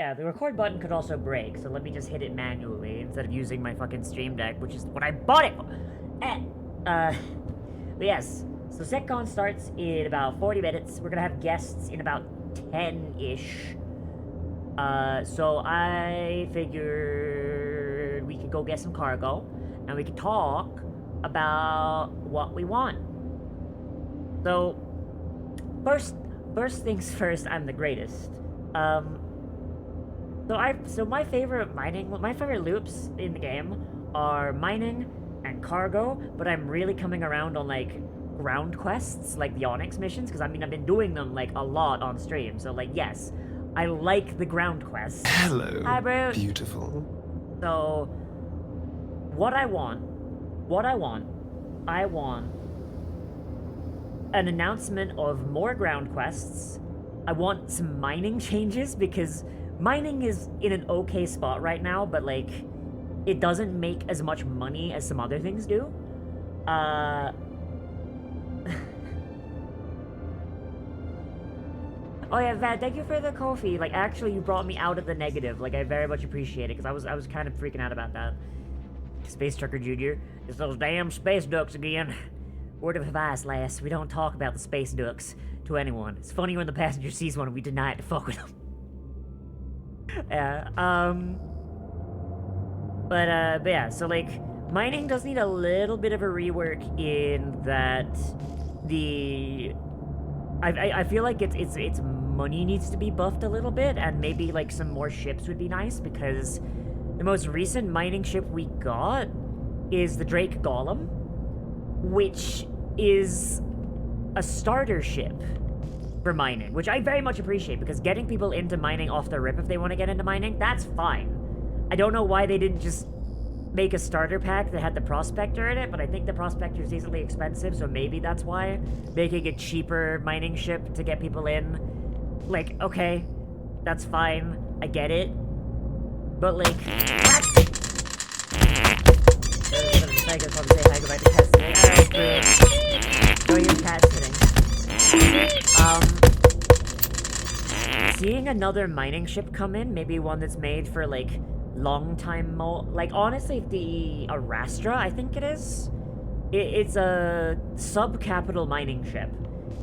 Yeah, the record button could also break, so let me just hit it manually instead of using my fucking Stream Deck, which is what I bought it for. But yes, so CitizenCon starts in about 40 minutes. We're gonna have guests in about 10-ish. So I figured we could go get some cargo, and we could talk about what we want. So, first things first, I'm the greatest. So my favorite loops in the game are mining and cargo, but I'm really coming around on like ground quests, like the Onyx missions, because I mean I've been doing them like a lot on stream. So like yes, I like the ground quests. Hello. Hi, bro. Beautiful. So I want an announcement of more ground quests. I want some mining changes because mining is in an okay spot right now, but like it doesn't make as much money as some other things do. Oh yeah, Vad, thank you for the coffee. Like actually you brought me out of the negative. Like I very much appreciate it because I was kind of freaking out about that. Space Trucker Jr. It's those damn space ducks again. Word of advice, lass. We don't talk about the space ducks to anyone. It's funny when the passenger sees one and we deny it to fuck with them. Yeah, but yeah, so like, mining does need a little bit of a rework in that I feel like its money needs to be buffed a little bit, and maybe like some more ships would be nice, because the most recent mining ship we got is the Drake Golem, which is a starter ship for mining, which I very much appreciate, because getting people into mining off the rip if they want to get into mining, that's fine. I don't know why they didn't just make a starter pack that had the Prospector in it, but I think the Prospector is easily expensive, so maybe that's why. Making a cheaper mining ship to get people in, like, okay, that's fine, I get it, but like, what? Seeing another mining ship come in, maybe one that's made for like long time like honestly the Arastra, I think it is. It's a sub-capital mining ship.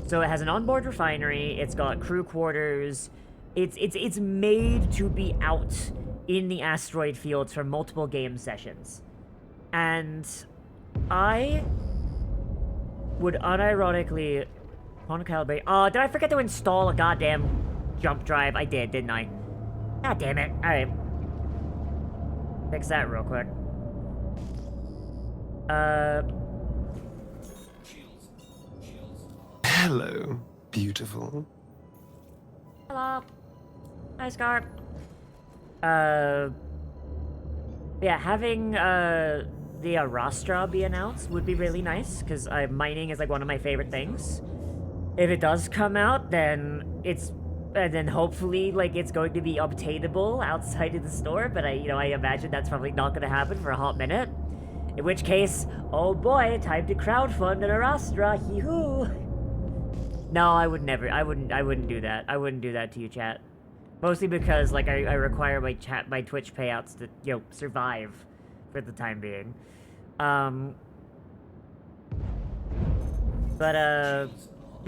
So it has an onboard refinery, it's got crew quarters, it's made to be out in the asteroid fields for multiple game sessions. And I would unironically calibrate. Oh, did I forget to install a goddamn jump drive? I did, didn't I? God damn it. Alright. Fix that real quick. Hello, beautiful. Hello. Hi, Scar. Yeah, having, the Arastra be announced would be really nice, because mining is, like, one of my favorite things. If it does come out, then then hopefully, like, it's going to be obtainable outside of the store, but I imagine that's probably not going to happen for a hot minute. In which case, oh boy, time to crowdfund an Arastra, hee-hoo! No, I wouldn't do that. I wouldn't do that to you, chat. Mostly because, like, I require my Twitch payouts to, survive for the time being.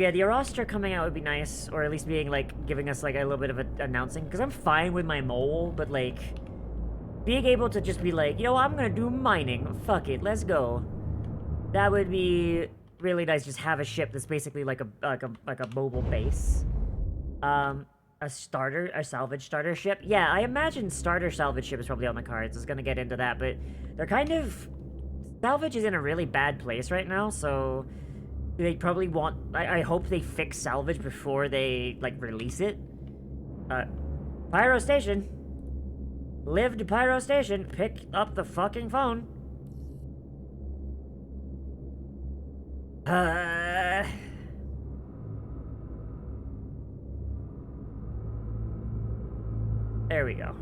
Yeah, the Arastra coming out would be nice, or at least being, like, giving us, like, a little bit of announcing, because I'm fine with my mole, but, like, being able to just be like, I'm gonna do mining, fuck it, let's go. That would be really nice, just have a ship that's basically like a mobile base. A salvage starter ship? Yeah, I imagine starter salvage ship is probably on the cards. I was gonna get into that, but they're kind of... Salvage is in a really bad place right now, so... They probably want... I hope they fix salvage before they, like, release it. Pyro Station. Live to Pyro Station. Pick up the fucking phone. There we go.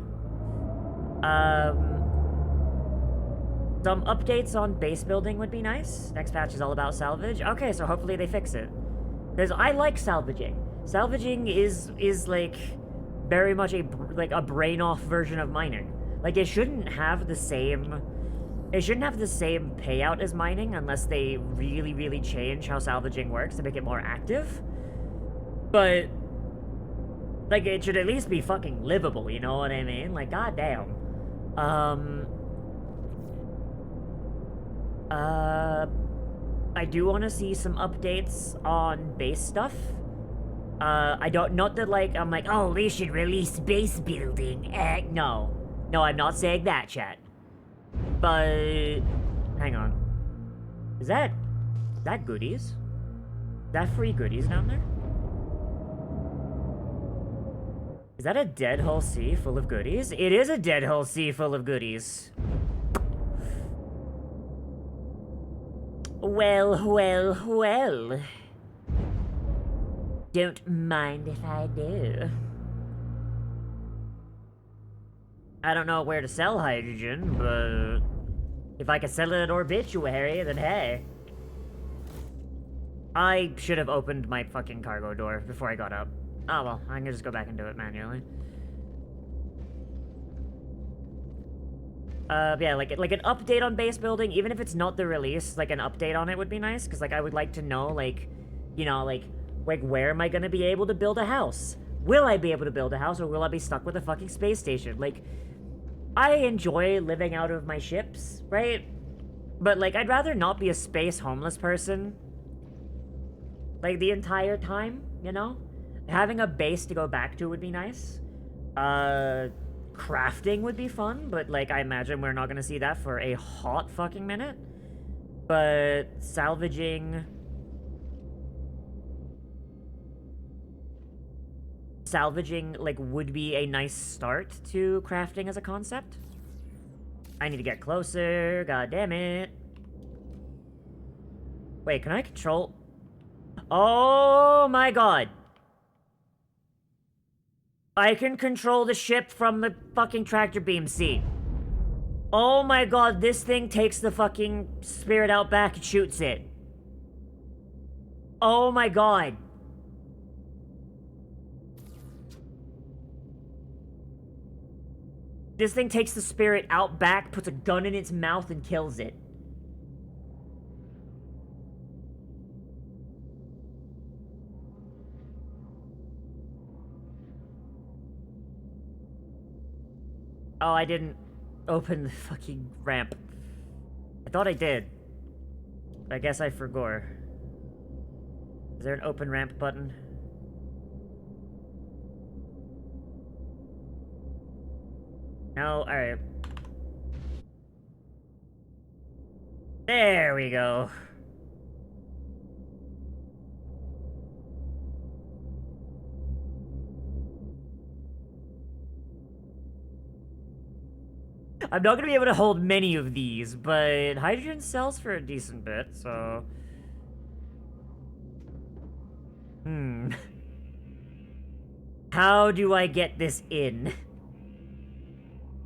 Some updates on base building would be nice. Next patch is all about salvage. Okay, so hopefully they fix it. Because I like salvaging. Salvaging is like very much like a brain-off version of mining. Like, it shouldn't have the same payout as mining unless they really, really change how salvaging works to make it more active. But, like, it should at least be fucking livable, you know what I mean? Like, goddamn. I do want to see some updates on base stuff. I don't, not that, like, I'm like, oh, they should release base building. No. No, I'm not saying that, chat. But, hang on. Is that goodies? Is that free goodies down there? Is that a dead hull sea full of goodies? It is a dead hull sea full of goodies. Well, well, well. Don't mind if I do. I don't know where to sell hydrogen, but if I could sell it at Obituary, then hey. I should have opened my fucking cargo door before I got up. Oh well, I can just go back and do it manually. Yeah, like an update on base building, even if it's not the release, like an update on it would be nice, because like I would like to know, like, you know, like where am I gonna be able to build a house? Will I be able to build a house, or will I be stuck with a fucking space station? Like, I enjoy living out of my ships, right? But like, I'd rather not be a space homeless person, like, the entire time, you know? Having a base to go back to would be nice. Crafting would be fun, but like, I imagine we're not gonna see that for a hot fucking minute. But salvaging, like, would be a nice start to crafting as a concept. I need to get closer, god damn it. Wait, can I control? Oh my god. I can control the ship from the fucking tractor beam seat. Oh my god, this thing takes the fucking spirit out back and shoots it. Oh my god. This thing takes the spirit out back, puts a gun in its mouth, and kills it. Oh, I didn't open the fucking ramp. I thought I did. I guess I forgot. Is there an open ramp button? No? Alright. There we go. I'm not gonna be able to hold many of these, but hydrogen sells for a decent bit, so... How do I get this in?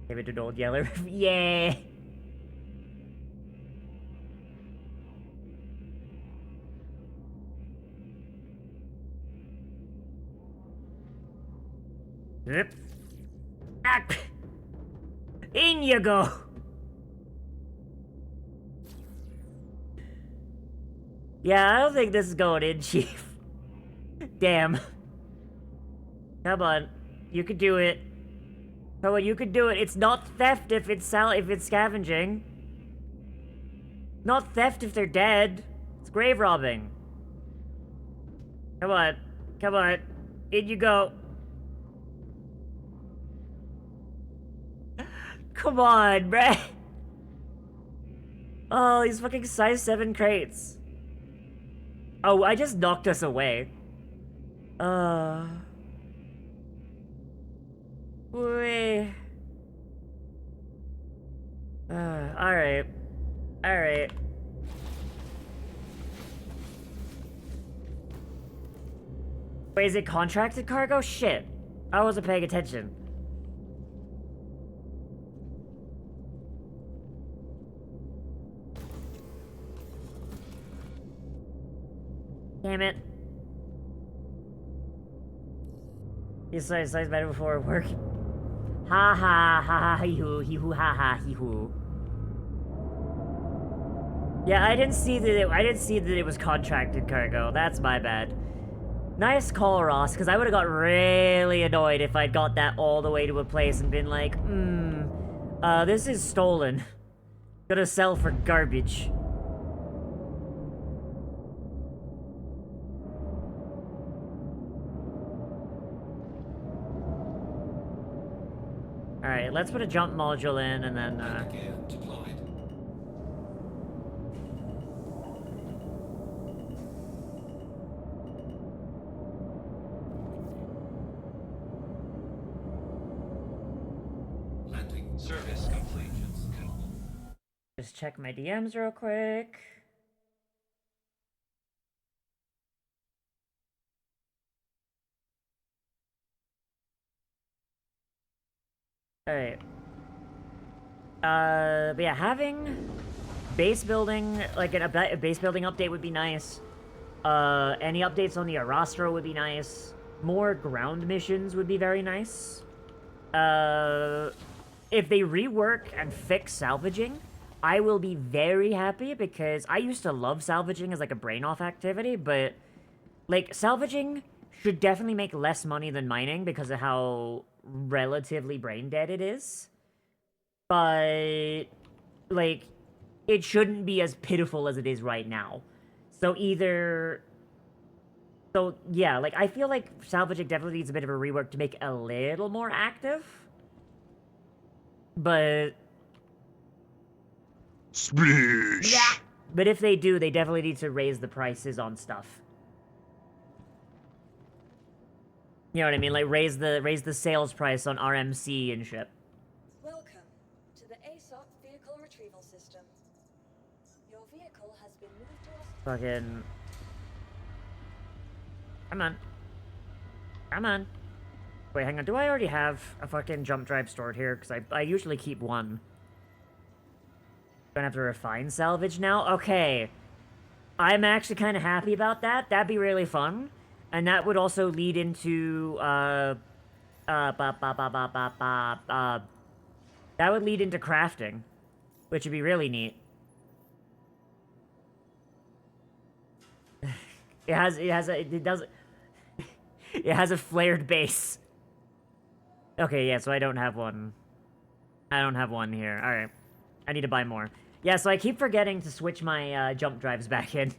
Give it an old yeller. Yeah! Yep. Ah! In you go! Yeah, I don't think this is going in, Chief. Damn. Come on. You could do it. Come on, you could do it. It's not theft if it's scavenging. Not theft if they're dead. It's grave robbing. Come on. Come on. In you go. Come on, bruh. Oh, these fucking size 7 crates. Oh, I just knocked us away. Wait. Alright. Alright. Wait, is it contracted cargo? Shit. I wasn't paying attention. Damn it. He says better before work. Ha ha ha ha hee hoo ha ha hee hoo. Yeah, I didn't see that it was contracted cargo. That's my bad. Nice call, Ross, because I would have got really annoyed if I'd got that all the way to a place and been like, this is stolen. Gonna sell for garbage. Alright, let's put a jump module in and then, Landing service complete. just check my DMs real quick. Alright. But yeah, having base building, like a base building update would be nice. Any updates on the Arastra would be nice. More ground missions would be very nice. If they rework and fix salvaging, I will be very happy because I used to love salvaging as like a brain-off activity, but like salvaging should definitely make less money than mining because of how relatively brain-dead it is. But like it shouldn't be as pitiful as it is right now. So yeah, like I feel like salvaging definitely needs a bit of a rework to make it a little more active. But Splish! yeah. But if they do, they definitely need to raise the prices on stuff. You know what I mean? Like raise the sales price on RMC and shit. Welcome to the ASOC vehicle retrieval system. Your vehicle has been moved to us. Fucking. Come on. Come on. Wait, hang on. Do I already have a fucking jump drive stored here? Because I usually keep one. Gonna have to refine salvage now? Okay. I'm actually kind of happy about that. That'd be really fun. And that would also lead into, that would lead into crafting. Which would be really neat. It has a flared base. Okay, yeah, so I don't have one. I don't have one here. Alright. I need to buy more. Yeah, so I keep forgetting to switch my jump drives back in.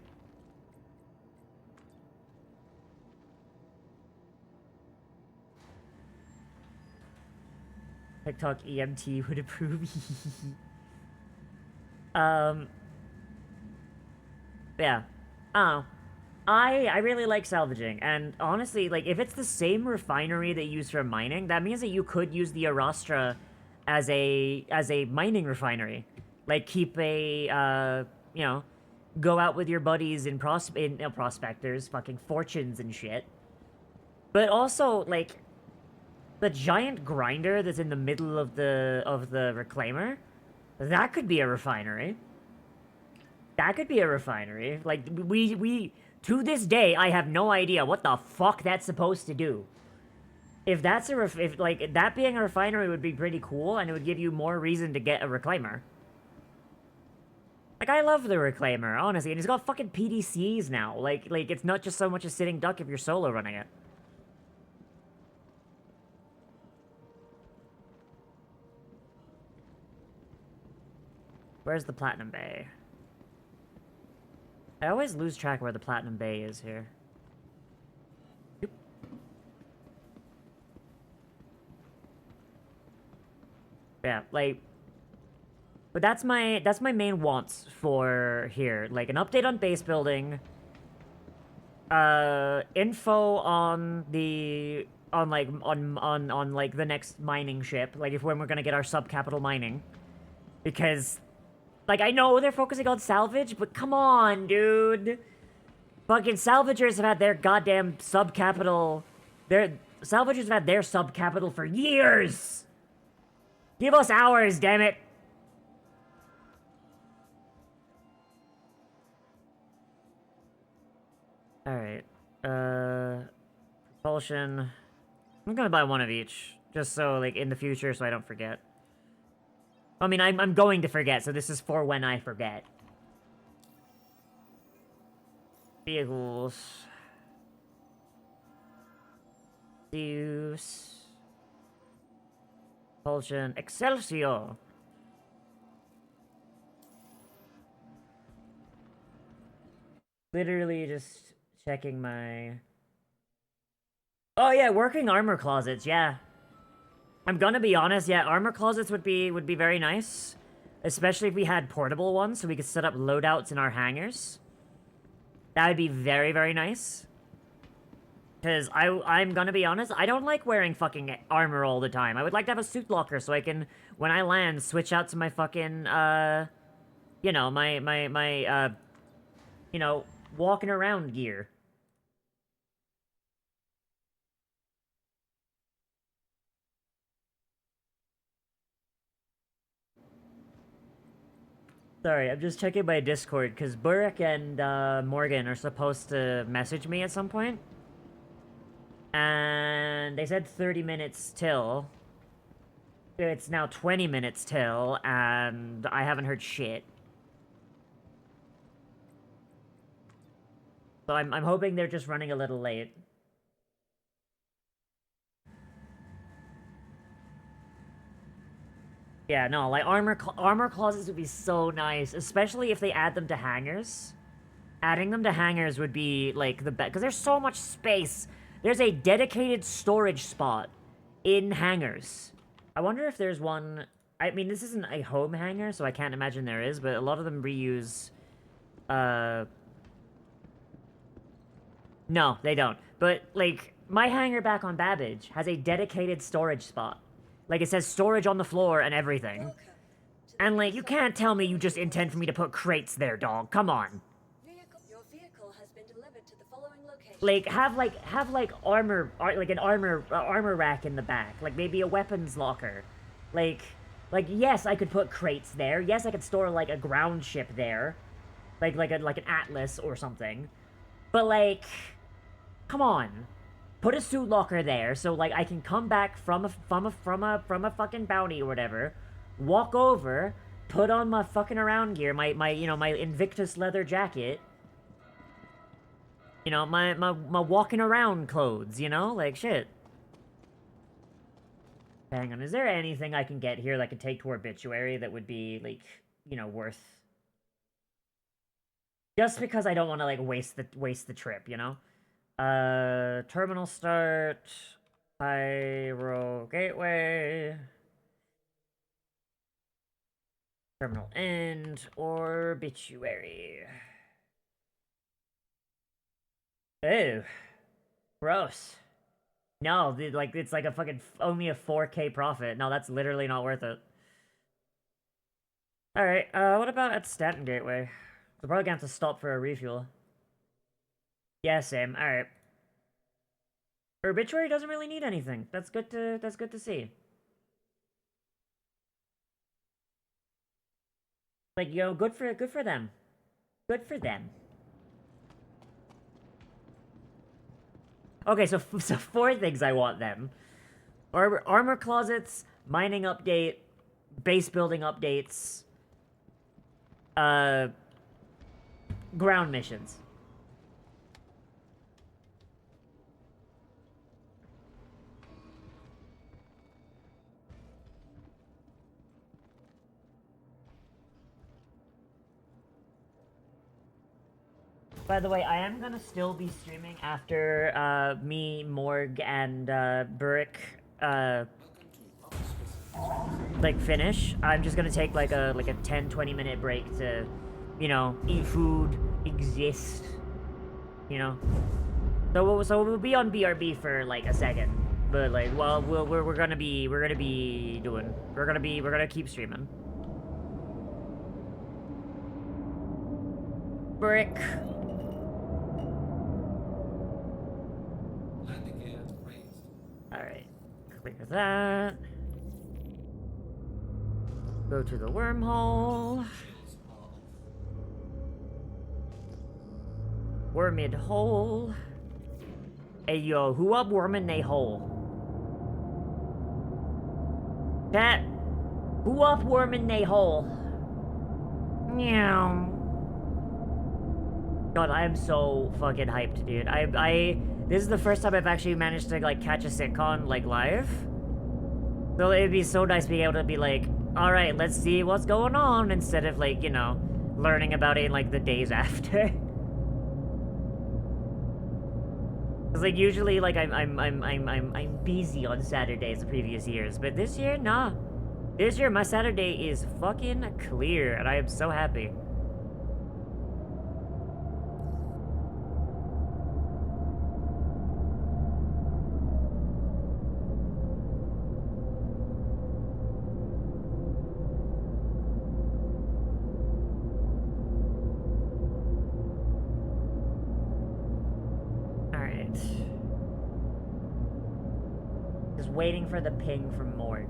TikTok EMT would approve. Yeah. Oh. I really like salvaging, and honestly, like, if it's the same refinery that you use for mining, that means that you could use the Arastra as a mining refinery. Like, keep a, you know, go out with your buddies in prospectors, fucking fortunes and shit. But also, like, the giant grinder that's in the middle of the reclaimer, that could be a refinery. That could be a refinery. Like, we to this day, I have no idea what the fuck that's supposed to do. If that's if like, that being a refinery would be pretty cool, and it would give you more reason to get a reclaimer. Like, I love the reclaimer, honestly, and it's got fucking PDCs now. Like, it's not just so much a sitting duck if you're solo running it. Where's the Platinum Bay? I always lose track where the Platinum Bay is here. Yep. Yeah, like... But that's my main wants for here. Like, an update on base building. Info on the... On, like, the next mining ship. Like, when we're gonna get our sub-capital mining. Because... Like, I know they're focusing on salvage, but come on, dude. Fucking salvagers have had their goddamn sub-capital... Salvagers have had their sub-capital for years! Give us ours, damn it! Alright. Propulsion... I'm gonna buy one of each, just so, like, in the future, so I don't forget. I mean, I'm going to forget, so this is for when I forget. Vehicles. Zeus. Propulsion. Excelsior! Literally just checking my... Oh yeah, working armor closets, yeah. I'm gonna be honest, yeah, armor closets would be very nice. Especially if we had portable ones, so we could set up loadouts in our hangars. That would be very, very nice. Because I'm gonna be honest, I don't like wearing fucking armor all the time. I would like to have a suit locker so I can, when I land, switch out to my fucking, you know, you know, walking around gear. Sorry, I'm just checking my Discord, because Burek and, Morgan are supposed to message me at some point. And they said 30 minutes till. It's now 20 minutes till, and I haven't heard shit. So I'm hoping they're just running a little late. Yeah, no, like, armor closets would be so nice, especially if they add them to hangars. Adding them to hangars would be, like, the best, because there's so much space. There's a dedicated storage spot in hangars. I wonder if there's one... I mean, this isn't a home hangar, so I can't imagine there is, but a lot of them reuse... No, they don't. But, like, my hangar back on Babbage has a dedicated storage spot. Like, it says storage on the floor and everything. Welcome to the And, like, you ASOC can't tell me you just intend for me to put crates there, dog. Come on. Your vehicle has been delivered to the following location. Like, have like armor, like an armor rack in the back. Like, maybe a weapons locker. Like, yes, I could put crates there. Yes, I could store, like, a ground ship there. Like an Atlas or something. But, like, come on. Put a suit locker there, so, like, I can come back from a fucking bounty or whatever, walk over, put on my fucking around gear, my you know, my Invictus leather jacket, you know, my walking around clothes, you know, like, shit. Hang on, is there anything I can get here that I could take to Obituary that would be, like, you know, worth... Just because I don't want to, like, waste the trip, you know? Terminal start, Pyro Gateway, terminal end, Obituary. Ew. Gross. No, like, it's like a fucking, only a 4K profit. No, that's literally not worth it. Alright, what about at Stanton Gateway? We're probably gonna have to stop for a refuel. Yeah, same. Alright. Obituary doesn't really need anything. That's good to see. Like, yo, good for them. Good for them. Okay, so 4 things I want them. Armor closets, mining update, base building updates, ground missions. By the way, I am gonna still be streaming after, me, Morg, and, Burrick, like, finish. I'm just gonna take, like a 10-20 minute break to, you know, eat food, exist, you know? So we'll be on BRB for, like, a second. But, like, well, we're gonna keep streaming. Brick. Landing gear raised. Alright. Clear that. Go to the wormhole. Shields are off. Wormid hole. Hey yo, who up wormin' they hole? Cat, who up warming they hole? Meow. God, I am so fucking hyped, dude. This is the first time I've actually managed to, like, catch a CitizenCon, like, live. So it'd be so nice being able to be like, alright, let's see what's going on, instead of, like, you know, learning about it in, like, the days after. Cause, like, usually, like, I'm busy on Saturdays the previous years, but this year, nah. This year, my Saturday is fucking clear, and I am so happy. Alright. Just waiting for the ping from Morg.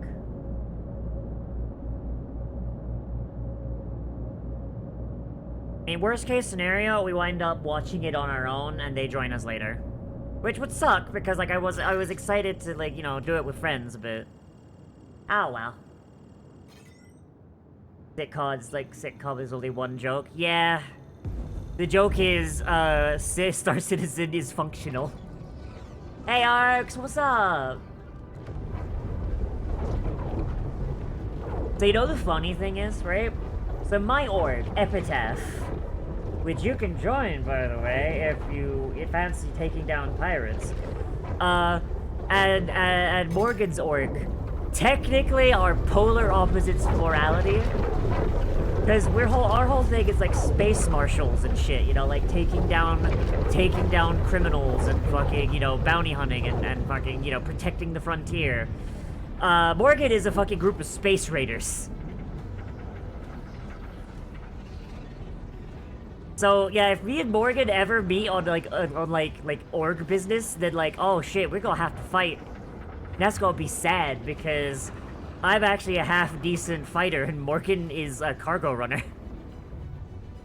I mean, worst case scenario, we wind up watching it on our own and they join us later. Which would suck, because, like, I was excited to, like, you know, do it with friends, but... Oh, well. Sitcom is only one joke. Yeah. The joke is, Star Citizen is functional. Hey, Arx, what's up? So, you know the funny thing is, right? So my org, Epitaph, which you can join, by the way, if you fancy taking down pirates, and Morgan's org, technically are polar opposites of morality, because our whole thing is like space marshals and shit, you know, like taking down criminals and fucking, you know, bounty hunting and fucking, you know, protecting the frontier. Morgan is a fucking group of space raiders. So yeah, if me and Morgan ever meet on like org business, then like, oh shit, we're gonna have to fight. That's gonna be sad because I'm actually a half decent fighter and Morgan is a cargo runner.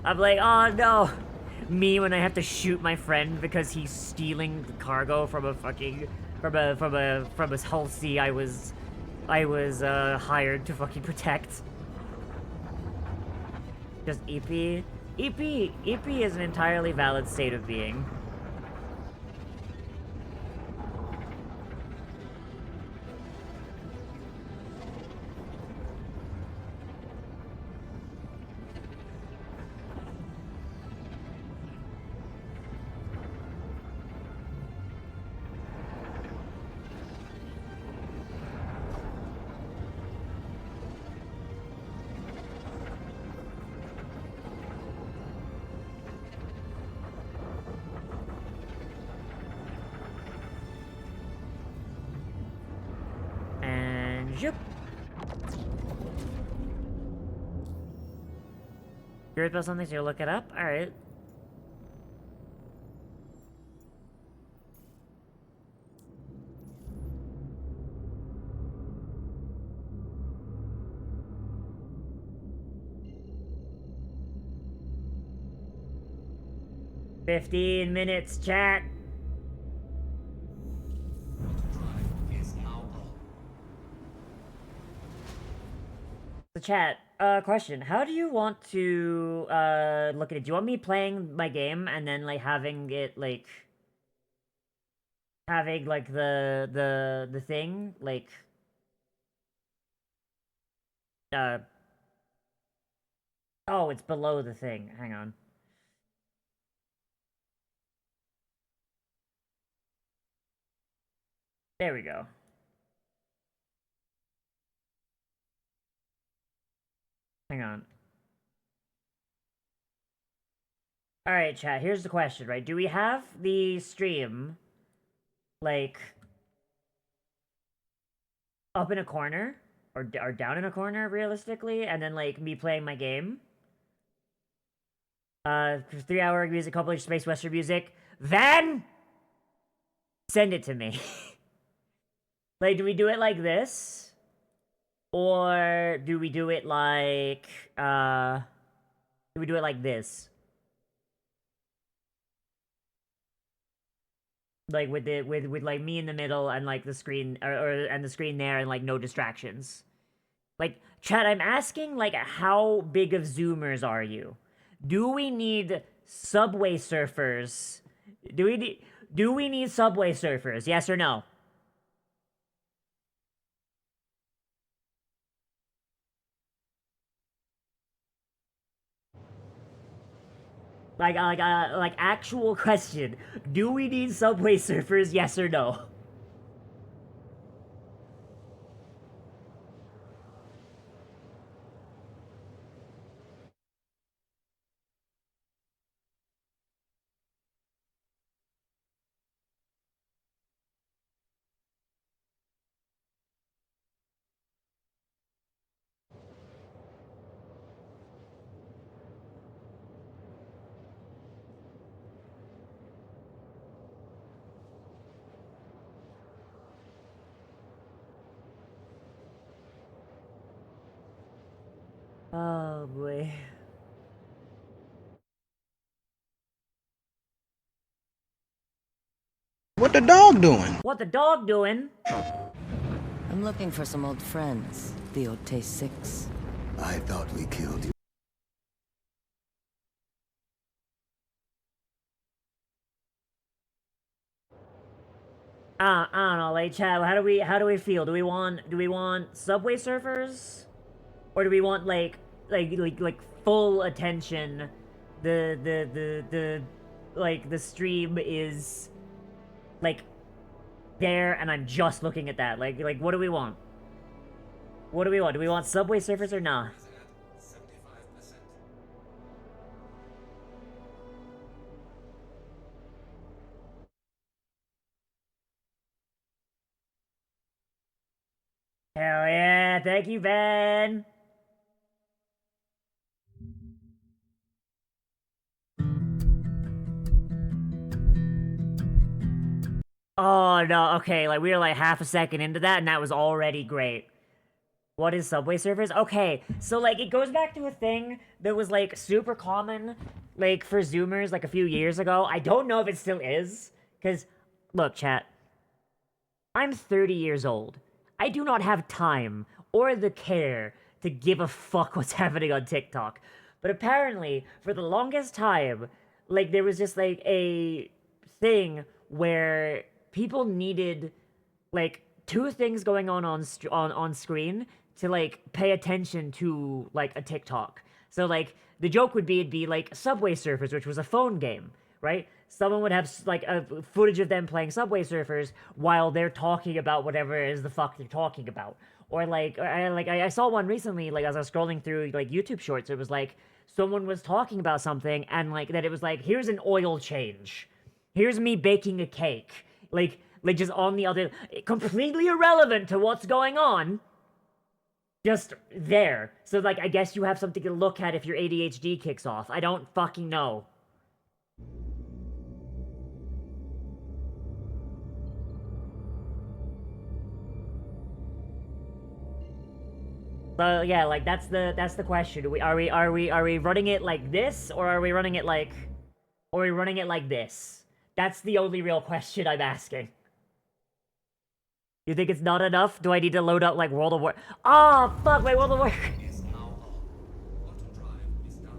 I'm like, oh no, me when I have to shoot my friend because he's stealing the cargo from a fucking from a hull sea I was hired to fucking protect. Just EP. EP is an entirely valid state of being. Yep. Curious about something, so you'll look it up? Alright. "15 minutes, chat." So chat, question. How do you want to, look at it? Do you want me playing my game and then, like, having it, like... having, like, the thing, like... Oh, it's below the thing. Hang on. There we go. Hang on. Alright, chat, here's the question, right? Do we have the stream, like, up in a corner? Or down in a corner, realistically? And then, like, me playing my game? 3-hour music, compilation, space western music. Then send it to me. Like, do we do it like this? Or do we do it like, do we do it like this? Like, with like, me in the middle and, like, the screen, and the screen there and, like, no distractions. Like, chat, I'm asking, like, how big of Zoomers are you? Do we need Subway Surfers? Do we need Subway Surfers? Yes or no? Like actual question. Do we need Subway Surfers? Yes or no? Oh boy. What the dog doing? What the dog doing? I'm looking for some old friends. The old Taste 6. I thought we killed you. I don't know, like chat, how do we feel? Do we want Subway Surfers? Or do we want like full attention? The like the stream is like there and I'm just looking at that. Like what do we want? What do we want? Do we want Subway Surfers or not? Is at 75%. Hell yeah, thank you, Ben. Oh no, okay, like we were like half a second into that and that was already great. What is Subway Surfers? Okay, so like it goes back to a thing that was like super common like for Zoomers like a few years ago. I don't know if it still is, because look, chat, I'm 30 years old. I do not have time or the care to give a fuck what's happening on TikTok. But apparently, for the longest time, like there was just like a thing where people needed like two things going on screen to like pay attention to like a TikTok. So like the joke would be it'd be like Subway Surfers, which was a phone game, right? Someone would have like a footage of them playing Subway Surfers while they're talking about whatever it is the fuck they're talking about. Or I saw one recently, like as I was scrolling through like YouTube shorts, it was like someone was talking about something and like that it was like, here's an oil change. Here's me baking a cake. Like just on the other, completely irrelevant to what's going on. Just there. So like I guess you have something to look at if your ADHD kicks off. I don't fucking know. So yeah, like that's the question. Are we running it like this, or are we running it like, or are we running it like this? That's the only real question I'm asking. You think it's not enough? Do I need to load up like World of War? Oh fuck! Wait, World of War. Is now on. Auto drive is now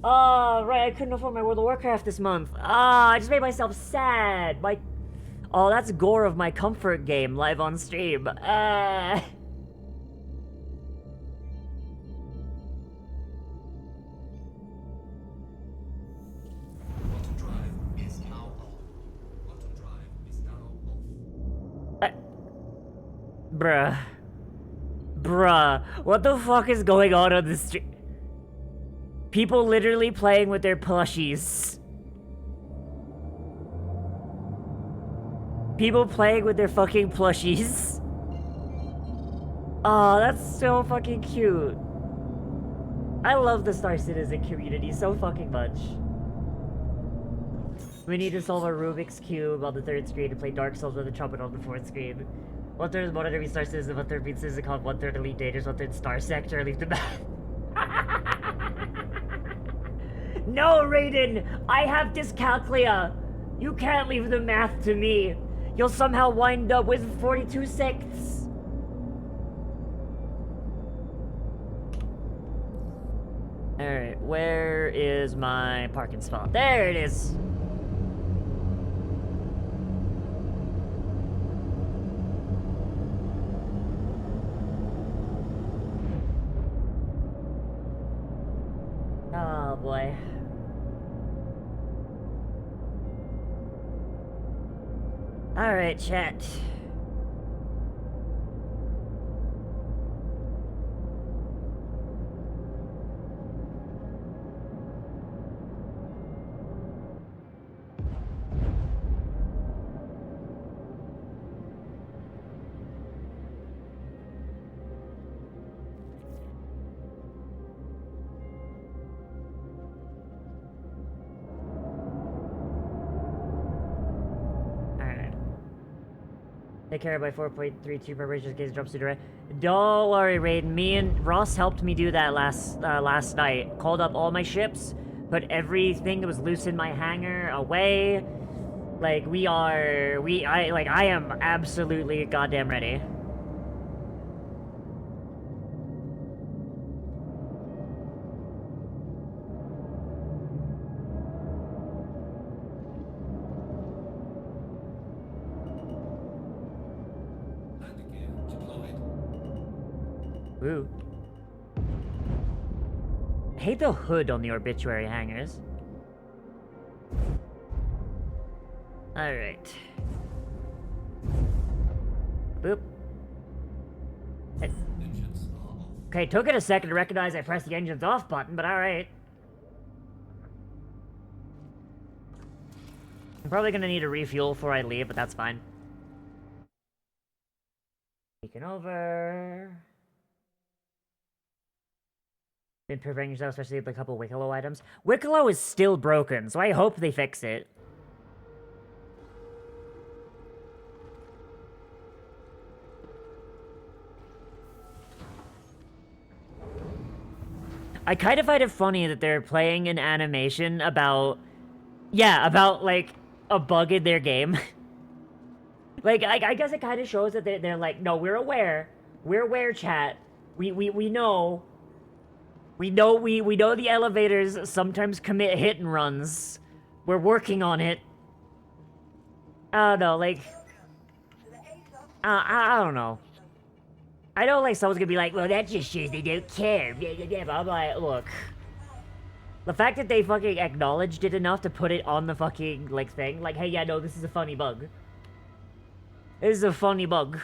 off. Oh right, I couldn't afford my World of Warcraft this month. Ah, I just made myself sad. Oh, that's gore of my comfort game live on stream. Auto drive is now on. Auto drive is now off. Bruh, what the fuck is going on the street? People literally playing with their plushies. People playing with their fucking plushies. Oh, that's so fucking cute. I love the Star Citizen community so fucking much. We need to solve a Rubik's Cube on the 3rd screen and play Dark Souls with a trumpet on the 4th screen. 1/3 is Monitor, Star Citizen, 1/3 beats CitizenCon, 1/3 Elite Dangerous, 1/3 Star Sector, leave the map. No, Raiden! I have dyscalculia! You can't leave the math to me! You'll somehow wind up with 42 sixths! Alright, where is my parking spot? There it is! Oh boy. Alright, chat. Take care by 4.32 preparations case drops to direct. Don't worry, Raiden. Me and Ross helped me do that last night. Called up all my ships, put everything that was loose in my hangar away. Like I am absolutely goddamn ready. Landing gear deployed. Woo. I hate the hood on the obituary hangers. Alright. Boop. Engines are off. Okay, took it a second to recognize I pressed the engines off button, but alright. I'm probably gonna need a refuel before I leave, but that's fine. Taking over. Been preparing yourself, especially with a couple Wicklow items. Wicklow is still broken, so I hope they fix it. I kind of find it funny that they're playing an animation about, like, a bug in their game. Like, I guess it kind of shows that they're like, no, we're aware, chat. We know. We know the elevators sometimes commit hit and runs. We're working on it. I don't know, like, I don't know. I know, like, someone's gonna be like, well, that just shows they don't care. But I'm like, look. The fact that they fucking acknowledged it enough to put it on the fucking, like, thing. Like, hey, yeah, no, this is a funny bug. This is a funny bug.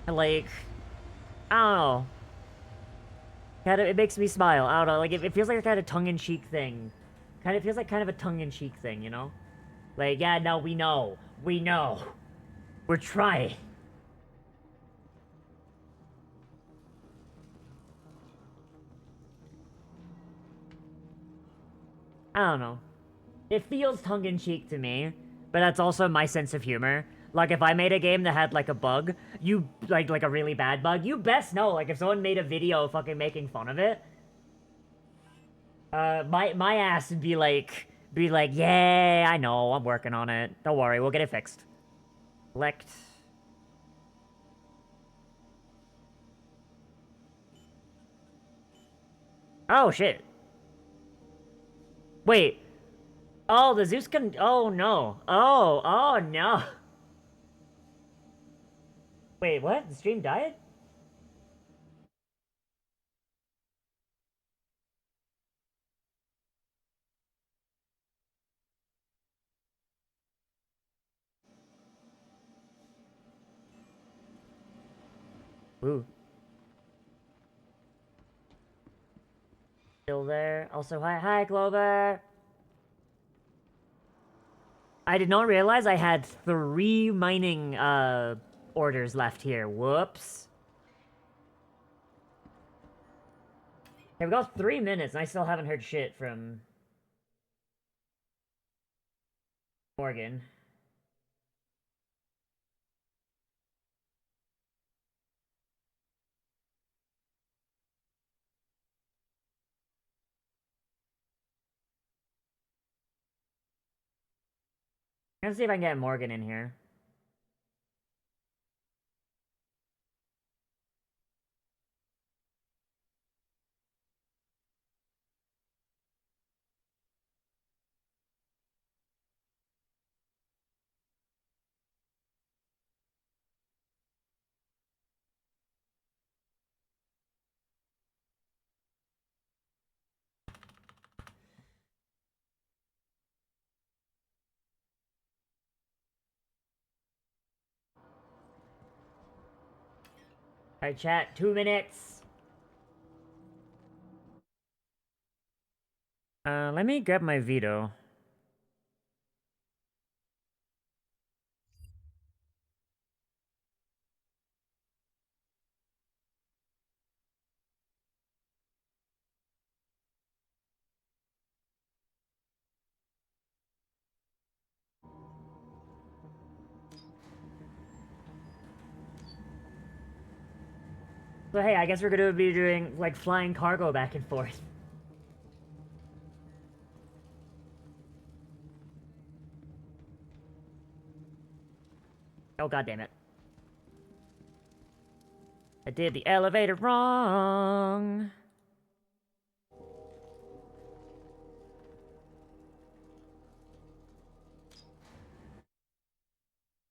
Like, I don't know. Kind of, it makes me smile. I don't know, like, it feels like a kind of tongue-in-cheek thing. Kind of feels like kind of a tongue-in-cheek thing, you know? Like, yeah, no, we know. We know. We're trying. I don't know. It feels tongue-in-cheek to me, but that's also my sense of humor. Like, if I made a game that had, like, a bug, like a really bad bug, you best know, like, if someone made a video fucking making fun of it, my ass would be like, yeah, I know, I'm working on it. Don't worry, we'll get it fixed. Select. Oh, shit. Wait. Oh, the Zeus can... Oh, no. Oh, no. Wait, what? The stream died? Ooh. Still there. Also, hi, Clover. I did not realize I had 3 mining, orders left here. Whoops. Okay, we got 3 minutes, and I still haven't heard shit from Morgan. I'm gonna see if I can get Morgan in here. Alright, chat, 2 minutes. Let me grab my veto. So hey, I guess we're gonna be doing, like, flying cargo back and forth. Oh, god damn it. I did the elevator wrong.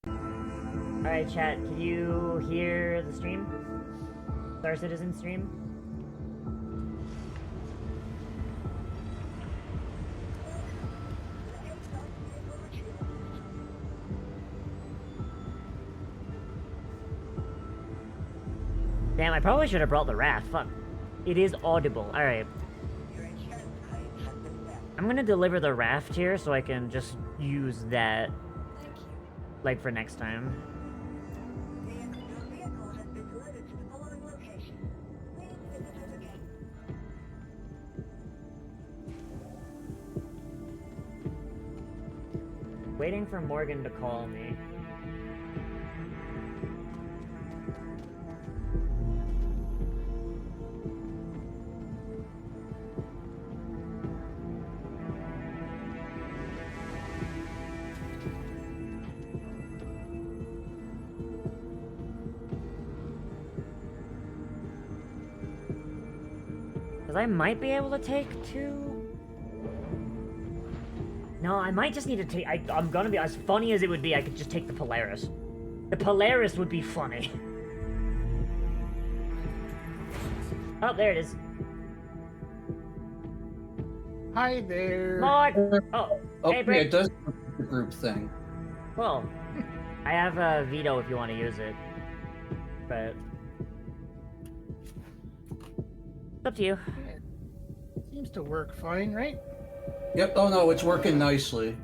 Alright, chat, can you hear the stream? Star Citizen stream? Damn, I probably should have brought the raft. Fuck. It is audible. Alright. I'm gonna deliver the raft here so I can just use that, Thank you. like, for next time. Your vehicle has been delivered to the following location. Please visit us again. Waiting for Morgan to call me. Because I might be able to take 2. No, I might just need to take... I'm gonna be... As funny as it would be, I could just take the Polaris. The Polaris would be funny. Oh, there it is. Hi there. Mark! Oh, Oh, hey, yeah, Brick. it does the group thing. Well, I have a veto if you want to use it. But... It's up to you. Seems to work fine, right? Yep. Oh no, it's working nicely.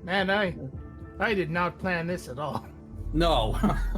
Man, I did not plan this at all. No.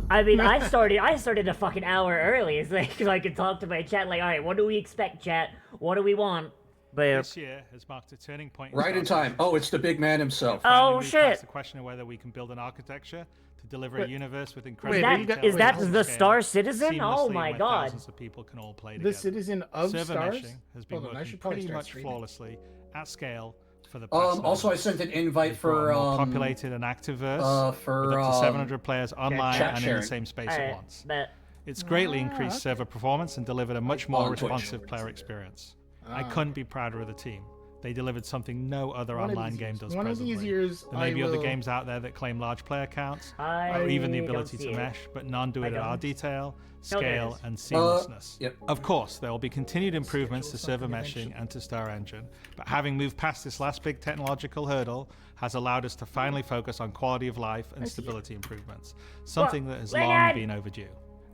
I mean, I started a fucking hour early, so I could talk to my chat, like, alright, what do we expect, chat? What do we want? But, This year has marked a turning point. Right in Star time. Oh, it's the big man himself. Oh, Finally moved shit. past the question of whether we can build an architecture to deliver a Wait. universe with Wait, incredible are you detail guys- is that and the scale, Star Citizen? Oh seamlessly my where god. Thousands of people can all play The together. Citizen of Server Stars? meshing has been Hold on, I working should probably pretty start much streaming. flawlessly at scale for the past Also, I sent an invite We've brought for a more populated and active verse for, with up to 700 players online chat and in sharing. the same space at Alright, once. but It's greatly increased server performance and delivered a much more On Twitch. responsive player experience. I couldn't be prouder of the team. They delivered something no other One of online these game years. does One of presently. these years, There may I be other will- games out there that claim large player counts, I or even the don't ability see to it. mesh, but none do I it at our don't. detail, No, there it scale, is. and seamlessness. Yep. Of course, there will be continued improvements to server something meshing eventually. and to Star Engine, but having moved past this last big technological hurdle has allowed us to finally focus on quality of life and stability improvements, something that has long Leonard! been overdue.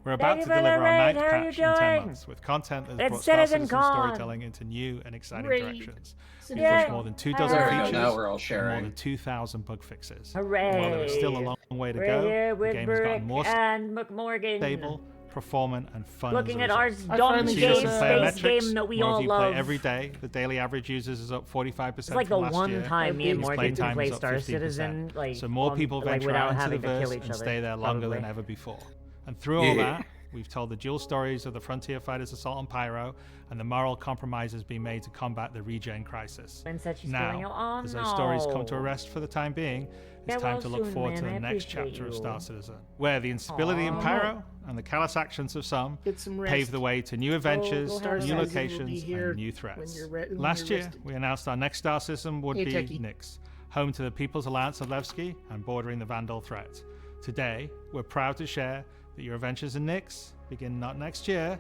We're about Thank to you for the deliver our raid, ninth how are you patch in 10 doing? months, with content that has It's brought Star Citizen CitizenCon. storytelling into new and exciting Raid. directions. We've Yay. pushed more than 2 dozen There we go, features now we're all and more sharing. than 2,000 bug fixes. hooray! While there is still a long way to We're go, here the with game has Brick gotten more and McMorgan. stable, performant, and fun. Looking as at a our result. I dumb finally game showed Decrease in player space metrics. game that we More all of you love. play every day. The daily average users is up 45% It's like the from last one year. time me and His Morgan playtime can play is up Star 50%. Citizen, like, So more on- people like, venture without out into having the to kill verse each and other, stay there longer probably. than ever before. And through all that, we've told the dual stories of the Frontier Fighters Assault on Pyro and the moral compromises being made to combat the regen crisis. Ben said she's Now, feeling ill. Oh, as those stories come to a no. rest for the time being, Get it's time well to look soon, forward to man. the I next appreciate chapter of you. Star Citizen, where the instability in Aw. Pyro and the callous actions of some Get some pave rest. the way to new adventures, Star new Citizen will be locations, here and new when threats. you're when Last you're year, rested. we announced our next Star System would Hey, be Techie. Nyx, home to the People's Alliance of Levski and bordering the Vandal threat. Today, we're proud to share that your adventures in Nyx begin not next year,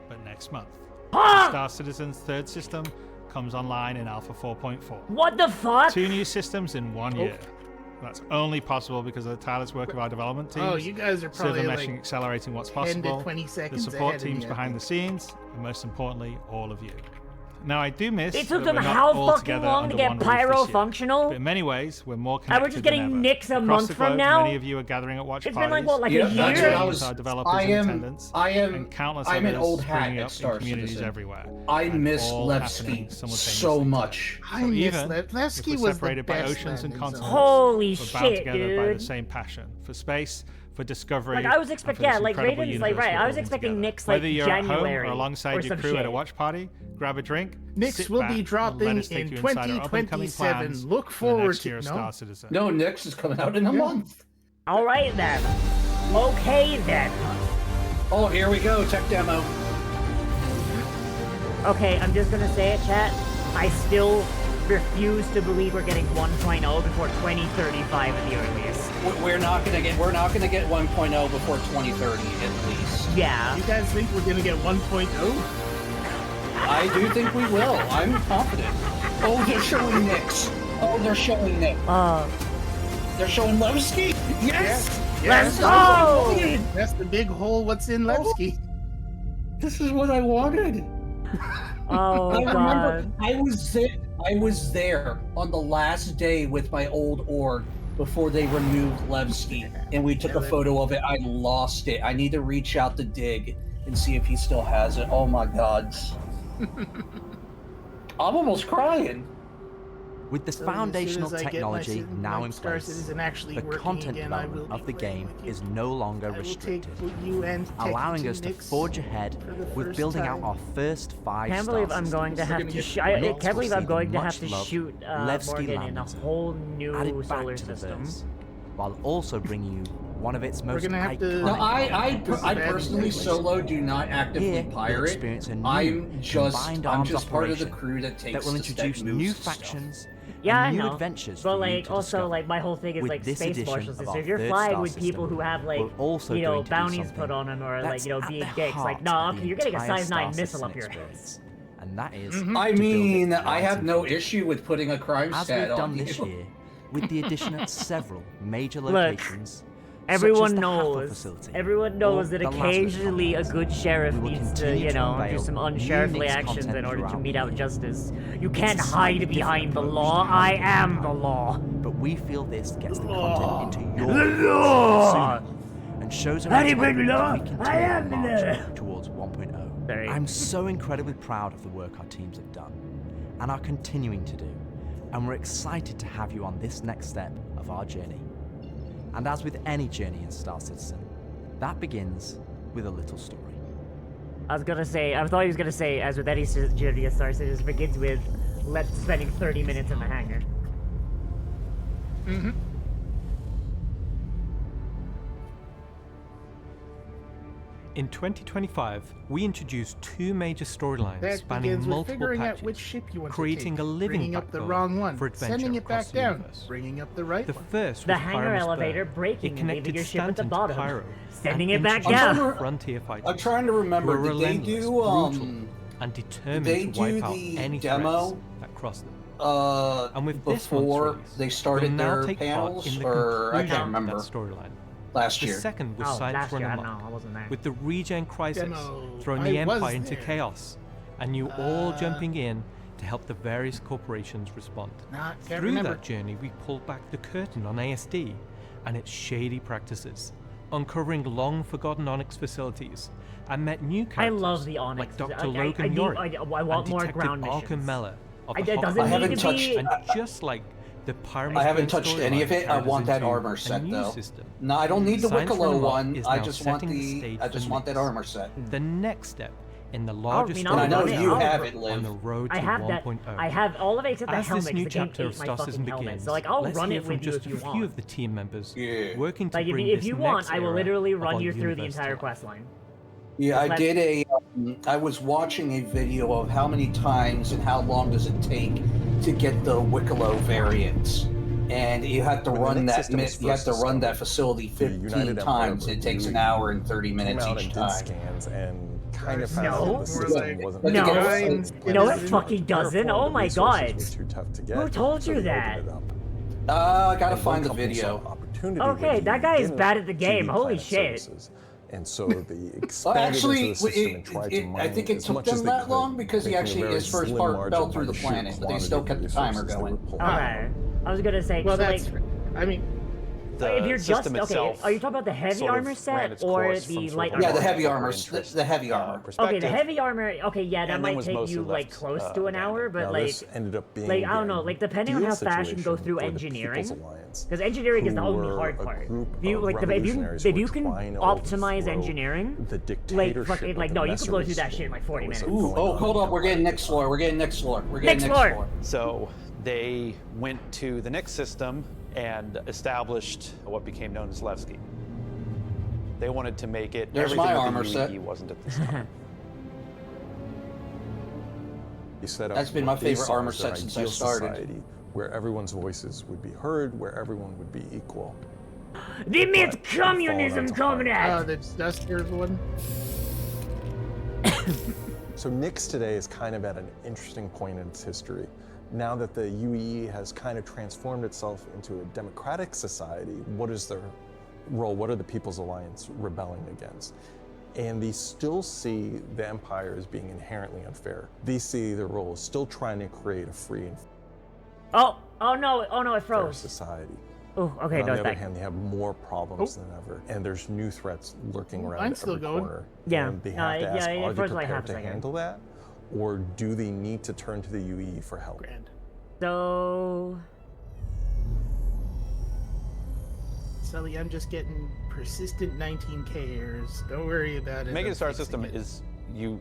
but next month. Star Citizen's third system comes online in Alpha 4.4. What the fuck? 2 new systems in 1 year. That's only possible because of the tireless work of our development teams. Oh, you guys are probably Server like meshing, accelerating what's 10 to possible. 20 The seconds support ahead of teams me, I behind the scenes, and most importantly, all of you. Now, I do miss. It took that them we're not how all fucking together long to under get one roof Pyro this year. functional? But in many ways, we're more And connected we're just getting than ever. Nix a Across month the from globe, now? Many of you are gathering at watch It's parties. been like, what, like Yeah, a that's year? what I With was. our developers I in am. attendance, I and am. countless I'm an others old hat springing at up in Star communities Citizen. everywhere. I and miss all happening Levski so simultaneously. much. I So miss even Levski if we're was the separated by best oceans and landing continents, zone. Holy we're bound shit, together by the dude. same passion for space, for discovery. Like, I was and for expecting, this yeah, like, incredible Raiden's, like, universe right, we're I was building expecting together. Nix, like, Whether you're at home January or or alongside your some crew at a shit. watch party, grab a drink. Nix sit will back, be and dropping let us take in you inside our up-and-coming 2027. plans Look for the forward next to year of no. Star Citizen. No, Nyx is coming out in a month. Alright then. Okay then. Oh, here we go. Tech demo. Okay, I'm just gonna say it, chat. I still refuse to believe we're getting 1.0 before 2035 at the earliest. We're not gonna get 1.0 before 2030 at least. Yeah. You guys think we're gonna get 1.0? I do think we will. I'm confident. Oh, they're showing Nyx. Oh, they're showing Nyx. They're showing Levski. Yes. Let's go! That's the big hole. What's in Levski? This is what I wanted. Oh, I remember God. I was there on the last day with my old org before they removed Levski, and we took a photo of it. I lost it. I need to reach out to Dig and see if he still has it. Oh my God. I'm almost crying. With the So foundational as soon as I get technology my now in Star place, Citizen actually the working content again, I will development of be the playing game with you. is no longer I will restricted, take you and allowing Tekken us to 2 forge ahead for the with first building time. out our first 5 Can't believe I'm going to have to I can't believe I'm going to have to shoot Morgan in a whole new added back solar to the system. verse, while also bringing you one of its most gonna have to- iconic. No, I bad personally news. solo do not actively Here, you'll pirate. experience a new I'm just combined part of the operation crew that takes that will introduce moves new and stuff. factions Yeah, I and new know. adventures But for you like, to also, discover. like, my whole thing is With like this space edition marshals. of So our if you're third flying star with people system, who have like, we're also you know, going to do bounties something put on them or like, that's you know, at being the dicks, like, heart nah, of the you're getting a entire size Star 9 missile Citizen up your ass. experience. And that is I to build mean, it I right have in no front of you. issue with putting a crime As stat we've on done this you. year, with the addition of several major Look, locations, Everyone such as the Hathor knows. facility, Everyone knows or that the Lazarus occasionally a complex. good sheriff We will needs to, continue you to know, do unveil some new unsheriffly Nix actions content in order to throughout meet the out year. justice. You It's can't a slightly hide behind the different law. approach to I handling am the crime. law. But we feel this gets the content into your The hands law! sooner and shows How do you around bring the law? we continue I am our the march law. towards 1.0. Sorry. I'm so incredibly proud of the work our teams have done and are continuing to do, and we're excited to have you on this next step of our journey. And as with any journey in Star Citizen, that begins with a little story. I was gonna say, I thought he was gonna say, as with any journey of Star Citizen, begins with spending 30 minutes in the hangar. Mm-hmm. In 2025, we introduced 2 major storylines That spanning begins with multiple figuring patches, out which ship you want creating to take, a living bringing up the backbone wrong one, for adventure sending it across back the down, universe. bringing up the right The one. first The was hangar Pyro's elevator Burn. breaking It and connected leaving your ship at the Stanton to bottom, Pyro, sending and it back introduced down. Frontier fighters. I'm trying to remember, who were did they relentless, do, brutal, and determined they to wipe do out the any demo, threats that crossed them. and with this month's before release, they started we'll now their take part panels, in the or I conclusion can't of remember. that storyline. Last The year. second was Oh, Sides last Run year, I Amok, don't know, I wasn't there. with the Regen Crisis, Demo. throwing I the was Empire into there. chaos, and you all jumping in to help the various corporations respond. Can't Through remember. that journey, we pulled back the curtain on ASD and its shady practices, uncovering long-forgotten Onyx facilities, and met new characters I love the Onyx. like Dr. I Logan need- Yorick I want and more Detective ground Arkham missions. Meller of I- the it doesn't Hawkeye need haven't to touched- be... and just like the Pyramid I haven't Burn touched any of storyline it. I carried us want that into armor a set new though. system. No, I don't need the Science Wicklow Run Amok one. is I now just want setting the the. stage I just for want that Nix. armor set. The next step in the larger mean, And I know I'll- you I'll- have it, on Liv. the road to I have that. 1.0. I have all of it except the As helmet. this 'cause new the game chapter ate of my Star fucking Citizen helmet. begins, So like, I'll let's run hear it from with you just if you a few want. of the team members Yeah. working to Like bring if this you want, next I will era literally of run our you through the universe entire to life. quest line. Yeah, I Let- did a. I was watching a video of how many times and how long does it take to get the Wicklow variants, and you have to When the run Nix that. system was You have first to run that discovered, facility the 15 United Empire times. It takes an hour and 30 came minutes out each and did time. scans and kind of No. found that More the system like- wasn't No. built No, for it planning. fucking doesn't. Therefore, Oh the my resources God. were too tough to get, Who told so you they that? opened it up. I gotta And find one the company saw video. opportunity Okay, with that guy is beginning bad at the TV game. Holy Planet shit. services. And so they Well, expanded actually, into the system and tried to mine I think it as took much as them they that could, long because he making a actually very his first slim part margin fell by through the sheer planet, but they quantity still of kept the timer resources they were going. pulling Okay. I was gonna say, Well, so that's. like, I mean, if you're just system okay, itself are you talking about the heavy sort of armor ran set its or course the from sort light of armor? Yeah, the a heavy armor. interest, The heavy armor. Okay, the perspective, heavy armor. Okay, yeah, that and then might was take mostly you like left, close to an hour, but Now, like, this ended up being like I don't know, the like depending on ideal how fast you can go situation through for the engineering, People's Alliance, because engineering is the who only were hard a part. group If you of like, if revolutionaries you who were can trying to optimize overthrow engineering, the like dictatorship fucking of like the no, you can blow through Messers that shit in like 40 that was minutes. Ooh, going oh, on hold in up, we're getting Empire. next floor. We're getting next floor. We're Next getting floor. next floor. So they went to the Nix system and established what became known as Levski. They wanted to make it There's everything my that armor the set. UE wasn't at this time. He set up That's been what my they favorite saw armor as their set since I ideal started. society, where everyone's voices would be heard, where everyone would be equal. The myth But communism fallen coming onto that's here's one. So Nix today is kind of at an interesting point in its history. Now that the UE has kind of transformed itself into a democratic society, what is their role? What are the People's Alliance rebelling against? And they still see the Empire as being inherently unfair. They see their role as still trying to create a free and oh no, it fair froze. society. Oh, okay, And no, on the other thank. hand, they have more problems than ever, and there's new threats lurking around Mine's still every going. corner. Yeah. And they have to ask, yeah, it are they froze like prepared half a to second. handle that, or do they need to turn to the UE for help? Grand. So Sully, I'm just getting persistent 19K errors. Don't worry about it. Making I'm a star fixing system it. is you.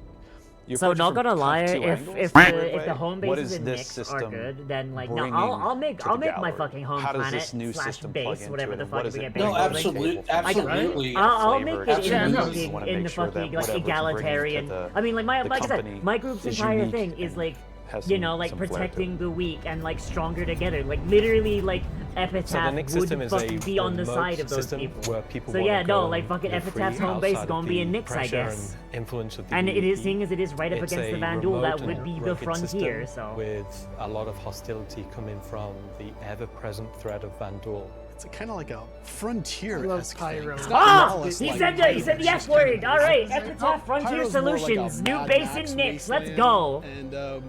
So approach it not from gonna kind of lie, two if angles if in a weird the way. home What bases is in this Nix are system good, then like no, bringing I'll make to the my gallery? fucking home How does planet this new slash system plug base, into whatever it, the and fuck what we does get it base bring No, to the building. table? absolutely. I'll flavor make it to in Yeah, the no. fucking wanna in make the sure that fucking like whatever's bringing egalitarian. to I mean, like the like I said, company my group's is entire unique thing is and like has you some- know like some flair to protecting it. the weak and like stronger together. Like literally like Epitaph Nix would system is fucking a be on the remote side of those system people. where people So wanna yeah, go no, like and fucking live Epitaph's free home base is outside gonna of be in the Nix, I pressure guess. and influence of the And it is UE. seeing as it is right up It's against the a Van Duel, that remote would and be the rugged frontier. system So with a lot of hostility coming from the ever-present threat of Van Duel. It's kind of like a frontier. I love Pyro. Ah! He said the F word! Alright, Epitaph Frontier Pyro's more like a Solutions, new Mad base Max in Nix, let's wasteland, go! And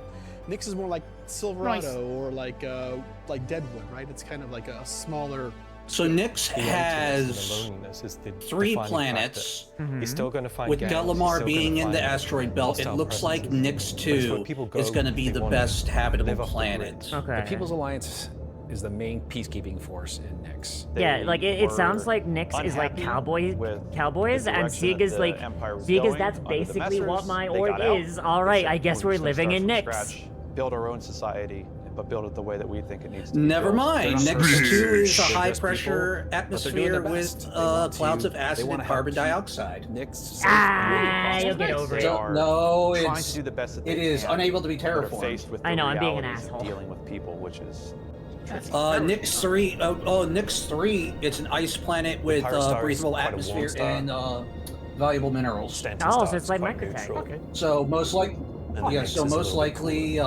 Nix is more like Silverado or like Deadwood, right? It's kind of like a smaller. So Nix The emptiness has and the loneliness is the 3 defining planets. factor. He's still going to find With gas, he's Delamar still being gonna in the find asteroid belt, it hostile looks like presences. Nix But it's where 2 people is go going to be if they the wanna best live habitable off the planet. grid. Okay. The People's Alliance is the main peacekeeping force in Nix. Yeah, like it were sounds like Nix is like unhappy with cowboys, the and direction Sieg is that like the Empire was Sieg is going that's under the basically what Messers. my They org got out. is. They Alright, said, I guess "We're we're just gonna living start in from Nix. scratch, build our own society, but build it the way that we think it needs to be Never built." mind. They're not Nix 2 perfect. is a They're high best pressure people, but they're atmosphere doing their with best. They want clouds of they acid wanna and help carbon keep dioxide. Nix Ah, you'll get over They it. are No, trying it's to do the best that they it is can, unable to be but are terraformed. faced with I the know, I'm being an realities of asshole. dealing with people, which is Nix 3. Nix 3. It's an ice planet with Pirate Star is breathable quite a warm atmosphere star. and valuable minerals. Stanton Oh, Star so is it's like quite Microtech. neutral. Okay. So most like, And yeah. Nix So is a most little bit likely,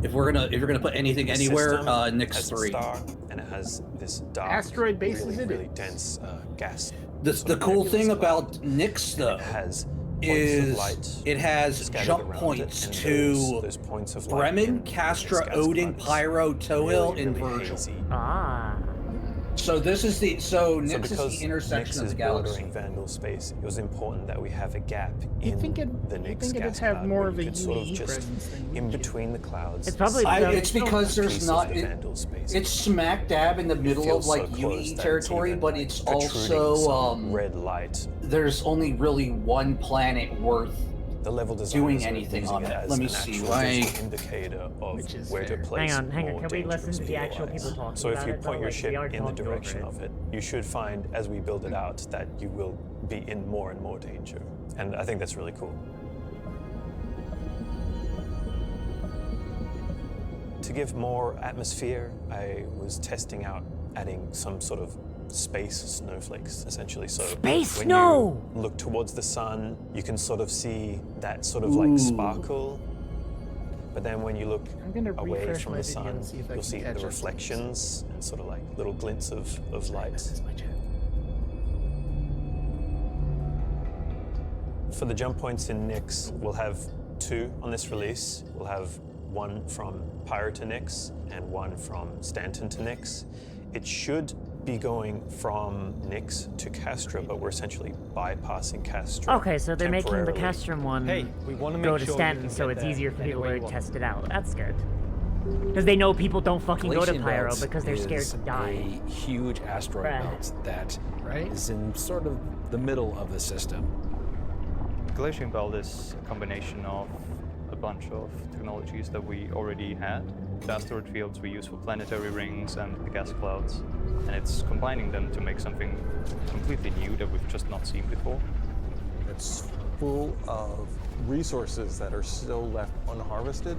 if you're gonna put anything The anywhere, system Nix has a 3. star, and it has this dark, Asteroid bases really, in it. really dense gas. The cool thing about Nix though It has is light it has scattered jump around points it, and to those points of light Bremen, in Castra, gas Odin, clouds. Pyro, Toil, Really, and really Virgil. hazy. Ah. So this is the Nix is because the intersection Nix of is the galaxy. bordering Vandal space, it was important that we have a gap in the Nix think it'd gas have cloud more where of you a can sort of UE just presence than in we do. between the clouds. It's probably It's because there's pieces not of Vandal space. it's smack dab in the middle feels of like so close UE that territory, even but it's protruding also some red light. there's only really one planet worth The level designers doing are anything using on it it. as Let me an see, actual like visual indicator of Which is where to fair. place Hang on. more Can we listen dangerous to the actual POIs. people talking So if about you it, point though? your Like, we ship are in the talking over direction it. of it, you should find, as we build it out, that you will be in more and more danger. And I think that's really cool. To give more atmosphere, I was testing out adding some sort of space snowflakes, essentially. So Space when snow! you look towards the sun, you can sort of see that sort of like sparkle But then when you look I'm gonna away refresh from my the video sun, and see if I you'll can see catch the up to reflections and sort of like little glints of light. For the jump points in Nyx, we'll have 2 on this release. We'll have one from Pyro to Nyx and one from Stanton to Nyx. It should be going from Nyx to Castra, but we're essentially bypassing Castra. Okay, so they're making the temporarily. Castrum one Hey, we wanna go make to sure you Stanton, can so get it's there easier for any people way to you want. test it out. That's good. Because they know people don't fucking go to Glacian Pyro Belt because they're scared is to die. a huge asteroid Right. belt that is in sort of the middle of the system. Glacian Belt is a combination of a bunch of technologies that we already had. The asteroid fields we use for planetary rings and the gas clouds. And it's combining them to make something completely new that we've just not seen before. It's full of resources that are still left unharvested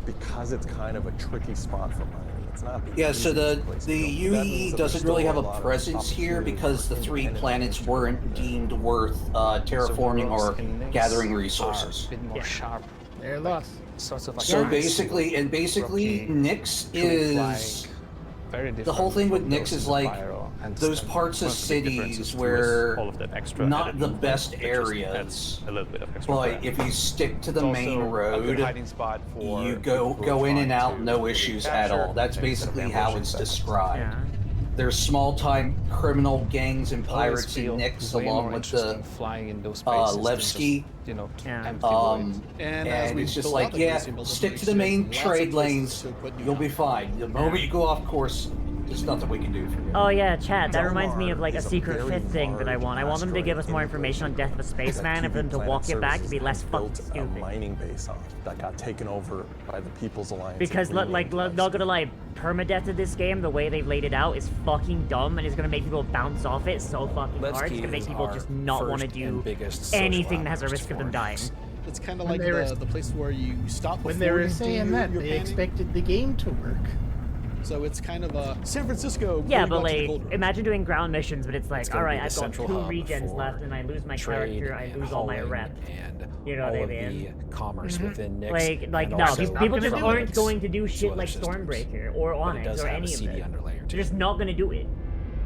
because it's kind of a tricky spot for mining. It's not the Yeah, so easiest place to the go. That UEE means that doesn't there's really still have a lot of presence here opportunity because the for 3 independent planets weren't deemed worth terraforming or gathering resources. A bit more sharp. They're lost. Sorts of like So ice, basically, rocky, Nyx tree-like, is very the whole different thing with from Nyx those is in like Pyro and those Stanton. parts of One of the big differences cities too is where all of that extra not added the movement best that just areas. adds a little bit of extra But brand. if you stick to the It's main also a good road, hiding spot for you people who go are in and trying out, to no issues at capture all. That's things that have basically how ambush it's inside. described. Yeah. There's small-time criminal gangs and I always pirates in feel Nyx, way along more with the interesting flying in those spaces than Levski. just, you know, Yeah. empty void. And as we it's just build like, out the yeah, Glacian Belt, stick there's to the main lots of trade places lanes, to put new you'll be fine. The moment you go off course, there's nothing we can do for you. Oh yeah, Chad, that reminds me Delmar of like a is a secret very fifth thing that I large want. I want them to give us asteroid more in the information on Glacian Death of a Spaceman that and for them to QB walk Planet it back to Services be less had fucking built a stupid. mining base on that got taken over by the People's Alliance. and Because not renamed gonna lie, permadeath of this game, the way they've laid it out, is fucking dumb and it's gonna make people bounce off it so fucking hard. It's Levski gonna make is people our just not want to first do and biggest social anything that has a outpost risk of them for dying. Nyx. It's kind of When like they were- the place where you stop When before they were you do saying that, your they panning. expected the game to work. So it's kind of a San Francisco. Yeah, going but back to the like, Gold Rush. imagine doing ground missions, but it's like, It's gonna alright, be the I've got central 2 hub regens for left and I lose my trade character, I and lose all my hauling rep. and You know all what I of mean? the commerce within Nyx. Like and no, also people just from aren't Nyx going to do to shit other like systems. Stormbreaker or But it Onyx does or have any a of CD it. underlayer too. They're just not gonna do it.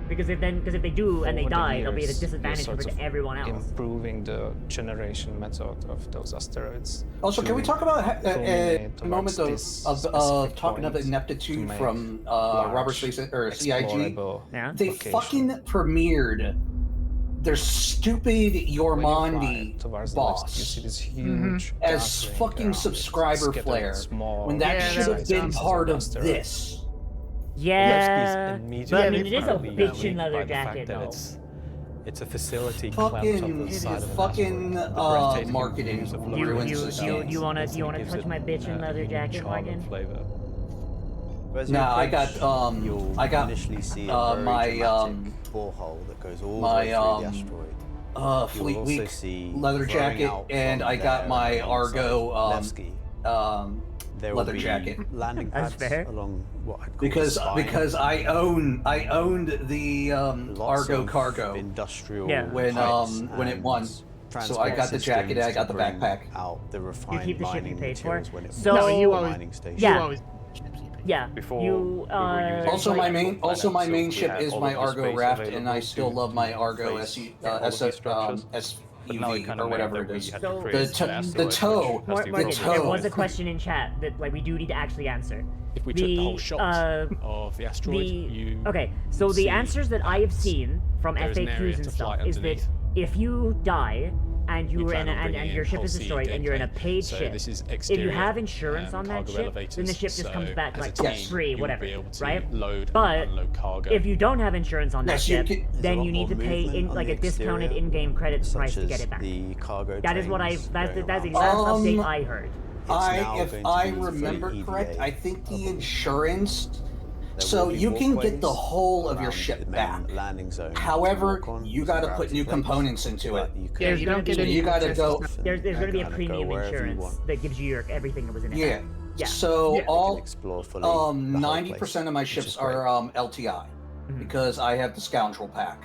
Because if they do and they Over the die, they'll be at a years, disadvantage you're compared sort to of everyone else. Improving the generation method of those asteroids. Also, can we to talk about a culminate moment towards of this specific talking of point ineptitude to from make large, Robert Space or CIG? explorable Yeah. They location. fucking premiered their stupid When you Yormandi fly towards the boss left, you see this Mm-hmm. huge as gas ring fucking around it, subscriber scattered flare, small when that Yeah, should that have been pieces part of asteroids. this. Yeah, Levski's but I immediately mean, it is a partly bitchin' leaked leather by the fact jacket that though. it's a facility clamped up Fucking, the side of an fucking asteroid. The breathtaking marketing views of Do you, Lorraine do, ruins you, this do you game. wanna instantly gives touch it my bitchin' leather unique jacket, charm and Morgan? flavor. Nah, I got initially see my a very dramatic borehole that goes all the way through the asteroid. Fleet also Week see leather growing jacket, out and from I got there my alongside Argo Levski. There will leather be jacket. landing That's pads fair. along what I'd call because the spine. I owned the Lots Argo of cargo industrial Yeah. when pipes it and won. So I got the jacket and I got the transport systems to backpack. bring out the You refined keep the ship you mining paid for. materials when it So No, you was always- mining station. Yeah. You always Yeah. Before you, we were using Also, my main planet, my so main we ship had is all my of the Argo space raft, and available I still to love my Argo face SE, all of these structures. But now it SEV kinda or meant whatever that it we is. had So- to create The an the asteroid toe, which has the Morgan, toe. there was a question in chat that like we do need to actually answer. If we took the whole shot uh, of the asteroid, Okay, so the see answers that I have seen from there's an area FAQs and to stuff fly is that underneath. if you die and We you were plan in on and bringing your in ship is whole destroyed and you're in a gameplay. paid So ship, this is if you exterior, have insurance on that cargo ship, then the elevators. ship just comes So back as a like team, free, you'll whatever, be able to right? load and But unload cargo. if you don't have insurance on that Yes, you ship, can- then There's you a lot need to more pay movement in on like the a discounted exterior, in-game credit such price to as get it back. the cargo That is what trains that's going the around. last update I heard. now If going to I be remember free correct, EVA I think the insurance. There So will be you can get the walkways whole of your around ship the main back. landing zone to However, walk on you as got to a put gravity new place, components into it. but you Yeah, can you don't get So any. you gotta access go- to stuff. There's going to be a kinda go premium wherever you insurance want. that gives you your everything that was in it. Yeah. Yeah. So Yeah. all explore fully the whole 90% place, of my which ships is great. are LTI Mhm. because I have the scoundrel pack.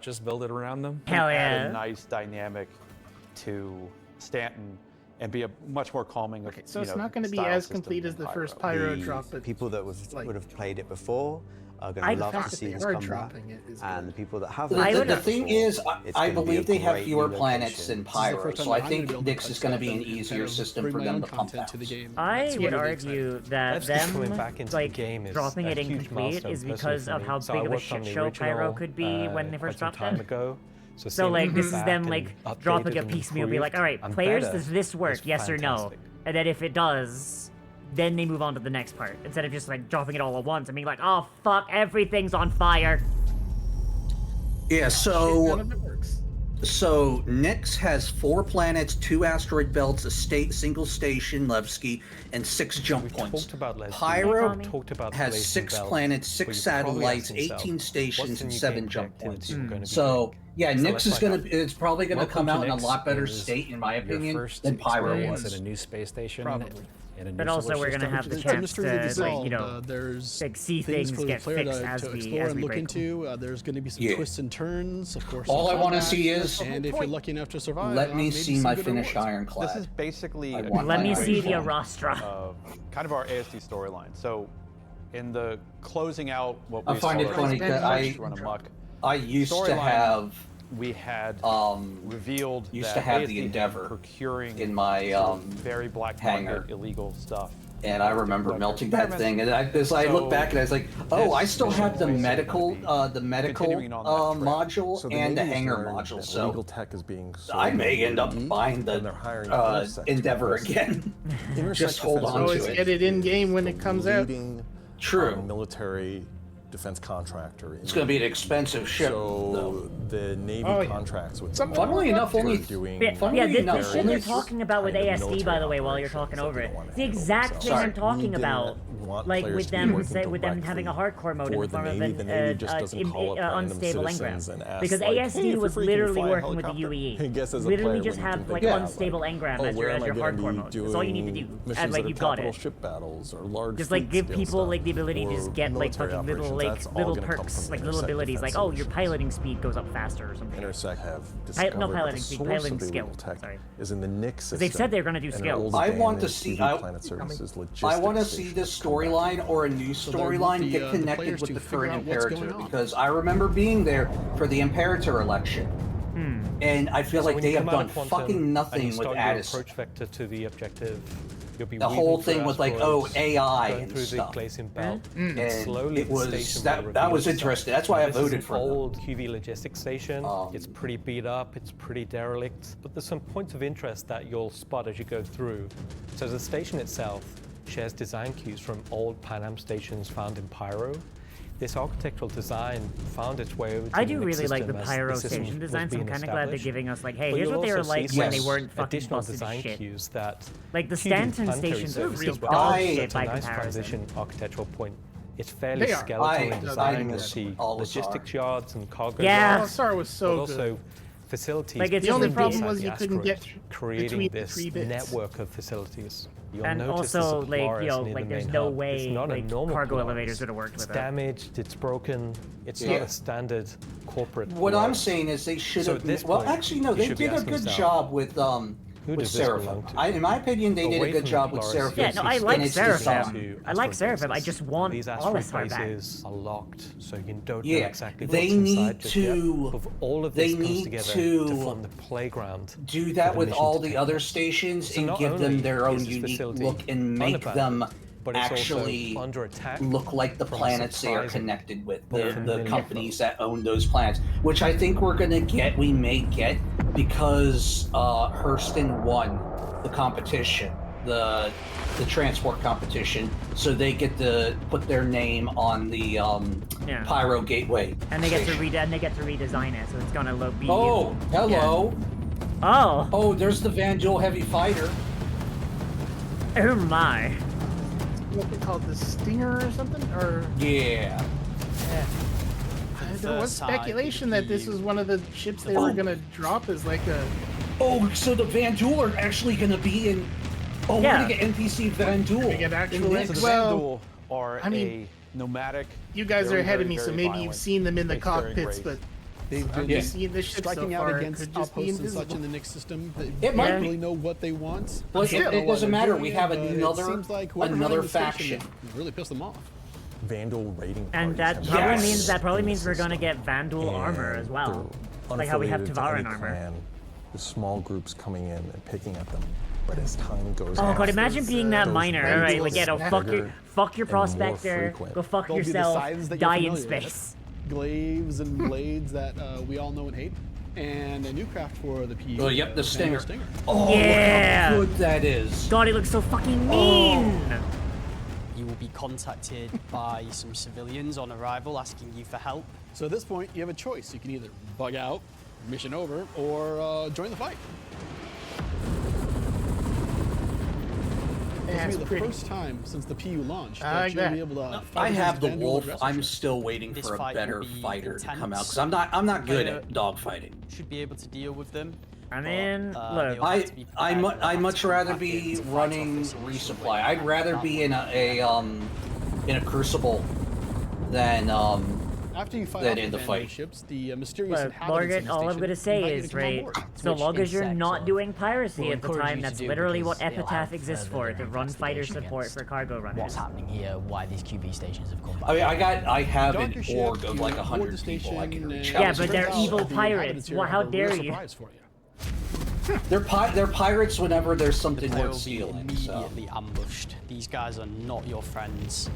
just build it around them. Hell Add yeah. a nice dynamic to Stanton and be a much more calming. Okay, so it's not going to be as complete as the first Pyro drop, but people that would have played it before are going to love to see this come back, and the people that haven't. The thing is, I believe they have fewer planets than Pyro, so I think Nyx is going to be an easier system for them to pump out. I would argue that them like dropping it incomplete is because of how big of a shit show Pyro could be when they first dropped it. So like this is them like dropping a piecemeal, be like, all right, players, does this work? Yes or no? And then if it does, then they move on to the next part instead of just like dropping it all at once and being like, oh fuck, everything's on fire. Yeah, so Nyx has 4 planets, 2 asteroid belts, a single station, Levski, and 6 jump points. Pyro has 6 planets, 6 satellites, 18 stations, and 7 jump points. So yeah, Nyx is it's probably gonna come out in a lot better state, in my opinion, than Pyro was. At a new space station. Probably. But also we're gonna have the chance to, like, you know, like, see things get fixed as we look break into. There's going to be some twists and turns, of course. All I want to see is, and if you're lucky enough to survive, let me see my finished ironclad. This is basically let me see the Arostra. Kind of our ASD storyline. So, in the closing out what we I find it funny because I used to have. We had revealed used that to have ASD the Endeavor procuring in my very black hangar. market illegal stuff. And I remember melting that thing, and I look back and I was like, "Oh, I still have the medical module and the hangar module." So illegal tech is being sold. I may end up buying the Endeavor again. Just hold on to it. Get it in game when it comes out. True. Military defense contractor. It's going to be an expensive ship. So the Navy contracts with funnily enough, only doing. Yeah, this shit you're talking about with ASD, by the way, while you're talking over it, it's the exact thing I'm talking about. Like with them having a hardcore mode in the form of an unstable engram, because ASD was literally working with the UEE. Literally just have like unstable engram as your hardcore mode. That's all you need to do. And like you got it. Ship battles or large. Just like give people like the ability to just get like fucking little perks, like little abilities, like oh your piloting speed goes up faster or something. Intersect have no piloting speed, piloting skill. Sorry. Is in the Nyx system. They've said they're going to do skills. I want to see. I want to see this storyline or a new storyline get connected with the current Imperator, because I remember being there for the Imperator election, and I feel like they have done fucking nothing with Addison. Approach vector to the objective. The whole thing with like AI and stuff. And it was that was interesting. That's why I voted for them. Old QV logistics station. It's pretty beat up. It's pretty derelict. But there's some points of interest that you'll spot as you go through. So the station itself shares design cues from old Pan Am stations found in Pyro. This architectural design found its way over to I do the really like the system as Pyro the system station was design, so I'm being kind of glad they're established. giving us like, hey, But here's you'll what they were also like see when they some weren't fucking additional busted design to shit. cues that Like the QV Stanton planetary stations are services real were dog built. shit It's a by nice comparison. transition architectural point. It's fairly They are. skeletal in I design. You'll miss see all the logistics yards and cargo Yeah. yards, Star was so but also good. facilities. Like, it's The only just problem inside was the you couldn't get asteroid, creating between this 3 bits. network of facilities. You'll And notice also, the like, Polaris you know, near like the there's main no hub. way It's not a like normal cargo Polaris. elevators would have worked It's with it. damaged. It's broken. It's not a standard corporate. What I'm Polaris. saying is they should So have. at this Well, point, actually, no, you they should be did a asking good yourself, job with who does this Seraphim. belong to? In my opinion, they did Away a good from job with Polaris, Seraphim. Yeah, no, I in like its Seraphim. design. I like Seraphim. I just want These all this asteroid hard back. bases are locked, so you don't know Yeah, exactly they what's need inside just yet. to- But all of they this comes need together to to form the playground. Do that for the with mission all to the take. other stations So and not give them only their own is this unique facility look and make them unabandoned, but it's actually also under attack look like the from planets they are surprising connected with, but the familiar companies that own those planets, which I think we may get because Hurston won the competition, the transport competition, so they get to put their name on the Pyro Gateway. And they get to station. redesign it, so it's gonna be. Oh, hello. Yeah. Oh, there's the Van Duel Heavy Fighter. Oh my. What they called the Stinger or something? Or Yeah. there was speculation that this was one of the ships they were gonna drop as like a. Oh, so the Van Duel are actually gonna be in. Oh, Yeah. we're gonna get NPC Van Duel. We get actual. in So this. the Well, Van Duel are I mean, a nomadic. You guys are very, ahead of very, me, so very maybe violent you've seen them in the spacefaring cockpits, race. but They've been just seeing this ship striking so out far, it against could just be outposts and such invisible. in the Nyx system. It might don't be. really know what they want. Well, They don't know it why doesn't they're matter. doing We it, have but another it seems like whoever another ran the station faction. really pissed them off. Vandal raiding And parties that have probably in means the we're gonna system. get Vandal armor And as well. they're Like how we have unaffiliated to Tavaran any armor. clan. There's small groups coming in and picking at them. But as time goes Oh on, god, imagine being that those miner. Alright, like, raiders fuck your bigger and more prospector, frequent. go fuck They'll be the yourself, scythes that die you're in familiar with. space. Glaives and blades that we all know and hate. And a new craft for the PU. Oh, yep, the Vandal Stinger. Oh, Yeah. look how good that is. God, he looks so fucking mean! You will be contacted by some civilians on arrival asking you for help. So at this point, you have a choice. You can either bug out, mission over, or join the fight. Yeah, This it's will be the pretty. first time since the PU launched I that like you'll that. be able to I fight have against the Vandal wolf. aggressors. I'm still waiting This for a fight better will be fighter to come out intense. because I'm not good Player at dogfighting. Should be able to deal with them. I mean, look. I'd much rather be running resupply. I'd rather be in a crucible than After you fight than off in the Vandal fight. ships, the mysterious Look, inhabitants Morgan, of the all I'm station gonna say invite you is, to come on right, board. so long as you're insects not or- doing piracy will at the encourage time, you to that's do literally what because it'll epitaph help exists further for, their to run fighter investigation support against for cargo runners. What's happening here? Why these QV stations have come back? I mean, I have Dock an your ship, org of you like board 100 the people I can station, reach and out Yeah, to. but they're turns out evil the inhabitants pirates. here Well, have how a real dare you? surprise for you. They're pirates whenever there's something They will worth be stealing. So. immediately ambushed. These guys are not your friends.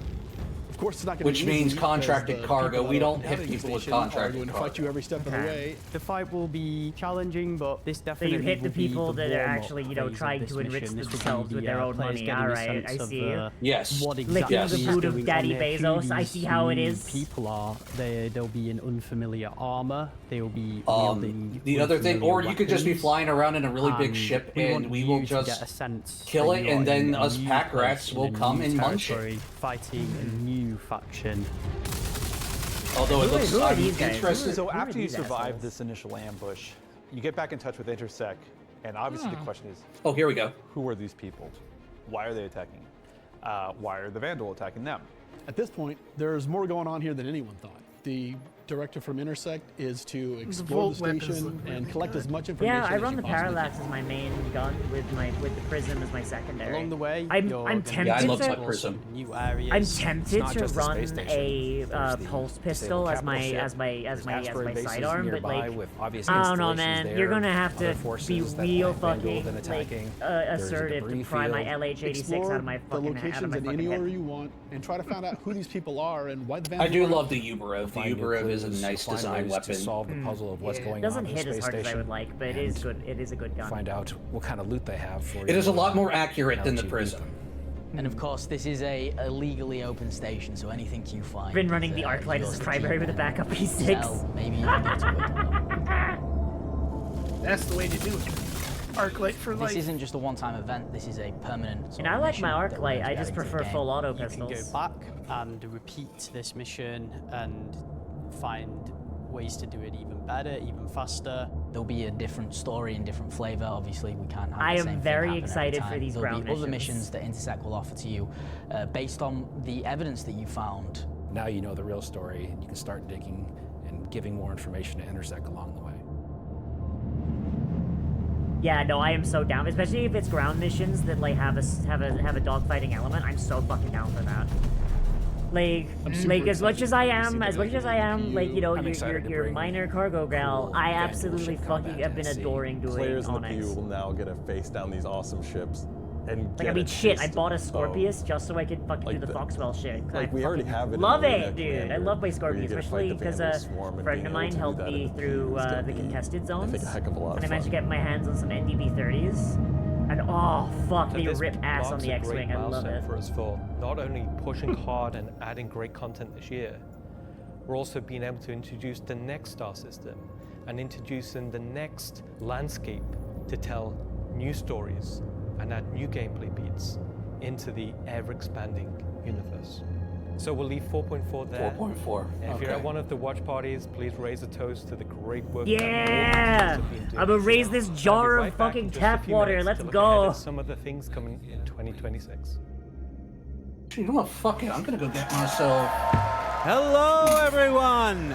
Of course, it's not going Which to be means easy because contracted the cargo. people We that are don't hit inhabiting the people with station are contracted going to fight cargo. you every step of the way. The fight will be challenging, but this So definitely you hit the will be people that are warm-up actually, phase of trying this to enrich mission. This will be themselves with the, their own players money. getting a Alright, I sense of, see you. Yes. What Licking exactly the is boot of going Daddy on there, Bezos, who I these see how it new is. People are. They'll be in unfamiliar armor. They will be The other thing, or you could just be weapons. flying around in a really big And ship we and want we you will to just get a sense kill that it, you are and then in a us new pack place, rats in will a come new and munch it. territory, fighting a new faction. Although it looks, who are I'm these guys? interested. So Who are after you these survive assholes? this initial ambush, you get back in touch with Intersec, and obviously the question is, Oh, here we go. who are these people? Why are they attacking? Why are the Vandal attacking them? At this point, there's more going on here than anyone thought. The directive from Intersect is to explore the Volt weapons station look really and collect as much information Yeah, I as run you the possibly parallax can. as my main gun with the prism as my secondary. Along the way, I'm you're tempted Yeah, I love to. my prism. New areas. I'm It's tempted not to just the run space station. a There's the pulse disabled pistol as capital my ship. as my There's asteroid bases sidearm, but nearby like with obvious I don't know, installations man. there, You're gonna have other to forces be that real have Vandal fucking been like attacking. There's a assertive to debris pry my field. LH-86 out of my Explore the fucking locations out of my in fucking any head. order you want and try to find out who these people are and why the I Vandals do are. love the Uberov. The Find new Uberov is a clues, nice find design ways weapon. to solve the puzzle of what's It going doesn't on in hit the as space hard as I station. would like, but it is good. It is a good gun. Find out what kind of loot they have for you. It is a lot more accurate now than that the you beat prism. them. And of course, this is a legally open station, so anything you find. Been running is, the Arclight as yours a to primary keep with a and backup P6. sell, maybe even give to it. That's the way to do it. Arclight for This life. isn't just a one-time event. This is a permanent. sort And of I like my mission that we're Arclight. going to I get just into the prefer game. full auto You can pistols. go back and repeat this mission and find ways to do it even better, even faster. There'll be a different story and different flavor. Obviously, we can't have I the am same thing very happen every excited for time. these There'll ground be other missions. missions that Intersect will offer to you based on the evidence that you found. Now you know the real story, and you can start digging and giving more information to Intersect along the way. Yeah, no, I am so down, especially if it's ground missions that like have a dogfighting element. I'm so fucking down for that. Like as much as I am, like you know, your minor cargo gal, I absolutely fucking have been adoring doing Players in the Onyx. PU will now get to face down these awesome ships and Like get I mean, a shit, I taste bought a of- Scorpius just so I could fucking like do the Foxwell shit. like, we already have it in Love Arena it, dude. I Commander, love my where you Scorpius, get to especially fight the because Vandal swarm a and friend being of able mine to do helped that me in the through PU is gonna the be, contested zones. I think, a heck of a lot of And I managed to fun. get my hands on some NDB-30s. And oh fuck, So they this rip ass on marks the a great X-Wing. I love milestone it. for us for not only pushing hard and adding great content this year, we're also being able to introduce the next star system and introducing the next landscape to tell new stories and add new gameplay beats into the ever-expanding universe. So we'll leave 4.4 there. 4.4. If you're Okay. at one of the watch parties, please raise a toast to the great work Yeah! that all the have been doing. I'm gonna raise this I'll be jar right of back fucking in just a tap few water. minutes Let's to look ahead go. at some of the things coming in 2026. You know what? Fuck it. I'm gonna go get myself. Hello, everyone!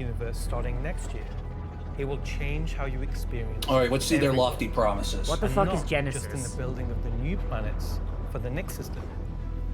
universe starting next year. It will change how you experience. All right, let's see their everything. lofty promises. What the And fuck not is Genesis? just in the building of the new planets for the Nyx system.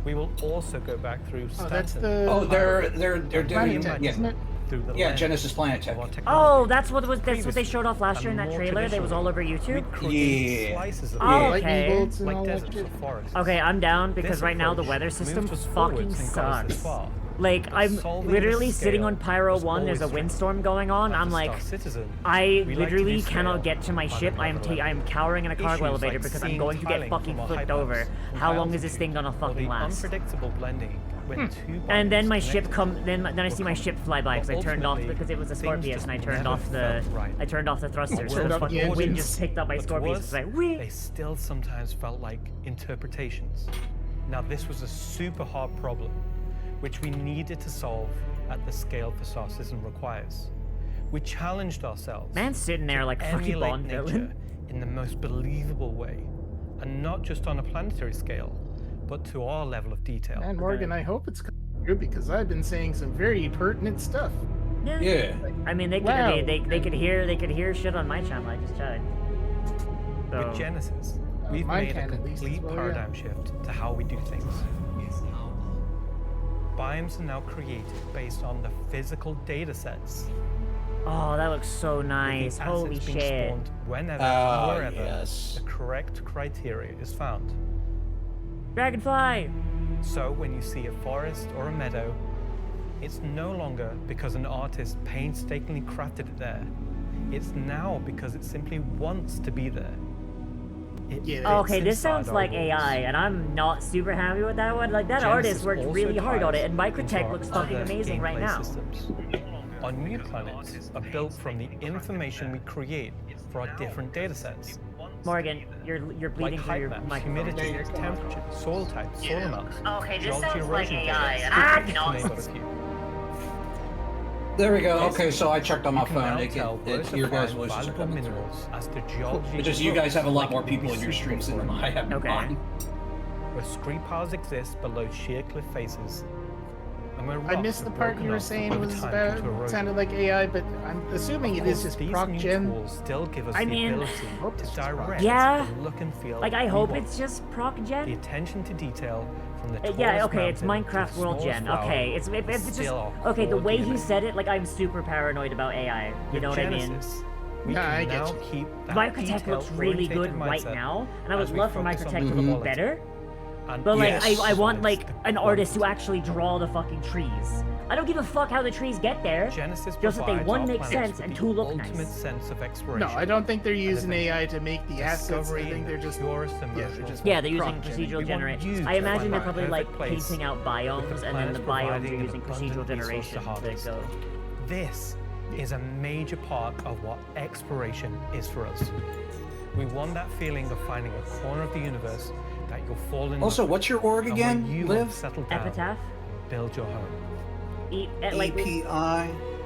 We will also go back through. Oh, that's Stanton. the. Oh, they're doing Planet Tech, isn't it? Through the Yeah, lens Genesis Planet Tech. of our Oh, technology. that's what they showed off last year in that And more trailer that was all over YouTube. we'd create Yeah. slices of Oh, the Lightning okay. bolts and like all that deserts shit. or forests. Okay, I'm down because This right now the approach weather system moved us fucking forwards and got us this sucks. far. Like, I'm solving literally the sitting scale on Pyro was 1, there's a always windstorm going on, As I'm a like, Star Citizen, I we like to literally do cannot scale get to my on ship, another level. I'm cowering in a cargo Issues elevator like because I'm seeing going to get tiling fucking from a flipped high over. bounce from How high long is this altitude, thing gonna or fucking the last? unpredictable blending when two And then my bodies ship connected then I will see my come. ship fly by because But I turned off ultimately, because it was a things Scorpius just and I turned never off the felt right. I turned off the thrusters. So Turned the off the fucking wind engines. just picked up my But to Scorpius. us, It's like, whee! they still sometimes felt like interpretations. Now this was a super hard problem, which we needed to solve at the scale the Star Citizen requires. We challenged ourselves. Man's sitting there like a fucking emulate Bond nature villain. in the most believable way, and not just on a planetary scale, but to our level of detail. And Morgan, I hope it's coming through because I've been saying some very pertinent stuff. Yeah. I mean, they could Wow. they could hear shit on my channel. I just tried. So, With Genesis, we've mine made a can at least complete as well, yeah. paradigm shift to how we do things. Biomes are now created based on the physical data sets. oh, that looks so with the nice. Holy assets being shit. spawned whenever Ah, and wherever yes. the correct criteria is found. Dragonfly. So when you see a forest or a meadow, it's no longer because an artist painstakingly crafted it there. It's now because it simply wants to be there. It Okay, fits this inside sounds our like walls. AI, and I'm not super happy with that one. Like, that artist Genesis worked also really hard on ties it, and into Microtech our looks fucking other amazing right gameplay now. systems. Our new planets are built from the information we create for our different data sets. Morgan, you're bleeding Like through height your maps, microphone. humidity, temperature, soil type, soil amounts, Okay, this geology sounds like erosion AI, data, and I'm to not. name but a few. There we go. Okay, so I checked on my You can phone. now It, tell where to your guys' find voices are valuable coming through. minerals as the geology. It's just you guys have a lot looks more like people in your super streams than I have in Okay. mine. Where scree piles exist below sheer cliff faces. And where I rocks missed the have part broken you were off saying over was time about due to erosion. sounded like AI, but I'm assuming it is just These proc new gen. tools still give us I the mean, ability to direct Yeah. the look and feel Like, I we hope want. it's just proc The gen. attention to detail from the Yeah, tallest okay, it's mountain to Minecraft the World smallest Gen. flower Okay, it's if is it's still just our okay. The core way he DNA. said it, like I'm super paranoid about AI. You With know what I mean? Genesis, we Yeah, I can get now you. keep that Microtech looks really good detail-orientated right mindset now, and I as would we love for focus on Microtech the to look quality. better. And But like, Yes. I want like It's an the artist who quantity. actually draw the fucking trees. I don't give a fuck how the trees get there. Genesis Just that they provides one our make planets sense with and the two look ultimate nice. sense of exploration. No, I don't think they're using adventure. AI to make the assets. I Discovery think in they're the just purest yeah, immersion. they're just Yeah, they're using proc gen. procedural We want generation. you I to imagine find they're the probably like perfect place painting out with the biomes, and then planets the biomes providing are an using abundant procedural resource to generation to harvest. go. This is a major part of what exploration is for us. We want that feeling of finding a corner of the universe that you'll fall in Also, love what's your org with, and where again, you want Liv? to settle down Epitaph. and build your home. Like API.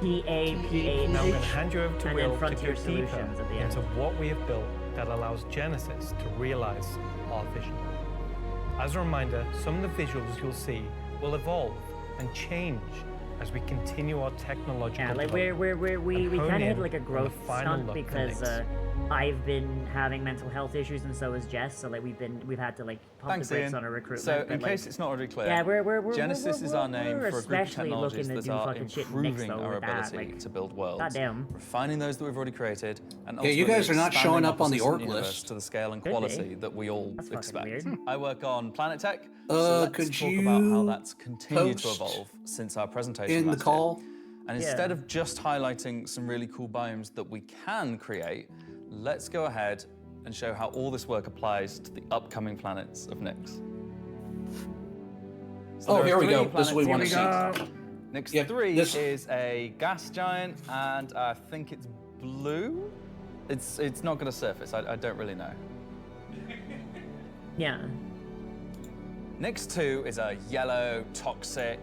PAPH. Now I'm going to hand you over to and Will then to Frontier go deeper Solutions at the end. into what we have built that allows Genesis to realize our vision. As a reminder, some of the visuals you'll see will evolve and change as we continue our technological Yeah, like development we and hone kind of hit in like a on the growth final stunt look for because Nyx. I've been having mental health issues and so has Jess. So like we've had to like pump Thanks, the brakes Ian. on our recruitment. So, but, in like, case it's not already clear, yeah, we're Genesis is our name we're for a group of especially technologies looking to that do are fucking shit next improving though our with that. ability Like, to build worlds, goddamn. refining those that we've already created, and Yeah, you ultimately guys are not expanding showing our up on the persistent org universe list. to the scale and Could be. quality that we all That's fucking expect. weird. I work on Planet Tech, Uh, so let's could talk you about how that's continued to post evolve since our presentation in the last year. call? And instead of just highlighting some really cool biomes that we can create, let's go ahead and show how all this work applies to the upcoming planets of Nyx. So Oh, there are here we 3 go. This is what we want to planets see. here. Nyx Yep, 3 this- is a gas giant, and I think it's blue. It's not going to surface. I don't really know. Yeah. Nyx 2 is a yellow, toxic.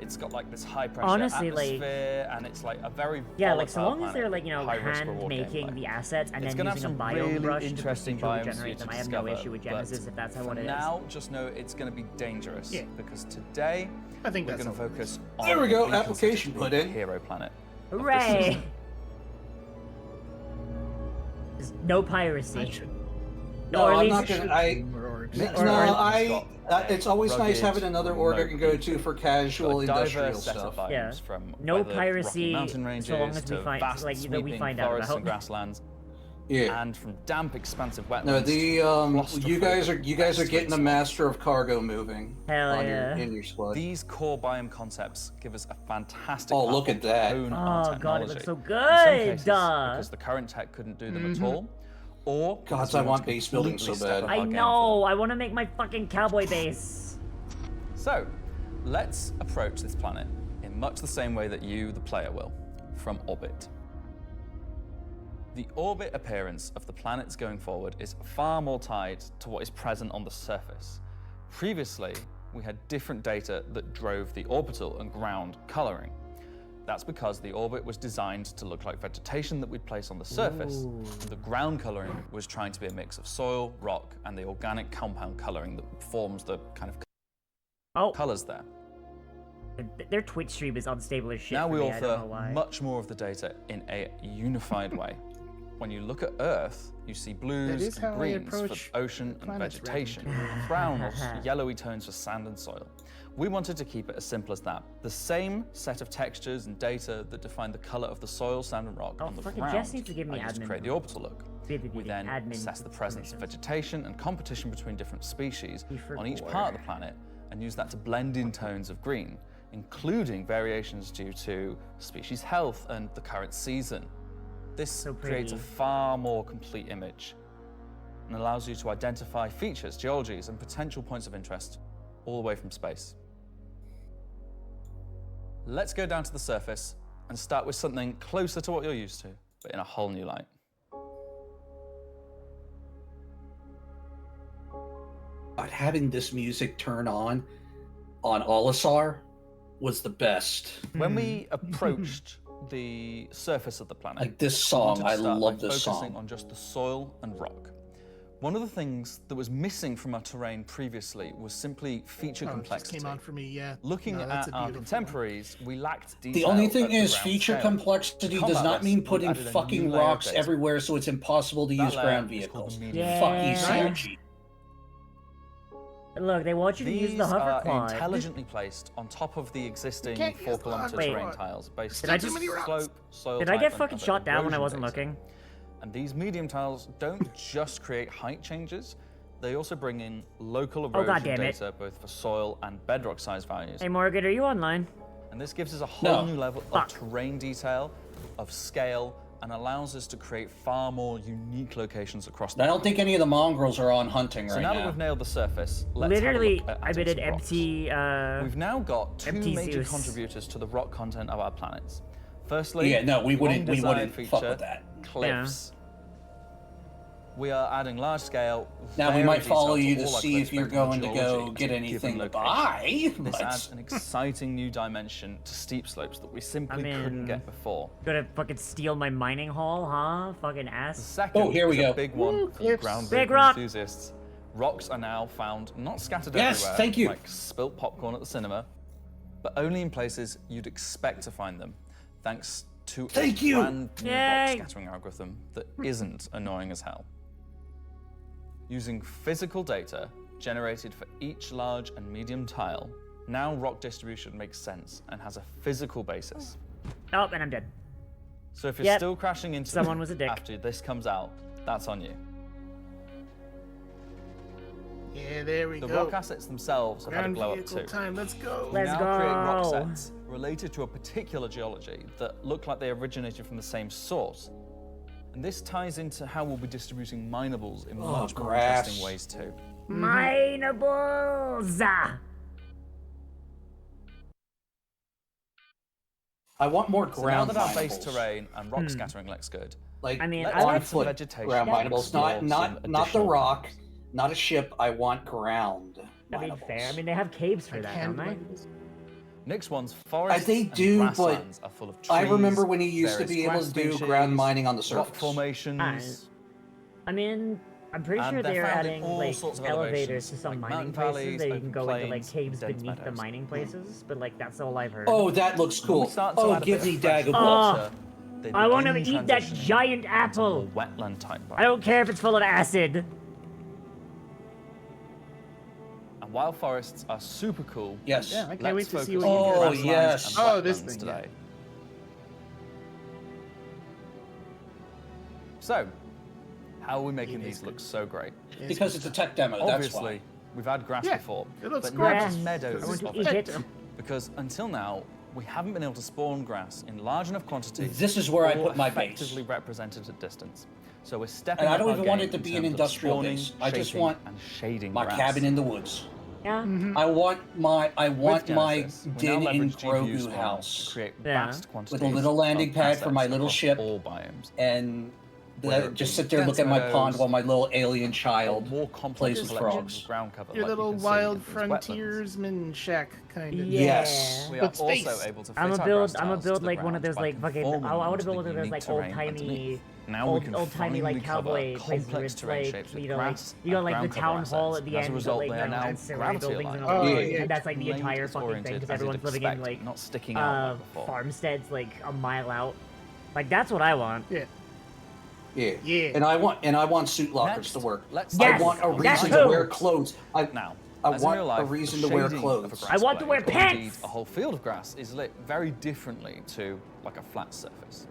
It's got like this high pressure Honestly, like- atmosphere, and it's like a very Yeah, like so volatile long as they're like planet, high-risk reward making gameplay. the assets and It's then gonna have using a some biome really brush to interesting procedurally biomes for you generate to them, I have no discover, issue with but Genesis if that's how for what it is. now, just know it's going to be dangerous. Yeah. Because today, I think we're that's going to all. focus on There we go, what we application consider to put be in. the hero planet. of this Hooray! system. There's no piracy. No, Or at I'm least- not gonna. I Or- no, or- I. It's always nice rugged, having another org I can go remote to for casual Got a industrial diverse set of stuff. biomes, Yeah. from No weathered piracy Rocky mountain ranges so long as we to find- vast like, that we sweeping find out forests about. and grasslands. and from damp, expansive wetlands. No, to you guys are getting the swamps. master of cargo moving Hell on yeah. in your squad. These core biome concepts give us a fantastic Oh, look at that. hone our Oh god, it looks technology. so In some good. cases, because the current tech couldn't do them at all, or Gods, because we I want to base building completely so step bad. up I our game for know. I want to make my fucking cowboy base. So, let's approach this planet in much the same way that you, the player, will, from orbit. The orbit appearance of the planets going forward is far more tied to what is present on the surface. Previously, we had different data that drove the orbital and ground coloring. That's because the orbit was designed to look like vegetation that we'd place on the surface. The ground coloring was trying to be a mix of soil, rock, and the organic compound coloring that forms the kind of colors there. Their Twitch stream is unstable as shit. Now for we me. I don't know offer why. much more of the data in a unified way. When you look at Earth, you see blues is how and I greens for approach ocean and planets vegetation, randomly. brown or yellowy tones for sand and soil. We wanted to keep it as simple as that. The same set of textures and data that define the color of the soil, sand, and rock on the fucking ground Jess needs to give me are used to admin. create the orbital look. We then admin assess the presence of vegetation and competition between different species on each gore. part of the planet and use that to blend in tones of green, including variations due to species health and the current season. This creates a far more complete image and allows you to identify features, geologies, and potential points of interest all the way from space. Let's go down to the surface and start with something closer to what you're used to, but in a whole new light. Having this music turn on Olisar was the best. When we approached the surface of the planet, Like this we song, wanted to I start love by this focusing song. on just the soil and rock. One of the things that was missing from our terrain previously was simply feature Oh, it just complexity. came on for me, yeah. Looking No, that's at a our beautiful contemporaries, we lacked detail. The only thing at the is, ground feature scale. complexity To does combat not this, mean we putting added a fucking new layer of rocks data. everywhere so it's impossible to That use layer ground is called vehicles. the medium. Fuck you, Yeah. CRG. Look, they want you to use the These are hovercloud. intelligently placed on top of the existing can't use 4-kilometer Wait. terrain tiles based Did on I just- slope, soil Did I type, get and fucking other shot down when I erosion wasn't data. looking? And these medium tiles don't just create height changes, they also bring in local Oh, erosion goddammit. data both for soil and bedrock size values. Hey, Morgan, are you online? And this gives us a whole No. new level of terrain detail, of scale, and allows us to create far more unique locations across the I don't think any of the mongrels are on hunting So right now now. that we've nailed the surface, let's Literally, have a look at I made atoms an and rocks. empty. We've now got two empty major Zeus. contributors to the rock content of our planets. Firstly, Yeah, no, we wouldn't long-desired fuck feature, with that. cliffs. We are adding large scale. Now we very might follow detailed you to to all our see cliffs if you're based on going to geology go get a anything given to location. buy. This but- adds an exciting new dimension to steep slopes that we simply couldn't get before. Gonna fucking steal my mining hall, huh? Fucking ass. Second Oh, here we is a go. big one for you ground Big vehicle rock. enthusiasts. Rocks are now found not scattered Yes, everywhere, thank you. like spilt popcorn at the cinema, but only in places you'd expect to find them, thanks to Thank a you. brand new rock Yay. scattering algorithm that isn't annoying as hell. Using physical data generated for each large and medium tile, now rock distribution makes sense and has a physical basis. Oh, and I'm dead. So if you're Yep. still crashing into Someone them was a dick. after this comes out, that's on you. Yeah, there we The go. rock assets themselves have had a Ground glow up vehicle too. time, let's go. We Let's now create rock go. sets related to a particular geology that look like they originated from the same source. And this ties into how we'll be distributing minables in much more grass. interesting ways too. Minables! I want more So now ground that our base minables. terrain and rock scattering looks good, Like, I mean, let's I add like some foot vegetation ground and minables, explore not some the additional rock, not a ship. I want ground. I mean, minables. fair. I mean, they have caves for that, don't they? Nick's one's forests They and do, but grasslands are full of trees, I remember when you used to various be able grass to do species, ground mining on the rock surface. formations. I mean, I'm pretty And sure they're they're found in adding all like sorts of elevators to elevations, some like mining mountain places valleys, that you open can go into like plains, caves dense beneath the meadows. mining places. But like that's all I've heard. Oh, that looks When we cool. start to Oh, add a give bit me of fresh Dagobah. water, they I want to begin eat that transitioning giant into apple. more wetland type I don't care if it's full of acid. And while forests are super cool, Yes. Yeah, I can't let's wait to focus see on what you Oh, get. grasslands yes. and Oh, this wetlands thing, today. yeah. So, How are we making these look so great? Because it's a tech demo, that's Obviously, why. we've had grass Yeah, before, it looks but gorgeous. not meadows I want to of eat it. it. Because until now, we haven't been able to spawn grass in large enough quantities. This is where I or put my base. effectively represented at distance. So we're stepping And I up don't our even want game it to in be an terms of industrial spawning, base. I just shaping, want and shading my grass. cabin in the woods. Yeah. I want my With my Genesis, we now Din in leverage GPU Grogu spawning house to create Yeah. vast with quantities a little landing of pad for my assets little across ship all biomes. and Whether it just be sit there, look dense at my meadows, pond while my little alien child more complex plays with collections frogs. of ground cover. Your like little you can see wild in these wetlands. frontiersman shack kind of. Yes. We are But space. also able to fit I'm our gonna build. grass I'm gonna tiles to build the like one of ground those by like fucking. conforming I want them to build one the of those unique like old terrain timey, underneath. Now we can old timey like finally cover cowboy places where complex it's terrain like shapes with you know like grass you got and like the ground cover town hall assets. at the As a end, result, but like they are you know, now ancillary gravity buildings and aligned. all Oh, that. yeah. And that's like the Blade entire fucking thing oriented because as you'd everyone's living in expect, like not sticking out like before. farmsteads like a mile out. Like that's what I want. Yeah. Yeah. And I want suit lockers Next, to work. let's I Yes, want a that reason to too. wear clothes. I As in want real life, a reason the to wear shading clothes. of a grass I want to wear blade, or pants! indeed a whole field of grass is lit very differently to like a flat surface.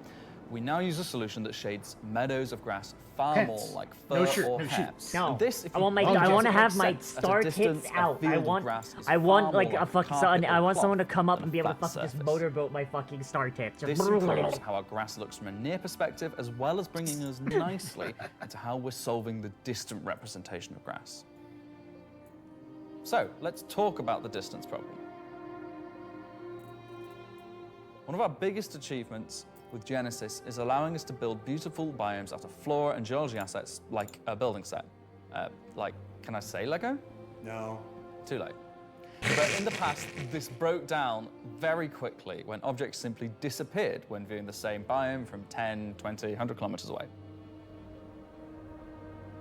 We now use a solution that shades meadows of grass far Pants. more like No fur shirt, or no hair. shoes. No, And this, if I you want my. budget I want to it, have makes my sense. At a star distance, tips a out. field I of want. grass is I want far like more a fucking. carpet I or want someone to cloth come up than and be able to flat fucking just surface. motorboat my fucking star tips. This improves how our grass looks from a near perspective, as well as bringing us nicely into how we're solving the distant representation of grass. So, let's talk about the distance problem. One of our biggest achievements with Genesis is allowing us to build beautiful biomes out of flora and geology assets like a building set. Can I say Lego? No. Too late. But in the past, this broke down very quickly when objects simply disappeared when viewing the same biome from 10, 20, 100 kilometers away.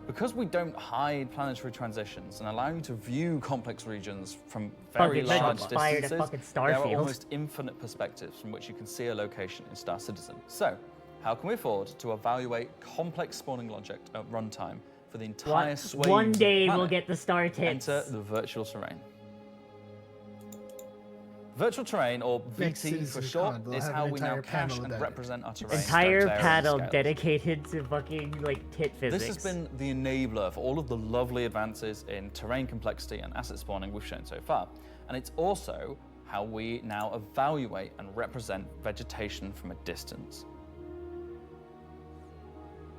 Because we don't hide planetary transitions and allow you to view complex regions from very Fucking large inspired a distances, fucking there are Starfield. almost infinite perspectives from which you can see a location in Star Citizen. So, how can we afford to evaluate complex spawning logic at runtime for the entire swathe One of the day we'll planet? get the star tips. Enter the virtual terrain. Virtual terrain, or Next VT for CitizenCon, short, we'll is have how an we now entire cache panel and about it. represent our terrain. Entire down to area panel scales. dedicated to fucking like tit physics. This has been the enabler for all of the lovely advances in terrain complexity and asset spawning we've shown so far. And it's also how we now evaluate and represent vegetation from a distance.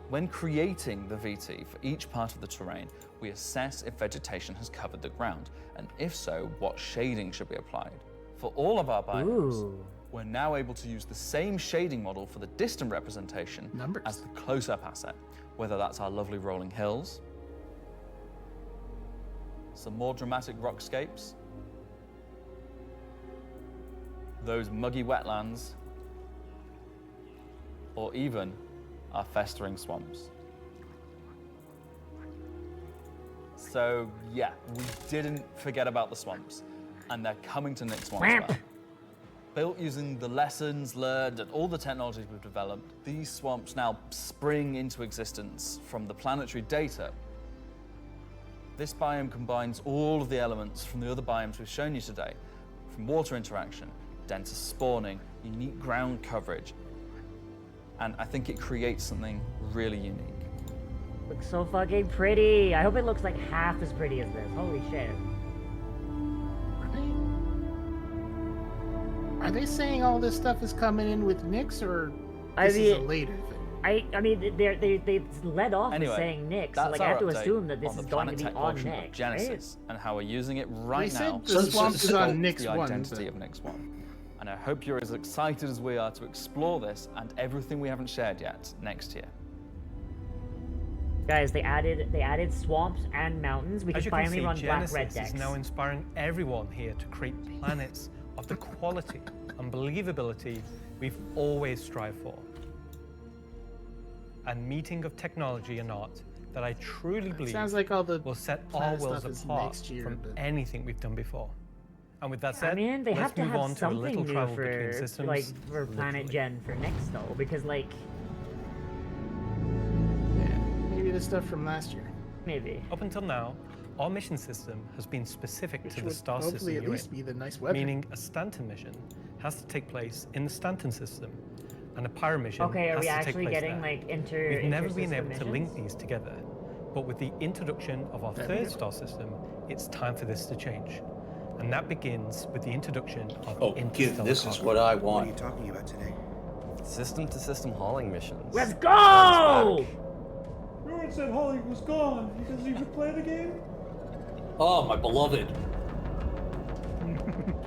When creating the VT for each part of the terrain, we assess if vegetation has covered the ground, and if so, what shading should be applied. For all of our biomes, we're now able to use the same shading model for the distant representation as the close-up asset, whether that's our lovely rolling hills, some more dramatic rockscapes, those muggy wetlands, or even our festering swamps. So yeah, we didn't forget about the swamps, and they're coming to Nick's one as well. Built using the lessons learned and all the technologies we've developed, these swamps now spring into existence from the planetary data. This biome combines all of the elements from the other biomes we've shown you today, from water interaction, denser spawning, unique ground coverage, and I think it creates something really unique. Looks so fucking pretty. I hope it looks like half as pretty as this. Holy shit. Are they saying all this stuff is coming in with Nyx, or I this is a mean, later thing? I mean, they led off Anyway, with saying Nyx, so that's like I have our to update assume that this on the is going to be planet tech on portion of Nyx, Genesis, and how we're using it right They now. said the swamp is on Nyx the 1, identity but- of Nyx 1. And I hope you're as excited as we are to explore this and everything we haven't shared yet next year. Guys, they added swamps and mountains. We As can you finally can see, run black Genesis red decks. is now inspiring everyone here to create planets of the quality and believability we've always strived for. And meeting of technology and art that I truly believe sounds like all the will set our planet worlds stuff is apart next year, from but- anything we've done before. And with that I said, mean, they let's have to move have on to a something little new travel between for systems. like for Planet literally. Gen for Nyx though, because like Maybe the stuff from last year. maybe. Up until now, our mission system has been specific Which to the would star hopefully system at you're least in, be the nice weapon. meaning a Stanton mission has to take place in the Stanton system, and a pyro mission Okay, are has we to take actually place getting there. like inter? We've never been inter-system able to link missions? these together, but with the introduction of our third star system, it's time for this to change. And that begins with the introduction of Oh, interstellar this is cargo. what I What are want. you talking about today? System-to-system hauling missions. Let's go! Everyone said Holly was gone. He doesn't even play the game. Oh, my beloved.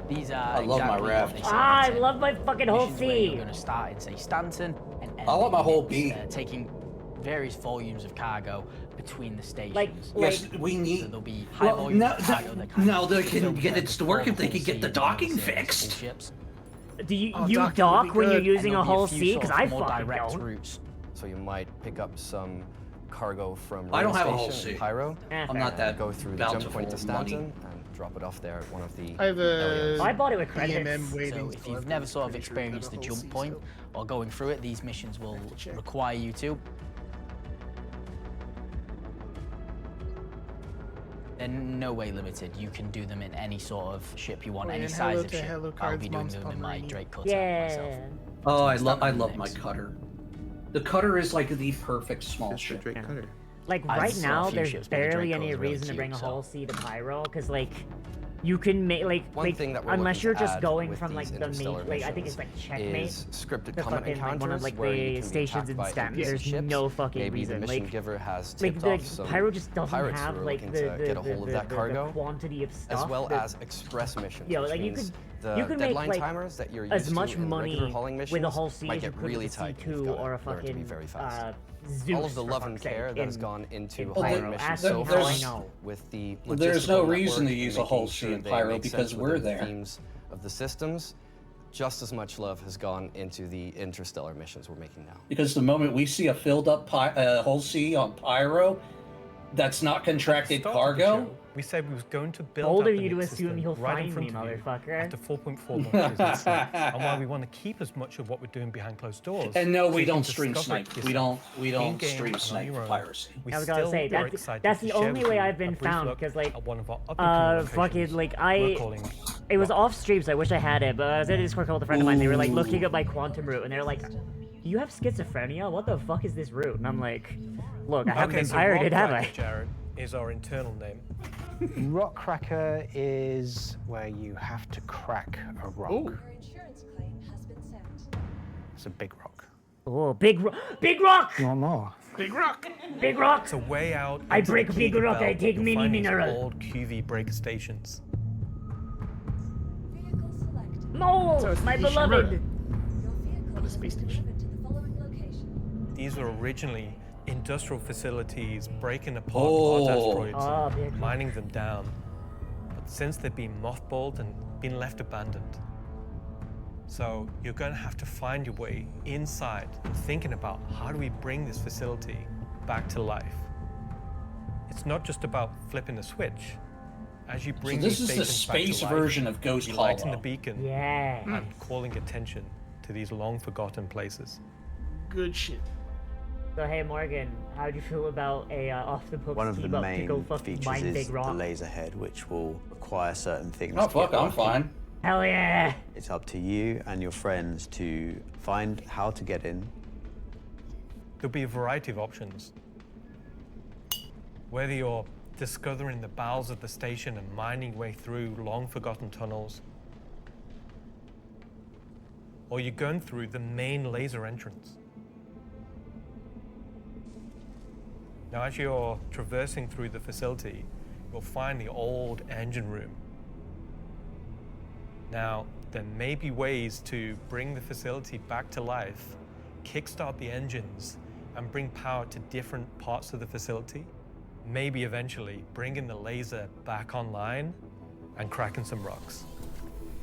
These are I love my exactly raft. what they say Ah, I in love my fucking whole missions where You're sea. going to start in, say, Stanton and end I want my in whole Nix, beat. taking various volumes of cargo between the stations. Yes, we need. So there'll be high Well, volumes now, of cargo that kind now of they can fill get the it to work if they whole can get the sea docking with serviceable fixed. ships. Do you Oh, you docking dock would be when you're good. using And a there'll be whole few sea? sort Because of I more fucking direct don't. routes. So you might pick up some cargo from I don't Rail have a whole Station sea. in Pyro. I'm not that Go through the jump bountiful point to with money. Stanton and drop it off there at one of the I have a I bought it with EMM credits. waiting. So if you've never sort of experienced the jump point or going through it, these missions will require you to. They're no way limited. You can do them in any sort of ship you want, Oh, any and size hello of to ship. Hello I'll Cards be doing Mom's them in my Pomeranian. Drake cutter myself. Yeah. Oh, I Standard love my mix. cutter. The cutter is like the perfect small It's the ship. Drake Cutter. Like I right saw a now, few there's ships, but the barely Draco any is really reason to bring a cute, so- whole sea to Pyro, because like you can make One thing that we're unless looking you're to just add going with from like these the main, interstellar like I think it's like missions Checkmate, is scripted the combat fucking like one of encounters like where you the can be stations in attacked by Stanton. NPC There's ships. no fucking Maybe reason. the mission Like giver has like tipped the off some Pyro just doesn't pirates have who are like looking the to get a hold of that cargo, quantity of stuff as well that- as express missions. Yeah, which like you means could the you can make deadline like timers that you're as used much to in money regular hauling missions with a whole sea might as you get could really with a tight. and you've C2 got or a to learn to be fucking very fast. Zeus. All of the for love and fuck's sake, care that has in- gone into in hauling Pyro. missions Ask so me far how I know. with the There's no logistical reason to network use and a whole making sea sure in they Pyro make because sense we're within the there. themes of the systems. Just as much love has gone into the interstellar missions we're making now. Because the moment we see a filled up whole sea on Pyro, that's not contracted Start of the cargo. show, we said we was going to build Bold up of the you to Nix assume system he'll right in find front me, of you motherfucker. after 4.4 months is in sea, and why we want to keep as much of what we're doing behind closed doors. And no, so we you can don't stream discover it snipe. We yourself, don't in-game stream and on snipe your own. piracy. We I was gonna still say are that's excited that's to the share only with way you I've a been brief found look because like at one of our up-and-coming fucking locations like we're calling it was off stream, so I wish I had it, but I was at a Discord call with a friend of mine. They were like looking at my quantum route, and they're like, "You have schizophrenia? What the fuck is this route?" And I'm like, "Look, I haven't been so pirated, have I?" Rockcracker, Jared, is our internal name. Rock cracker is where you have to crack a rock. Your insurance claim has been sent. It's a big rock. Oh, big rock! You want more? Big rock. Big rock! It's a way out. I into the break big Keegan rock, I Belt. take You'll mini find these mineral. old QV breaker stations. Vehicle selected. Mole, So it's my the beloved. Ishimura. Your vehicle On a has space been station. delivered to the following location. These were originally industrial facilities breaking apart Oh. large asteroids Ah, and big rock. mining them down. But since they've been mothballed and been left abandoned. So you're going to have to find your way inside and thinking about how do we bring this facility back to life. It's not just about flipping the switch. As you bring this these is the stations back to space life, version of Ghost you lighten Hollow. the beacon Yeah. and calling attention to these long forgotten places. Good shit. So hey Morgan, how'd you feel about a off the books One of the team up to go main fucking features mine is big the rock? laser head, which will require certain things. Oh to fuck, get I'm working. fine. Hell yeah! It's up to you and your friends to find how to get in. There'll be a variety of options. Whether you're discovering the bowels of the station and mining your way through long forgotten tunnels, or you're going through the main laser entrance. Now, as you're traversing through the facility, you'll find the old engine room. Now, there may be ways to bring the facility back to life, kickstart the engines, and bring power to different parts of the facility. Maybe eventually bringing the laser back online and cracking some rocks.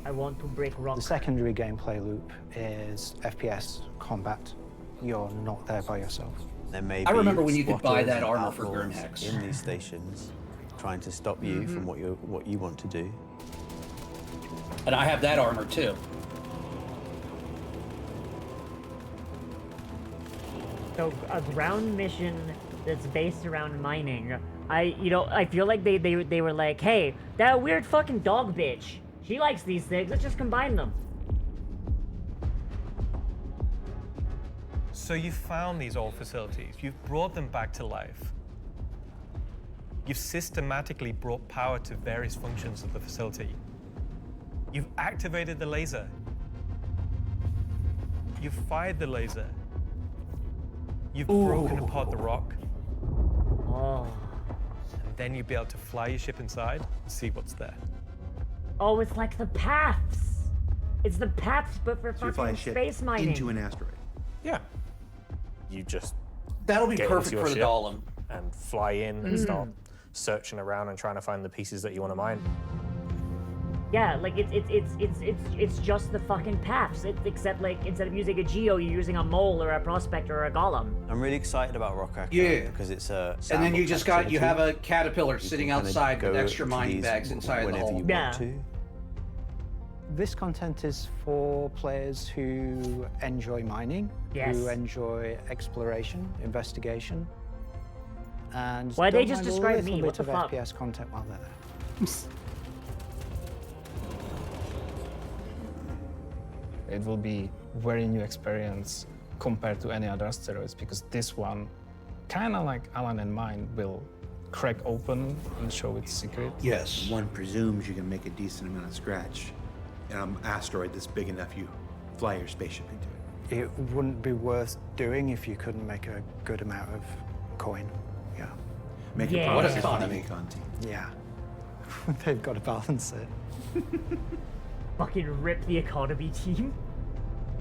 I want to break rock. The secondary gameplay loop is FPS combat. You're not there by yourself. There may I be remember when you could buy squatters that and armor for outlaws Grimhex. in these stations, trying to stop you from what you want to do. And I have that armor too. So a ground mission that's based around mining. I feel like they were like, hey, that weird fucking dog bitch. She likes these things. Let's just combine them. So you've found these old facilities, you've brought them back to life. You've systematically brought power to various functions of the facility. You've activated the laser. You've fired the laser. You've broken apart the rock. Oh. And then you'll be able to fly your ship inside and see what's there. Oh, it's like the paths. It's the paths, but for So you fly a fucking ship space mining. into an asteroid. Yeah. You just That'll be get perfect into your for the ship Golem. and fly in and start searching around and trying to find the pieces that you want to mine. Yeah, like it's just the fucking paths. Except like instead of using a geo, you're using a mole or a prospector or a golem. I'm really excited about Rockracker Yeah. because it's a And then you sandbox just got, you activity. have a caterpillar You sitting can kinda outside with go extra to mining these bags inside the whenever hole. you want to. This content is for players who enjoy mining, Yes. who enjoy exploration, investigation, and Why'd they don't just mind a describe little me? bit What the of fuck? FPS content while they're there. It will be very new experience compared to any other asteroids because this one, kind of like Alan and mine, will crack open and show its secret. Yes. One presumes you can make a decent amount of scratch in an asteroid that's big enough you fly your spaceship into it. It wouldn't be worth doing if you couldn't make a good amount of coin. Yeah. Make a profit for the CitizenCon team. Yeah. They've got to balance it. Fucking rip the economy team.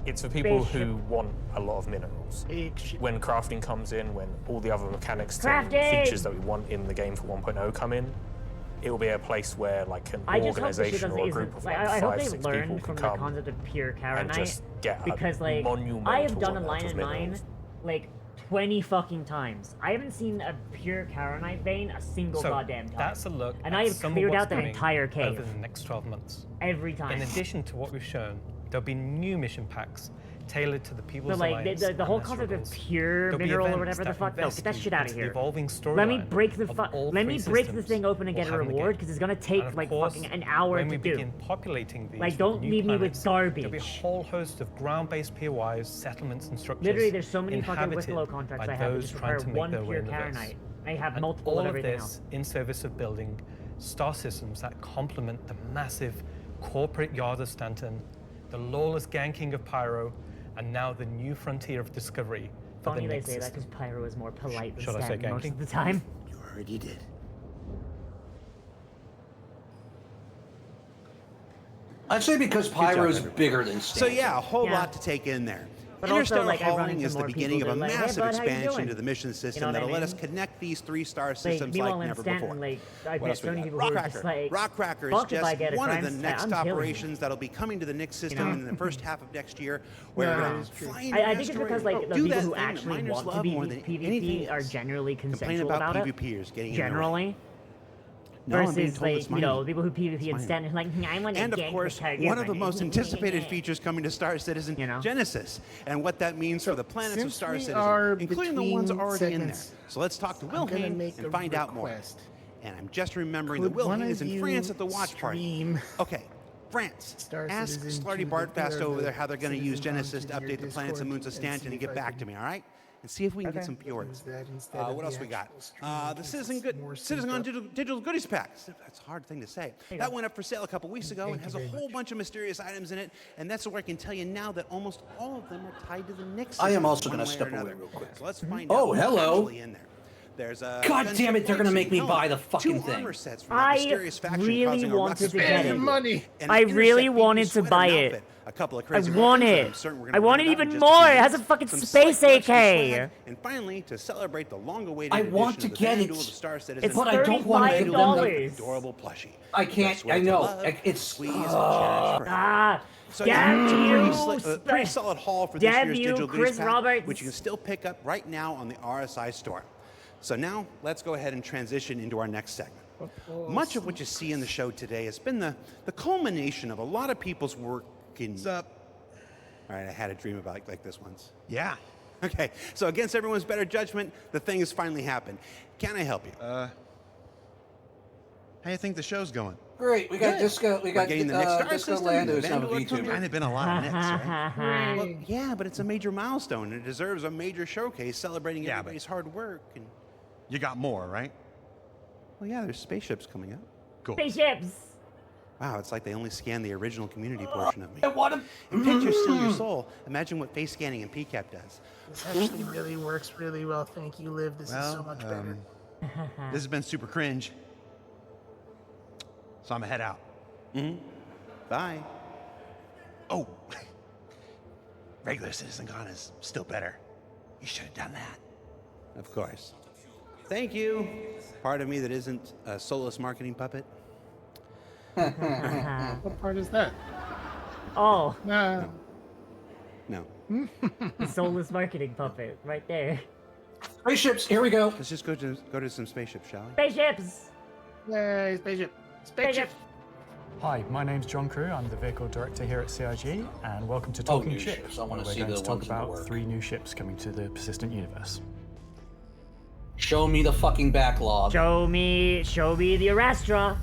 It's for people Spaceship. who want a lot of minerals. When crafting comes in, when all the other mechanics and Crafting! features that we want in the game for 1.0 come in, it will be a place where like an I just hope this shit organization or a group of like I hope 5, they 6 people learned can from the come concept of pure and Karanite. just get a Because like monumental I have done a amount line of in mine minerals. like 20 fucking times. I haven't seen a pure Karanite vein a single So goddamn time. that's a look And at I have some of cleared what's out the coming entire cave. over the next 12 months. Every time. In addition to what we've shown, there'll be new mission packs tailored to the People's So like Alliance the and whole their concept of struggles. pure There'll be mineral or events whatever the that fuck. No, get that investigate shit out of into the here. evolving Let me storyline break the of all let me three break the systems thing open and we'll get a have in the reward game. because it's gonna And take of like course, fucking an hour when to we do. begin populating these Like, with don't new leave me with planets, There'll be a garbage. whole host of ground-based POIs, settlements, and structures. Literally, there's so many fucking inhabited Wicklow contracts by I have that those just trying require to make one their way pure in the verse. Karanite. I have And multiple all of of everything this else. in service of building star systems that complement the massive corporate yard of Stanton, the lawless gang king of Pyro, and now the new frontier of discovery for Funny the they next say that system. because Pyro is more polite than Should I say Stanton gang most king? of the time. You already did. I'd say because Good job, Pyro's everyone. bigger than So Stanton. yeah, a whole lot to take in there. But also, Interstellar like, I run hauling into is the more beginning of people a that are like, massive "Hey, bud, how you expansion doing?" to the mission system You know what I that'll let us mean? connect these 3 star Like, systems meanwhile, like in never Stanton, before. like, I've What met else so we many got? people who are just Rockracker. like, Rockracker is "Fuck if I just get a one of crime the stat, next I'm killing you." operations that'll be coming to the Nix system know? in the first half of next year. Where No, we're no, gonna it's true. fly into I an think it's asteroid, because like the do people that who thing that actually miners want to love be more than PvP anything are else. generally Complain consensual about about it. PvPers getting in their way. Generally. No, I'm being Versus told it's like, you know, mining. people who PvP It's and mining. Stanton like, I want to And of gank course, the target. one of the most anticipated features coming to Star Citizen, Genesis, and what that means for the planets of since Star we Citizen, are including the ones between already in there. segments, So let's talk to I'm gonna Wilhelm make and a find out more. request. And I'm just remembering Could that Wilhelm one is of in you France at the watch party. Okay, France. Ask Citizen Slarty to Bartfast prepare over the there how they're going to use CitizenCon Genesis to to your update the planets and Discord moons of and Stanton see and get if I back can- to me, all right? And see if we can get some fjords. Use that instead of What the else we got? actual stream The because it's more synced CitizenCon up. digital goodies packs. That's a hard thing to say. you That go. went up for sale a couple weeks ago and Thank has you a very whole bunch of mysterious items in it. And that's where I can tell you now that almost all of them are tied to the Nix I am system also one gonna way or step away another. real quick. So let's find Oh, out what's hello. actually in there. There's a God gunship damn it, they're gonna plates make and me helmet, buy the fucking 2 thing. armor sets from a I mysterious faction really causing a wanted ruckus to get it. in money. and I an really Intercept wanted BB to sweater buy and it. outfit. A couple of I crazy want weapons that it. I'm certain we're I gonna want learn it about in even just a few more. It has a minutes. fucking Some space slight Western AK. swag. And finally, to celebrate the long-awaited I want edition to of the get Van it. Duel of the Star Citizen, But I don't want to give them the adorable plushie. I can't. Swear I to know. love, It's squeeze and cherish forever. Ah, So damn it's a you, pretty solid haul for this damn year's you, digital Chris goodies pack, Roberts. which you can still pick up right now on the RSI store. So now let's go ahead and transition into our next segment. Much of what you see in the show today has been the culmination of a lot of people's work in... What's up? All right, I had a dream about like this once. Yeah. Okay, so against everyone's better judgment, the thing has finally happened. Can I help you? How you think the show's going? Great, we got Disco. We got getting the next star Disco system. Lando's now a Vandal VTuber. kind of been a lot of Knicks, right? Hooray. Well, yeah, but it's a major milestone. It deserves a major showcase celebrating everybody's hard work. And You got more, right? well, yeah, there's spaceships coming up. Cool. Spaceships. Wow, it's like they only scanned the original community portion of me. I want him. And pictures steal your soul. Imagine what face scanning and PCAP does. This actually really works really well. Thank you, Liv. This is so much better. This has been super cringe. So I'm gonna head out. Bye. Oh, regular CitizenCon is still better. You should have done that. Of course. Thank you. Part of me that isn't a soulless marketing puppet. What part is that? Oh. No. The soulless marketing puppet, right there. Spaceships, here we go. Let's just go to some spaceships, shall we? Spaceships! Yay, spaceship. Spaceship. Hi, my name's John Crew. I'm the vehicle director here at CIG, and welcome to Talking new Ships. ships. I wanna where see we're going the to talk ones in the about work. 3 new ships coming to the persistent universe. Show me the fucking backlog. Show me the Arastra.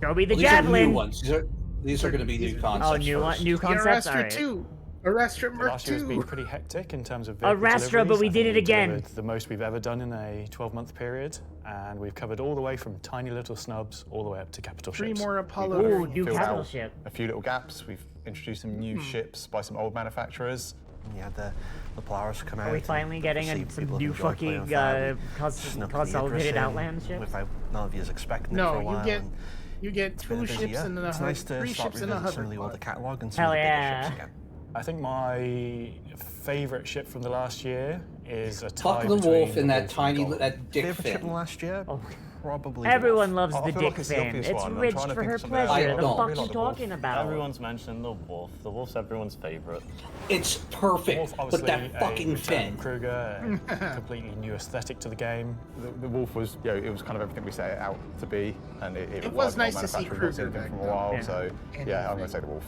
Show me the Well, these Javelin. are new ones. These are going to be new concepts. Oh, new first. new concepts. All Arastra right. 2. Arastra Mark Last year has 2. been pretty hectic in terms of vehicle Arastra, deliveries. but we I did think it again. delivered the most we've ever done in a 12-month period, and we've covered all the way from tiny little snubs all the way up to capital 3 ships. more Apollo. Ooh, new Filled capital out ship. a few little gaps. We've introduced some new ships by some old manufacturers. You had the Polaris come out. Are we finally getting see some people new enjoy playing fucking with that. consolidated Outland ships? Without none of you expecting it No, for a while. you get It's been 2 a busy ships year. and then It's nice to 3 start ships and a revisiting some of the hoverboard. older catalog and some Hell of the yeah. bigger ships again. I think my favourite ship from the last year is a Fuck tie the between wolf the and that Wolf and tiny, Gold. that dick Favorite ship fin. from last year? Oh. Probably. Everyone loves I the feel dick like it's the fin. obvious It's one. I'm rich trying to for think her of something else. pleasure. I The don't. fuck Really you like the wolf. talking about? Everyone's mentioned the wolf. The wolf's everyone's favorite. It's perfect, Wolf, but obviously, that fucking a return fin. Kruger, a completely new aesthetic to the game. The Wolf was, it was kind of everything we set it out to be, and it was an nice old to see manufacturer we've not Kruger seen back from a then. while. Yeah. So yeah, I'm going to say the Wolf.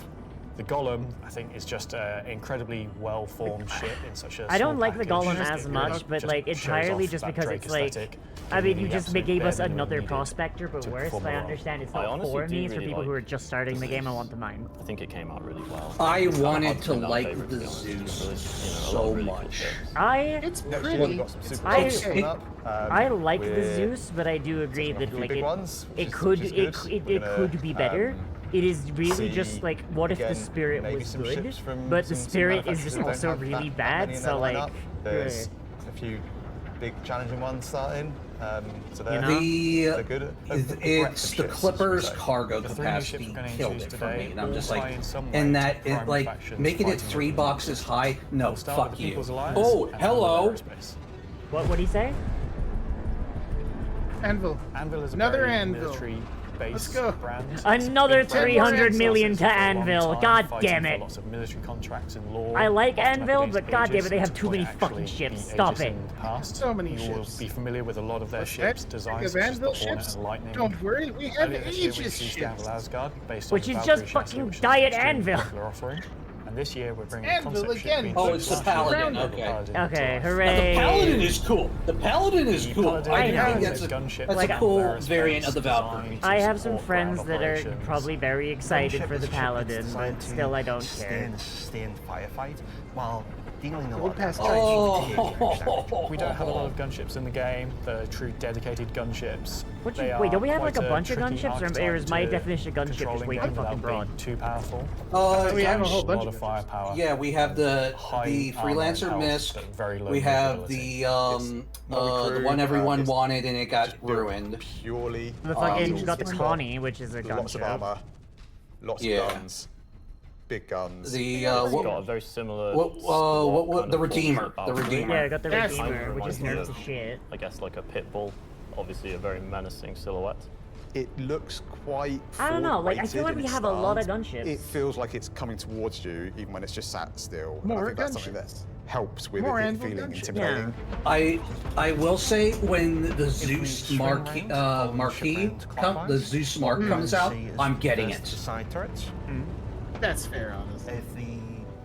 The Golem, I think, is just an incredibly well-formed ship in such a I don't small like the package. Golem as much, but Just like shows entirely off just that because Drake it's like, aesthetic, I giving mean, you the just absolute gave us bare minimum another needed prospector, but to worse. perform But I well. understand it's I not honestly for do me. It's for really people who like are just starting the game. I want the mine. I think it came out really well. I wanted I'd to say my like favourite, the to be honest. Zeus It's really, so really cool much. ships. It's Next year pretty. we've got some super I- ships coming up. I like the we're Zeus, but I do agree taking off a that few like big it, ones, which it is- could which is it, good. it, We're it gonna, could be better. It is really see, just like, what if the again, spirit maybe was some good, ships from but the some spirit is manufacturers just that don't also have really that bad. many in So their like, lineup. There's a few big challenging ones starting. So they're, they're good. It's the Clippers so. cargo The 3 new capacity ships we're gonna killed introduce it for me, today and I'm all just tie like, in some way and to that prime it like factions making it fighting 3 over the boxes high. No, We'll start with fuck the you. People's Alliance Oh, and hello. Aerospace. what would he say? Anvil. Anvil is a Another very Anvil. military-based Let's go. brand. Another It's a big brand. 300 million It's to been a long Anvil. time God fighting damn for it. Lots of military contracts and law. I like often up Anvil, against but god damn Aegis it, they have to too point many actually fucking ships. beat Stop Aegis it. in the past. So many You will ships. be familiar with a lot of their What's ships, that? designs Think of such as the Anvil Hornet ships? and Lightning. Don't worry, we have Earlier this year we Aegis introduced ships. Anvil Asgard, based Which on is the just Valkyrie chassis, fucking which is Diet an extremely Anvil. popular offering. And this year we're bringing Anvil a concept ship again. being Oh, built it's the last year, Paladin, the okay. Paladin Okay, to life. hooray. Now, the Paladin is cool. The Paladin is The cool. Paladin I know. think is a gunship that's Like, a cool aerospace variant of the designed Valkyrie. to I have some support friends ground that are operations. probably very excited Gunship for is the a ship that's Paladin, designed but to still I don't stay care. in a sustained firefight while dealing a We'll lot pass of Oh, We don't have a lot of gunships in the game. They're true dedicated gunships. What They wait, don't are we have like a quite bunch of tricky gunships, or archetype is my to definition of gunship just controlling way them too fucking without broad? being too powerful. We have a whole A bunch lot of of firepower. Yeah, we have the High armor Freelancer and health, Mist. but very low We have mobility. the one everyone wanted and it got ruined. Purely. The fucking it's got the got Connie, which is a lots of gunship. armor, lots Yeah. of guns, big guns. The It's what? got a very similar. What? kind The of Redeemer. form The to Redeemer. Yeah, I got the Yes. Redeemer, which is Reminds nerds me as shit. I guess like a pit bull. Obviously, a very menacing silhouette. It looks quite. I don't know, like, I feel like forward-weighted we in have a lot of stance. gunships. It feels like it's coming towards you, even when it's just sat still. And More I think that's something that gunships. helps with More it Anvil feeling gunships. intimidating. I will say when the Zeus swing Marquee round, hold the ship round clockwise. the Zeus Mark comes out, See as I'm getting first it. the side turrets. That's fair, honestly. If the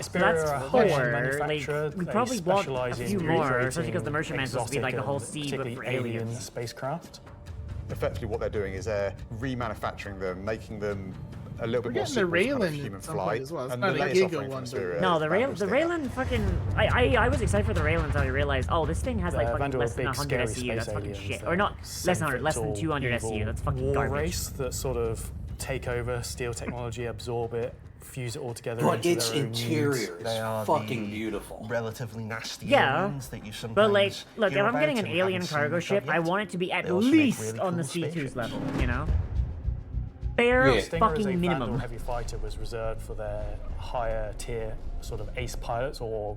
So that's Isperia are a four. high-end Like, manufacturer. we They probably want a specialise in few more, especially because creating the Merchantman's supposed to be like a whole exotic sea, and but for particularly alien aliens. spacecraft. Effectively, what they're doing is they're remanufacturing them, making them a little bit more getting the suitable for kind of Raylan human at some point flight. as well. It's And not the a latest Giga offering one, from but- Spirit No, is the fantastic. Raylan fucking. I was excited for the Raylan until I realized, oh, this thing has like The fucking Vandal less are than big, 100 scary SU. That's space fucking aliens. shit. They're Or not less than 100, less than 7-foot 200 evil SU. That's fucking war garbage. race that sort of take over, steal technology, absorb it, fuse it all together. But into its their own interior needs. is They are fucking the beautiful. relatively nasty Yeah, aliens that you sometimes but like, look, if hear I'm about getting an and alien haven't seen cargo much of ship, I yet. want it to be at They also make least really on the cool C2's spaceships. level, you know? Bare Stinger as a fucking Vandal minimum. heavy fighter was reserved for their higher tier sort of ace pilots or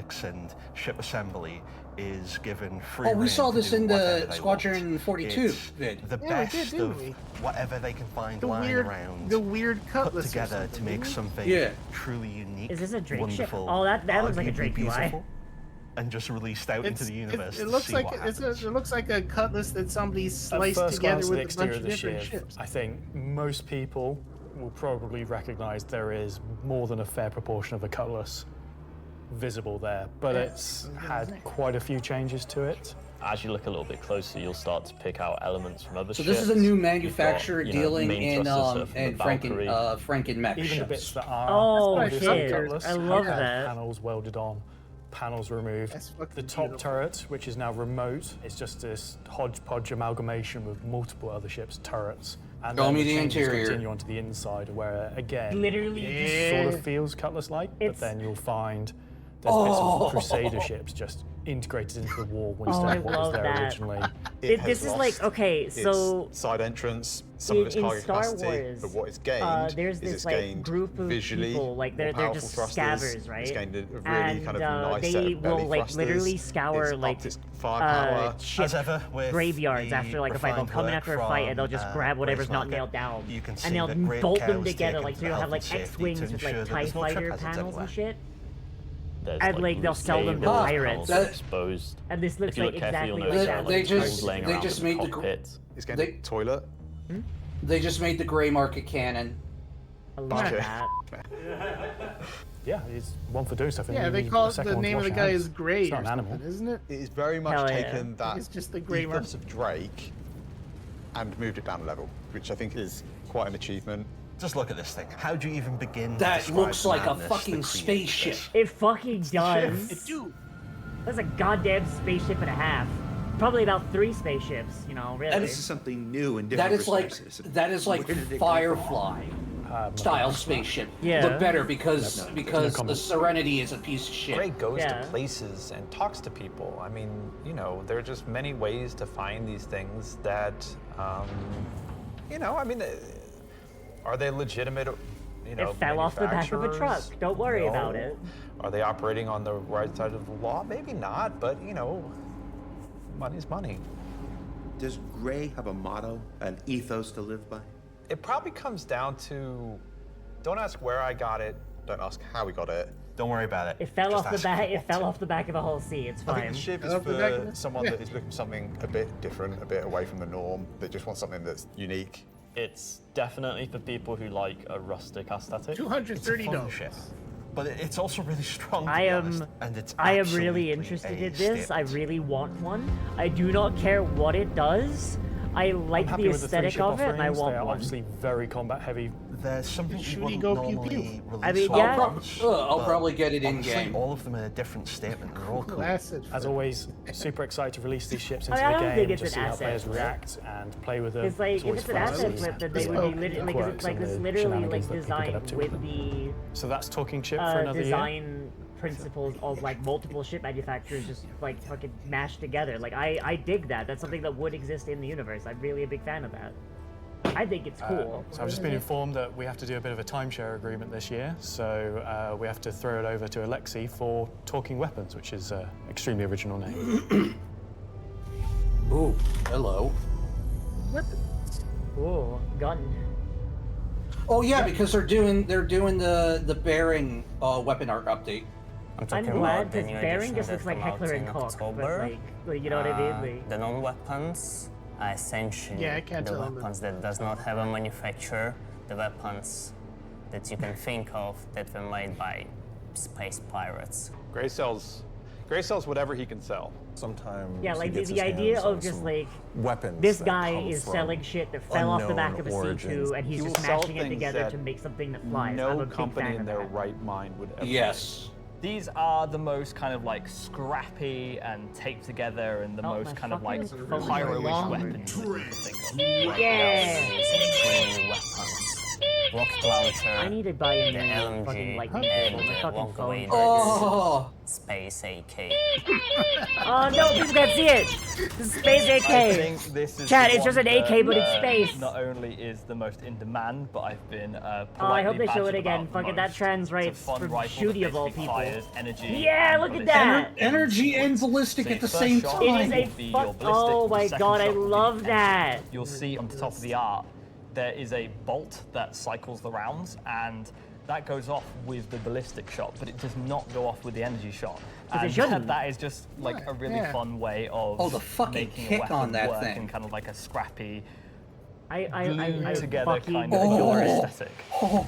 hydraulics and ship assembly is given free Oh, we rein saw to this do in whatever the they Squadron want. 42 It's vid. the Yeah, we best did, didn't of we? whatever they can find The lying weird, around, the weird put cutlass or together to something, make didn't we? something Yeah. truly unique, Is this a Drake ship? wonderful, Oh, that looks like a arguably Drake UI. beautiful, and just released out into the universe It to looks see like what it happens. looks like a cutlass that somebody At sliced first together glance at with the a exterior bunch of of the different ship, ships. I think most people will probably recognize there is more than a fair proportion of a cutlass visible there, but it's had quite a few changes to it. As you look a little bit closer, you'll start to pick out elements from other So ships. this is a new manufacturer You've got, dealing main in thrusters from the Valkyrie. Franken-mech Even the ships. bits that are Oh, obviously shit. gutless I love have that. panels welded on, panels removed. The top turret, which is now remote, is just this hodgepodge amalgamation with multiple other ships' turrets. And Show then me the the changes interior. continue onto the inside, where again, Literally, it sort of feels Cutlass-like, but It's- then you'll find there's bits of Crusader ships just integrated into the wall instead I of what was love there that. originally. This is like, okay, so its side entrance, some of its in cargo Star capacity, Wars, but what it's gained there's is this it's like gained group of visually people, like more they're powerful just thrusters. scabbers, right? It's gained a really And kind of nice set they of belly will like thrusters. literally scour It's like upped its firepower. ship As ever, with graveyards the after like a fight. They'll refined come in work after a fight and they'll just from, grab whatever's Grace not Market, nailed down, you can see and they'll that great bolt care them was together. taken Like to so you'll the have like health and safety X-wings to with like ensure that TIE there's no trip fighter hazards panels and everywhere. shit. There's, And like they'll sell them to cables, pirates. panels exposed. And this looks if you like look carefully, you'll exactly notice like there are, that. They like, just- tools laying they around just in the made the cockpit. It's getting a toilet. They just made the gray market cannon. I love Okay. that. Yeah, it's one for doing stuff. and Yeah, you they need call a it second the one to name of wash the your guy hands. is Gray It's not or an something, animal. isn't it? It is very much Hell yeah. taken that It's just the gray ethos of Drake and moved it down a level, which I think is quite an achievement. Just look at this thing. How do you even begin to That describe looks like a madness fucking that creates spaceship. this? It fucking does. That's a goddamn spaceship and a half. Probably about 3 spaceships, you know, really. This is something new and That different is like perspectives. that is like Where did it come Firefly style spaceship. Yeah. Look better because the Serenity is a piece of shit. Gray goes Yeah. to places and talks to people. I mean, you know, there are just many ways to find these things that, you know, I mean, are they legitimate, you know, It fell off the back of a truck. manufacturers? Don't worry No. about it. Are they operating on the right side of the law? Maybe not, but, you know, money's money. Does Gray have a motto, an ethos to live by? It probably comes down to, don't ask where I got it, Don't ask how we got it. Don't worry about it. It fell Just off the ask back. for It what. fell off the back of a whole sea. It's I fine. think the ship is Up the back of for it? someone Yeah. that is looking for something a bit different, a bit away from the norm, that just wants something that's unique. It's definitely for people who like a rustic aesthetic. $230. But it's also really strong. To I be am. honest, and it's I am absolutely really interested a in this. I statement. really want one. I do not care what it does. I like I'm happy the with the aesthetic three-ship of it, and I offerings. want They are one. obviously very combat heavy. There's something you Shooty wouldn't go pew normally pew. release. I mean, all yeah. at once, I'll but probably get it in obviously game. All of them are a different statement. They're all cool. Asset As always, super excited to release these ships into I the don't game, think it's just see an how asset players flip. react and play with them. It's like if always it's an fun to asset see flip, then the they would be like quirks it's like and this the literally like shenanigans that people get up designed to with them. the So that's talking chip for another year. design principles of like multiple ship manufacturers just like fucking mashed together. Like I dig that. That's something that would exist in the universe. I'm really a big fan of that. I think it's cool. So I've just been informed that we have to do a bit of a timeshare agreement this year. So we have to throw it over to Alexi for Talking Weapons, which is an extremely original name. Ooh, hello. Ooh, gun. Oh yeah, because they're doing the bearing weapon art update. I'm glad because Baron just looks like Heckler and Koch, but like you know what I mean? Like, The non-weapons are essentially Yeah, I can't the tell them. weapons that does not have a manufacturer, the weapons that you can think of that were made by space pirates. Gray sells whatever he can sell. Sometimes yeah, he like gets the his idea hands on of just some like weapons this that guy come is from selling shit that fell off the back of a unknown C2 origins. and he's He will just sell smashing it things together that to make something that flies. I'm No a big company fan in of their that. right mind would ever. Yes. These are the most kind of like scrappy and taped together and the Oh, most my kind of like fucking phone pyro-ish long weapons that you can think of. Yeah! Rocket launcher, I need to buy a the new fucking LMG, lightning and bolt on my the fucking long phone. awaited Oh. space AK. Oh no, people can't see it! The space AK! I think this is Chat, the it's just one an AK, that, but it's space. Not only is the most in demand, but I've been Oh, I politely hope they show it badgered again. about the Fucking that most. translates It's a fun for rifle shooty that of all basically people. fires energy Yeah, and look at ballistic. that! Energy and ballistic So at the your same first shot time. It is will be a your fuck. ballistic, Oh the my second god, I shot will be love the that! You'll see on the top of the art, there is a bolt that cycles the rounds, and that goes off with the ballistic shot, but it does not go off with the energy shot. But it And shouldn't. that is just like a really Yeah. fun way of Oh, the fucking making kick a weapon on that work thing. in kind of like a scrappy, I glued together fucking kind of adore it. aesthetic. Oh.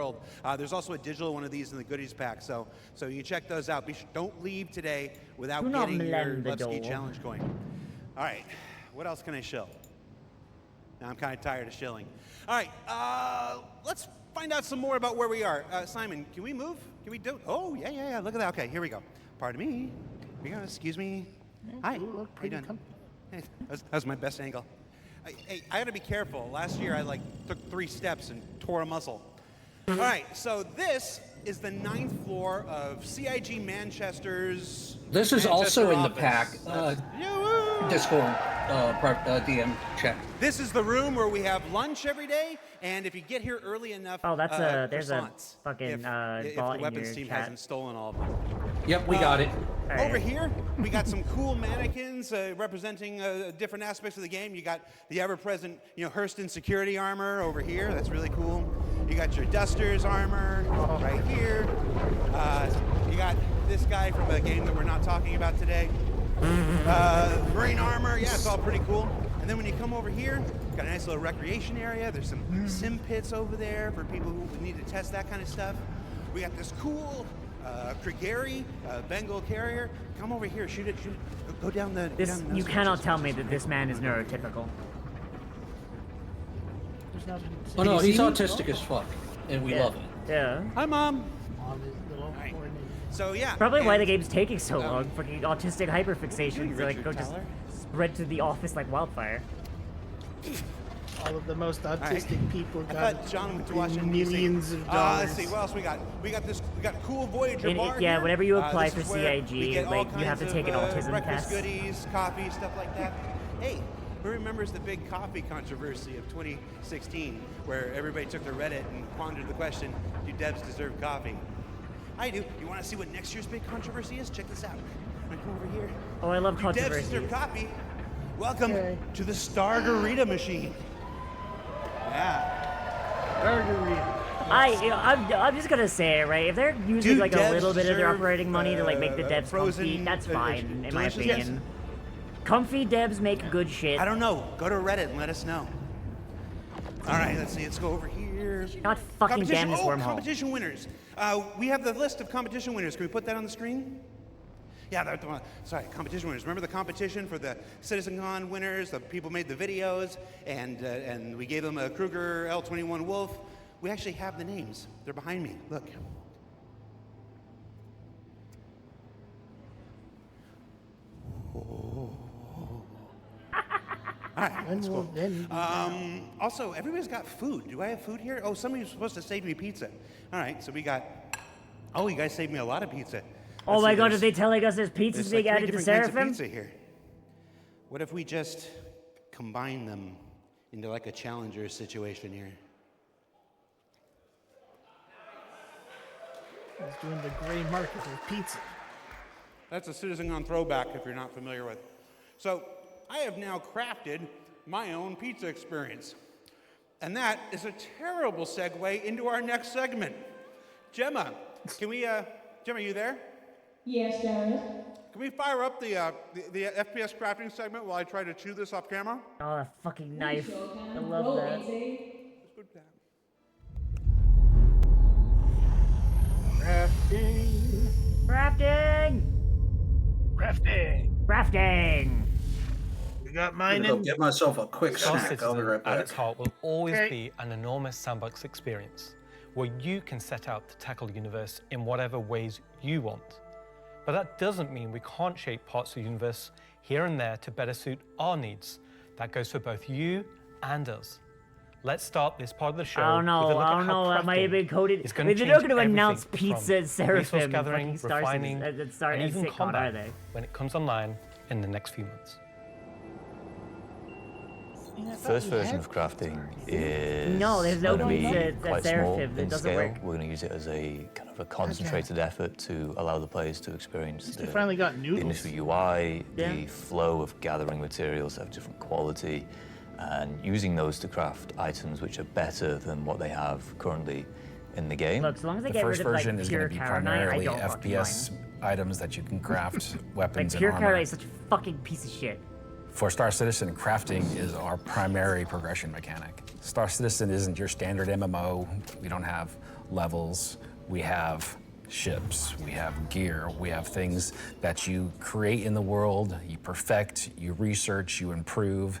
world. There's also a digital one of these in the goodies pack, so you check those out. Don't leave today without Do not getting your blend the Levski door. challenge going. All right, what else can I show? Now I'm kind of tired of shilling. All right, let's find out some more about where we are. Simon, can we move? Can we do? Oh, yeah. Look at that. Okay, here we go. Pardon me. Here we go. Excuse me. Hi. You look pretty How you doing? Hey, that was my best angle. Hey, I gotta be careful. Last year I took 3 steps and tore a muscle. All right, so this is the 9th floor of CIG Manchester's. This is Manchester also in the office. pack. Discord DM check. This is the room where we have lunch every day, and if you get here early enough, Oh, that's there's a croissants, fucking if the bot in weapons your team chat. hasn't stolen all of them. Yep, we got it. Over here, we got some cool mannequins representing different aspects of the game. You got the ever-present, Hurston security armor over here. That's really cool. You got your Duster's armor right here. You got this guy from a game that we're not talking about today. Marine armor. Yeah, it's all pretty cool. And then when you come over here, got a nice little recreation area. There's some sim pits over there for people who need to test that kind of stuff. We got this cool Krigeri, Bengal carrier. Come over here, shoot it. Go down the. This you cannot tell me that this man is neurotypical. Oh no, he's autistic as fuck, and we love it. Yeah. Hi, Mom. So yeah. Probably why and- the game's taking so long. Fucking autistic hyperfixations Richard like go just Teller? spread to the office like wildfire. All of the most autistic people I got thought John went to Washington millions of dollars. Let's see, what else we got? We got cool Voyager And bar yeah, here. whenever you apply This for is where CIG, we get all like, you have to kinds take an of, autism breakfast test. goodies, coffee, stuff like that. Hey, who remembers the big coffee controversy of 2016, where everybody took to Reddit and pondered the question, do devs deserve coffee? I do. You want to see what next year's big controversy is? Check this out. I'm gonna come over here. Oh, I love Do devs controversies. deserve coffee? Welcome to the Stargarita machine. Yeah. I'm just gonna say it, right? If they're using Do like a devs little bit of their deserve, operating money to like make the devs frozen, comfy, that's fine in my delicious? opinion. Comfy devs make good shit. I don't know. Go to Reddit and let us know. All right, let's see. Let's go over here. God fucking Competition- damn this oh, wormhole. competition winners. We have the list of competition winners. Can we put that on the screen? Yeah, sorry, competition winners. Remember the competition for the CitizenCon winners? The people made the videos, and we gave them a Kruger L21 Wolf. We actually have the names. They're behind me. Look. All right, that's cool. Also, everybody's got food. Do I have food here? Oh, somebody's supposed to save me pizza. All right, so we got. Oh, you guys saved me a lot of pizza. Oh Let's my see, god, are there's- they telling us there's pizzas there's being like 3 added to different kinds of Seraphim? pizza here. What if we just combine them into like a challenger situation here? He's doing the gray market of pizza. That's a CitizenCon throwback if you're not familiar with. So I have now crafted my own pizza experience. And that is a terrible segue into our next segment. Gemma, can we, Gemma, are you there? Yes, Jared. Can we fire up the FPS crafting segment while I try to chew this off camera? Oh, that fucking knife. Sure can. I love Roll that. Crafting. Crafting! Crafting. Crafting! You got I'm mine gonna go in? get myself a quick Star snack. I'll be Citizen right at back. its heart will always Okay. be an enormous sandbox experience where you can set out to tackle the universe in whatever ways you want. But that doesn't mean we can't shape parts of the universe here and there to better suit our needs. That goes for both you and us. Let's start this part of the show I don't know, with a look I at don't how know, that might have crafting been coded. is going They're to not change gonna announce everything pizza and from Seraphim resource and gathering, fucking Star refining, Citizen, and even sitcom, combat are they? when it comes online in the next few months. First version of crafting is No, there's no going to pizza be at quite small Seraphim. It in doesn't scale. work. We're going to use it as a kind of a concentrated effort to allow the players to experience They finally got the noodles. initial UI, Yeah. the flow of gathering materials that have different quality, and using those to craft items which are better than what they have currently in the game. Look, as long as they The get first rid of, version like, is pure going to be carbonite, I primarily don't fucking FPS items that you can craft Like, weapons pure and armor. carbonite is such a fucking piece of shit. For Star Citizen, crafting is our primary progression mechanic. Star Citizen isn't your standard MMO. We don't have levels. We have ships. We have gear. We have things that you create in the world, you perfect, you research, you improve,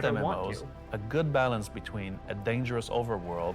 never want MMOs, to. a good balance between a dangerous overworld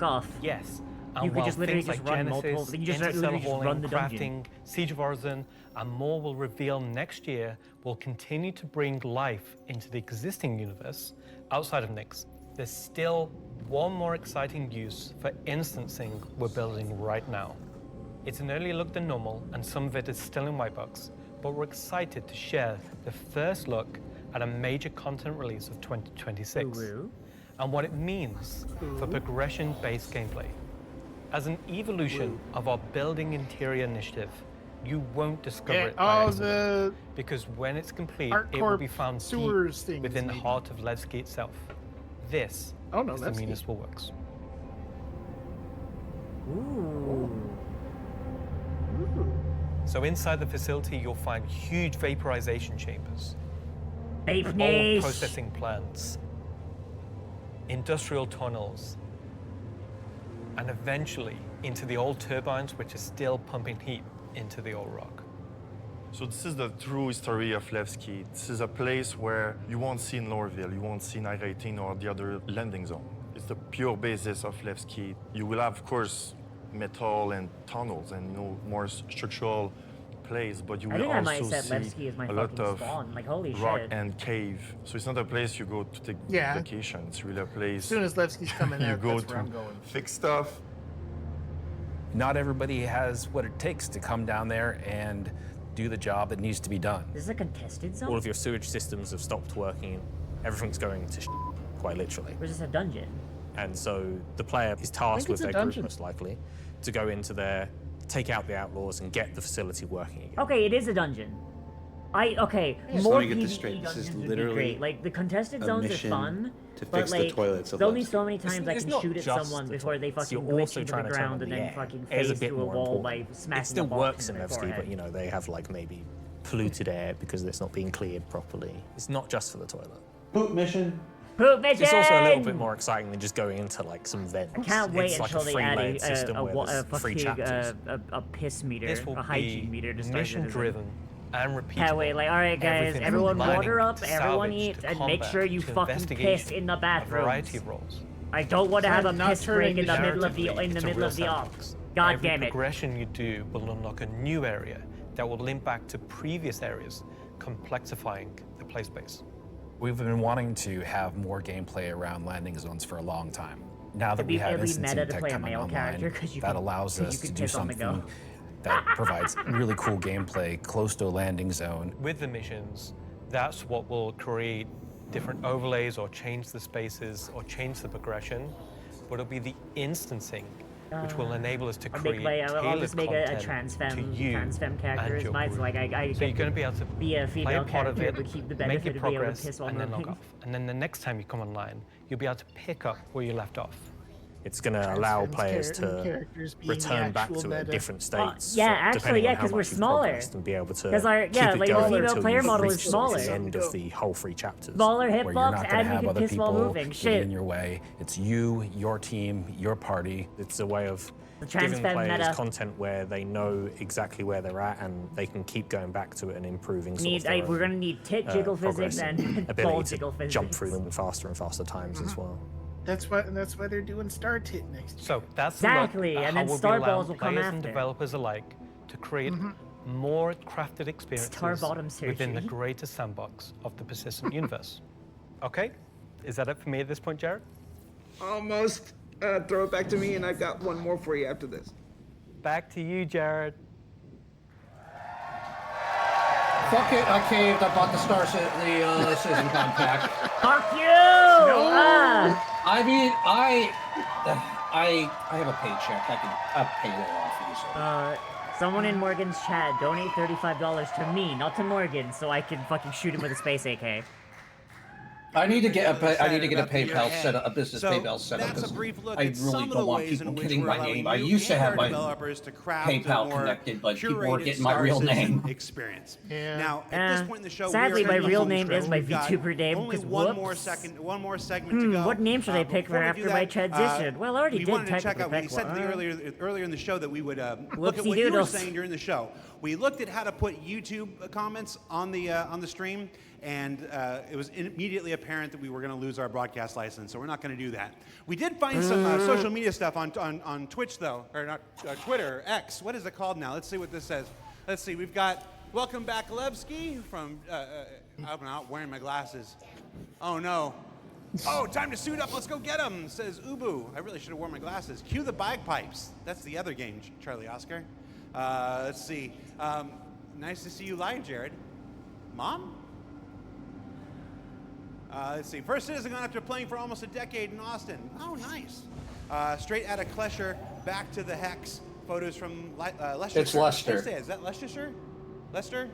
fuck off. Yes. You And could while just literally things just like run Genesis, multiple. You just Interstellar literally just run the Hauling, dungeon. Crafting, Siege of Origin, and more will reveal next year will continue to bring life into the existing universe outside of Nyx. there's still one more exciting use for instancing we're building right now. It's an earlier look than normal, and some of it is still in white box, but we're excited to share the first look at a major content release of 2026 and what it means for progression-based gameplay. As an evolution of our building interior initiative, you won't discover it by accident, because when it's complete, it will be found deep within the heart of Levski itself. This is the Municipal Works. So inside the facility, you'll find huge vaporization chambers, old processing plants, industrial tunnels, and eventually into the old turbines, which are still pumping heat into the old rock. So this is the true history of Levski. This is a place where you won't see in Lorville, you won't see in I-18 or the other landing zone. It's the pure basis of Levski. You will have, of course, metal and tunnels and more structural plays, but you will also see a lot of rock and cave. So it's not a place you go to take vacation. It's really a place. As soon as Levski's coming you out, go that's where to I'm going. fix stuff. Not everybody has what it takes to come down there and do the job that needs to be done. This is a contested zone? All of your sewage systems have stopped working. Everything's going to quite literally. Or is this a dungeon? And so the player is tasked with their group, most likely, to go into there, take out the outlaws, and get the facility working again. Okay, it is a dungeon. Okay, Just more let me get this PvE straight. This is dungeons would be literally great. Like, the contested a zones are mission fun, to but fix the like, toilets of there's only Levski. so many times I It's can not shoot at just someone the before they toilets. fucking You're glitch also into trying the to turn ground and on then the fucking air. It is face a bit through a more wall important. by smashing It still a box works in in their Levski, forehead. but you know, they have like maybe polluted air because it's not being cleared properly. It's not just for the toilet. Poop mission. Poop mission! It's also a little bit more exciting than just going into like some vents. I can't wait It's like until a they free add layered system where a there's free chapters. piss meter, This will a hygiene be meter to start mission-driven and repeatable. Can't wait, like, alright guys, Everything from everyone mining water up, to everyone salvage eat, to and make combat sure you to fucking piss investigation, in the a variety bathrooms. of roles. I don't want to have a Not piss turning break in the middle of the Narratively, it's a real op. sandbox. God Every damn it. progression you do will unlock a new area that will link back to previous areas, complexifying the play space. We've been wanting to have more gameplay around landing zones for a long time. Now that It'd we be have meta instancing to tech play a coming male character online, 'cause you that can- allows 'cause you us can to do piss on the go. something that provides really cool gameplay close to a landing zone. With the missions, that's what will create different overlays or change the spaces or change the progression, but it'll be the instancing which will enable us to create I'll just make a tailored trans content femme to you character and as your mine, so group. like I So you're going to be able to be a play female a part of character, it, but keep the make benefit your of being able to progress, piss while and then log moving. off. And then the next time you come online, you'll be able to pick up where you left off. It's going to allow players to characters being the return back actual to it at meta. different states. Yeah, actually, depending yeah, on how 'cause we're much you've smaller. progressed and be able to 'Cause our- keep yeah, it like, the going female until player you've model is reached smaller. the end of the whole 3 chapters. Smaller Where you're hitbox, not going and to you have can other piss while people moving. getting Shit. in your way. It's you, your team, your party. It's a way of The trans giving femme players meta. content where they know exactly where they're at and they can keep going back to it and improving sort of We're their gonna need tit jiggle progress physics and ball ability jiggle to physics. jump through them faster and faster times as well. That's why they're doing Star Tit next year. So that's Exactly, the look at and how then we'll Star be allowing Balls will come players and after. developers alike to create more crafted experiences Star bottom within the surgery. greater sandbox of the persistent universe. Okay, is that it for me at this point, Jared? Almost. Throw it back to me, and I've got one more for you after this. Back to you, Jared. Fuck it, I caved. I bought the CitizenCon pack. Fuck you! Ah. I mean, I have a paycheck. I'll pay that off easily. Someone in Morgan's chat, donate $35 to me, not to Morgan, so I can fucking shoot him with a space AK. I need to get a About the year PayPal ahead. set up, a business So PayPal set up. that's a 'Cause brief look I at some really of the don't want ways people in which getting we're my allowing name. I you used to and have our my developers to craft a PayPal more connected, but people were curated getting my Star real Citizen name. experience. Yeah. Now, at this point in the show, Sadly, we are my in the real home name stretch. is my We've got VTuber name, only 'cause one whoops. more segment to go. What name should I pick for Before we after do my that, transition? Well, I already we did wanted to check technically out. We pick said one. earlier in the show that we would look at what you were Whoopsie-doodles. saying during the show. We looked at how to put YouTube comments on the stream, and it was immediately apparent that we were going to lose our broadcast license, so we're not going to do that. We did find some social media stuff on Twitch, though, or not Twitter, X. What is it called now? Let's see what this says. Let's see. We've got Welcome Back Levski from. I'm not wearing my glasses. Oh no. Oh, time to suit up. Let's go get him, says Ubu. I really should have worn my glasses. Cue the bagpipes. That's the other game, Charlie Oscar. Let's see. Nice to see you live, Jared. Mom? Let's see. First CitizenCon after playing for almost a decade in Austin. Oh, nice. Straight out of Klesher, back to the Hex. Photos from Leicestershire. It's Leicester. Is that Leicestershire? Leicester?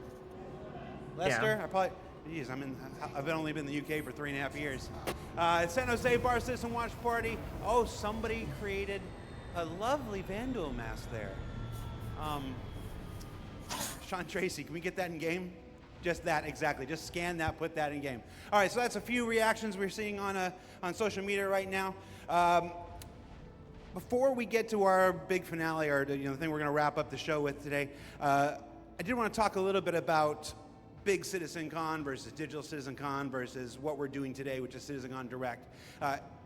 Leicester? Yeah. I probably. Geez, I've only been in the UK for 3.5 years. San Jose Bar Citizen Watch Party. Oh, somebody created a lovely Vandal mask there. Sean Tracy, can we get that in game? Just that, exactly. Just scan that, put that in game. All right, so that's a few reactions we're seeing on social media right now. Before we get to our big finale, or the thing we're going to wrap up the show with today, I did want to talk a little bit about big CitizenCon versus digital CitizenCon versus what we're doing today, which is CitizenCon Direct.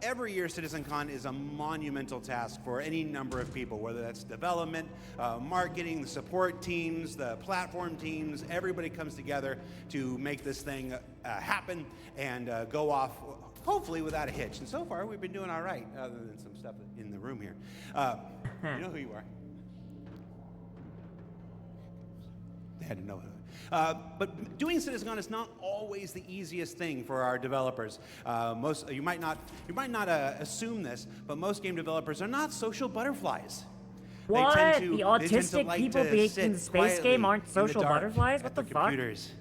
Every year, CitizenCon is a monumental task for any number of people, whether that's development, marketing, the support teams, the platform teams. Everybody comes together to make this thing happen and go off, hopefully without a hitch. And so far, we've been doing all right, other than some stuff in the room here. You know who you are. They had to know who. But doing CitizenCon is not always the easiest thing for our developers. You might not assume this, but most game developers are not social butterflies. What? They tend to, The they tend to autistic like people to making sit the space game quietly aren't in the social dark butterflies? at What the their fuck? computers,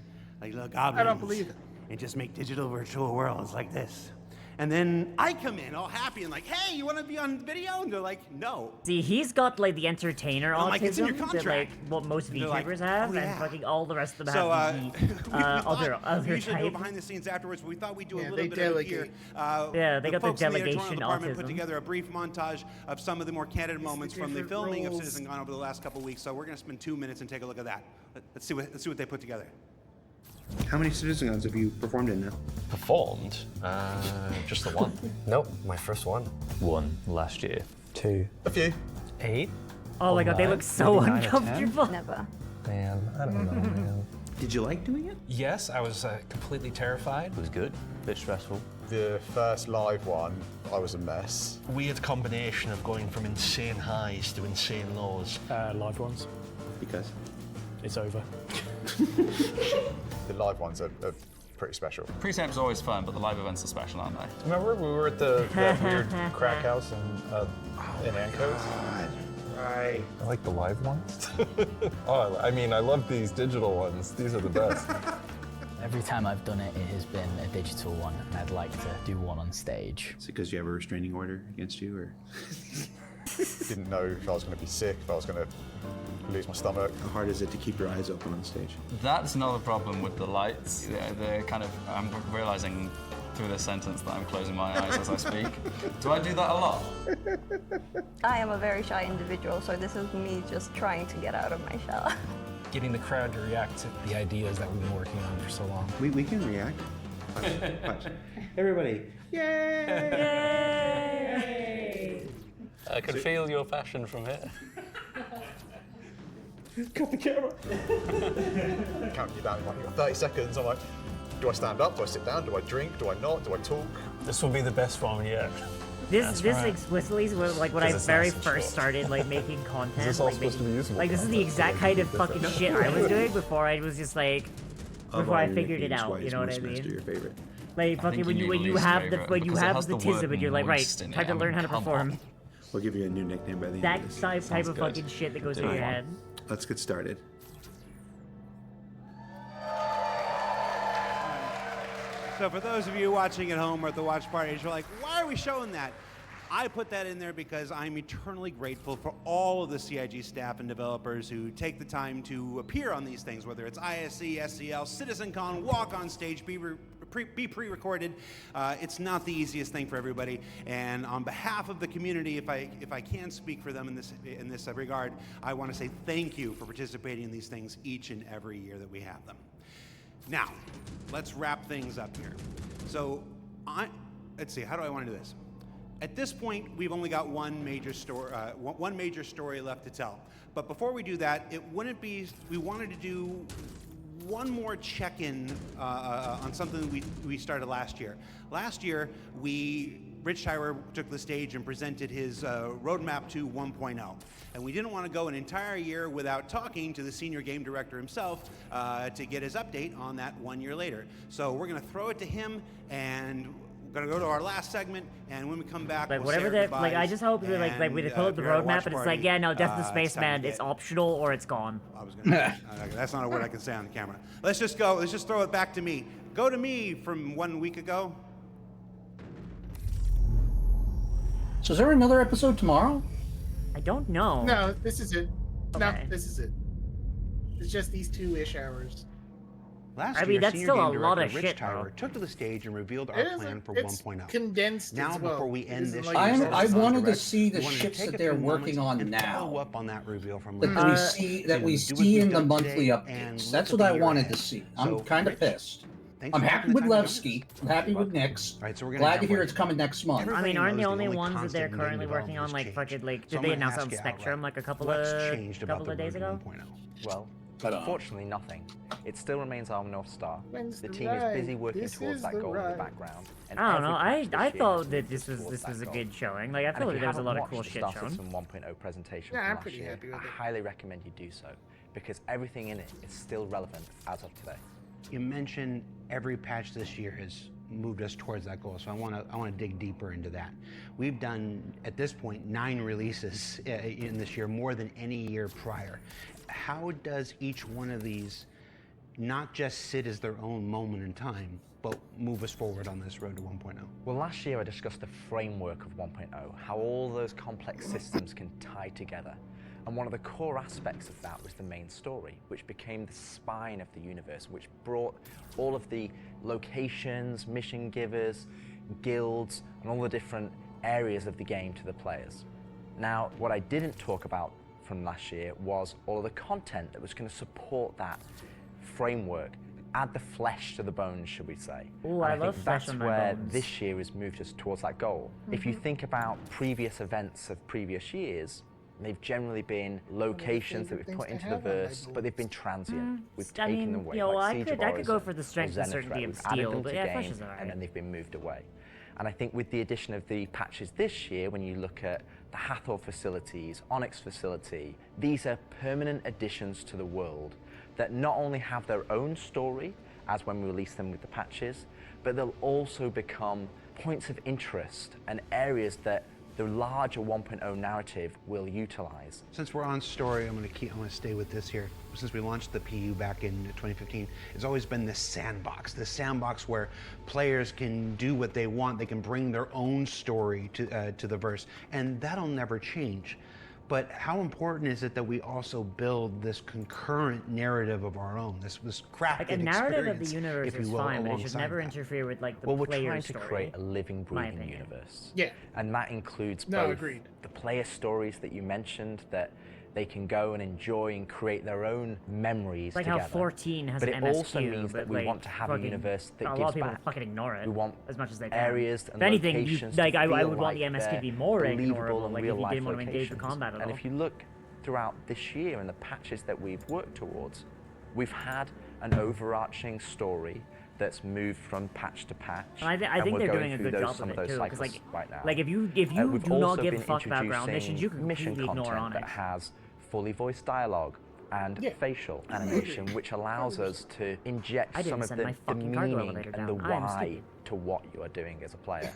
like little goblins. I don't believe it. And just make digital virtual worlds like this. And then I come in all happy and like, hey, you want to be on video? And they're like, no. See, he's got like the entertainer I'm like, it's in your autism that like contract. what most And they're like, VTubers have, oh, yeah. and fucking all the rest of them So have the we other usually do it type. behind the scenes afterwards, but we thought we'd do a Yeah, little they bit of it delegate. here. Yeah, they got the folks in delegation editorial department put autism. together a brief montage of some of the more candid moments from the different filming roles. of CitizenCon over the last couple of weeks. So we're going to spend 2 minutes and take a look at that. Let's see what they put together. How many CitizenCons have you performed in now? Performed? Just the one. Nope, my first one. One last year. 2. A few. 8. Oh my god, they look so maybe 9 or 10. uncomfortable. Never. Man, I don't know, man. Did you like doing it? Yes, I was completely terrified. It was good. Bit stressful. The first live one, I was a mess. Weird combination of going from insane highs to insane lows. Live ones. Because? It's over. The live ones are pretty special. Pre-tape's always fun, but the live events are special, aren't they? Remember we were at that weird crack house in Ancoats? Right. I like the live ones. Oh, I mean, I love these digital ones. These are the best. Every time I've done it, it has been a digital one, and I'd like to do one on stage. Is it because you have a restraining order against you, or? Didn't know if I was going to be sick, if I was going to lose my stomach. How hard is it to keep your eyes open on stage? That's another problem with the lights. They're kind of, I'm realizing through this sentence that I'm closing my eyes as I speak. Do I do that a lot? I am a very shy individual, so this is me just trying to get out of my shell. Getting the crowd to react to the ideas that we've been working on for so long. We can react. Watch. Everybody. Yay! Yay! I could feel your passion from here. Cut the camera. Counting you down in like 30 seconds. I'm like, do I stand up? Do I sit down? Do I drink? Do I not? Do I talk? This will be the best one yet. This explicitly is like when I very first started like making content. Is this all like, supposed to be usable? Like this is the exact kind of fucking shit I was doing before I was just like before I figured it out. You know what I mean? Your favorite? Like fucking when you have the tism and you're like right, time to learn how to perform. We'll give you a new nickname by the end That of this. type of fucking shit that goes through your head. Let's get started. So for those of you watching at home or at the watch parties, you're like, why are we showing that? I put that in there because I'm eternally grateful for all of the CIG staff and developers who take the time to appear on these things, whether it's ISE, SCL, CitizenCon, walk on stage, be pre-recorded. It's not the easiest thing for everybody. And on behalf of the community, if I can speak for them in this regard, I want to say thank you for participating in these things each and every year that we have them. Now, let's wrap things up here. So, let's see, how do I want to do this? At this point, we've only got one major story left to tell. But before we do that, we wanted to do one more check-in on something we started last year. Last year, Rich Tyler took the stage and presented his roadmap to 1.0. And we didn't want to go an entire year without talking to the senior game director himself to get his update on that 1 year later. So we're going to throw it to him, and we're going to go to our last segment, and when we come back, Like we'll whatever say our that, like I just hope goodbyes, like we and, pull up the if you're at a roadmap watch and it's party, like, yeah, no, Death of the it's Spaceman, time to it's get- optional or it's gone. I was gonna. That's not a word I can say on the camera. Let's just go. Let's just throw it back to me. Go to me from 1 week ago. So is there another episode tomorrow? I don't know. No, this is it. No, Okay. this is it. It's just these 2-ish hours. Last I mean, year, that's senior still game a lot director of Rich shit, Tyler though. took to the stage and revealed our It is plan for it's 1.0. condensed Now, as well. before we It end isn't this like year's you said I it's on wanted to direct. see the we wanted to ships take that a they're few working moments on and now. follow up on that reveal from That last we year. see that we Do what see we've in the done monthly today updates. and That's look what at I the wanted year to see. ahead. I'm So, kind of Rich, pissed. thanks I'm for happy taking the with time to join us. Levski. I'm happy with Nyx. All right, so we're gonna Glad jump to hear right it's in. coming next month. I mean, Everybody aren't the knows only only ones that constant they're in game currently working development on is like change. fucking like? So Did I'm they gonna announce ask on you Spectrum outright, like a couple what's of changed about the days road to ago? 1.0? Well, unfortunately nothing. It still remains our North Star. When's The the team is busy ride? working This towards is that the goal in the ride. background. And I don't know. every patch this I year thought has that moved this us was towards this was that a goal. good showing. Like I And feel if like you there was a haven't lot of watched cool the shit Star shown. Citizen 1.0 presentation Yeah, from I'm last pretty year, happy with I it. highly recommend you do so because everything in it is still relevant as of today. You mentioned every patch this year has moved us towards that goal, so I want to dig deeper into that. We've done at this point 9 releases in this year, more than any year prior. How does each one of these not just sit as their own moment in time, but move us forward on this road to 1.0? Well, last year I discussed the framework of 1.0, how all those complex systems can tie together. And one of the core aspects of that was the main story, which became the spine of the universe, which brought all of the locations, mission givers, guilds, and all the different areas of the game to the players. Now, what I didn't talk about from last year was all of the content that was going to support that framework, add the flesh to the bones, should we say. Ooh, And I think love flesh that's on my where bones. this year has moved us towards that goal. If you think about previous events of previous years, they've generally been locations that we've put into the verse, but they've been transient. We've I taken mean, them away, you know, like I Siege could of go Orison for the or strength and Zenithreat. certainty of We've added steel, them but to yeah, flesh game, is alright. and then they've been moved away. And I think with the addition of the patches this year, when you look at the Hathor facilities, Onyx facility, these are permanent additions to the world that not only have their own story, as when we release them with the patches, but they'll also become points of interest and areas that the larger 1.0 narrative will utilize. Since we're on story, I'm going to stay with this here. Since we launched the PU back in 2015, it's always been this sandbox where players can do what they want. They can bring their own story to the verse, and that'll never change. But how important is it that we also build this concurrent narrative of our own, this crafted Like a narrative of the experience, universe if you is will, fine, but it should alongside never that? interfere with like the Well, we're player's trying to story. create a living, my breathing opinion. universe. Yeah. And that includes No, both agreed. the player stories that you mentioned, that they can go and enjoy and create their own memories Like together. how 14 has but an it also MSQ, means that but we like, want to have a fucking- universe that a gives lot of people back. fucking ignore it We want as much as they can. areas If and anything, locations like to I feel would want the like MSQ to be they're more believable ignorable, and like if you real-life didn't want to engage the locations. combat at And all. if you look throughout this year and the patches that we've worked towards, we've had an overarching story that's moved from patch to patch. And I and think we're they're going doing a through good those- job some of of it those too. Because cycles like, right now. like if you We've do not also give a been fuck about ground missions, you can mission completely ignore content that Onyx. has fully voiced dialogue and facial animation, which allows us to inject I didn't some of send the, my the fucking cargo meaning elevator and the down. I am why stupid. to what you are doing as a player.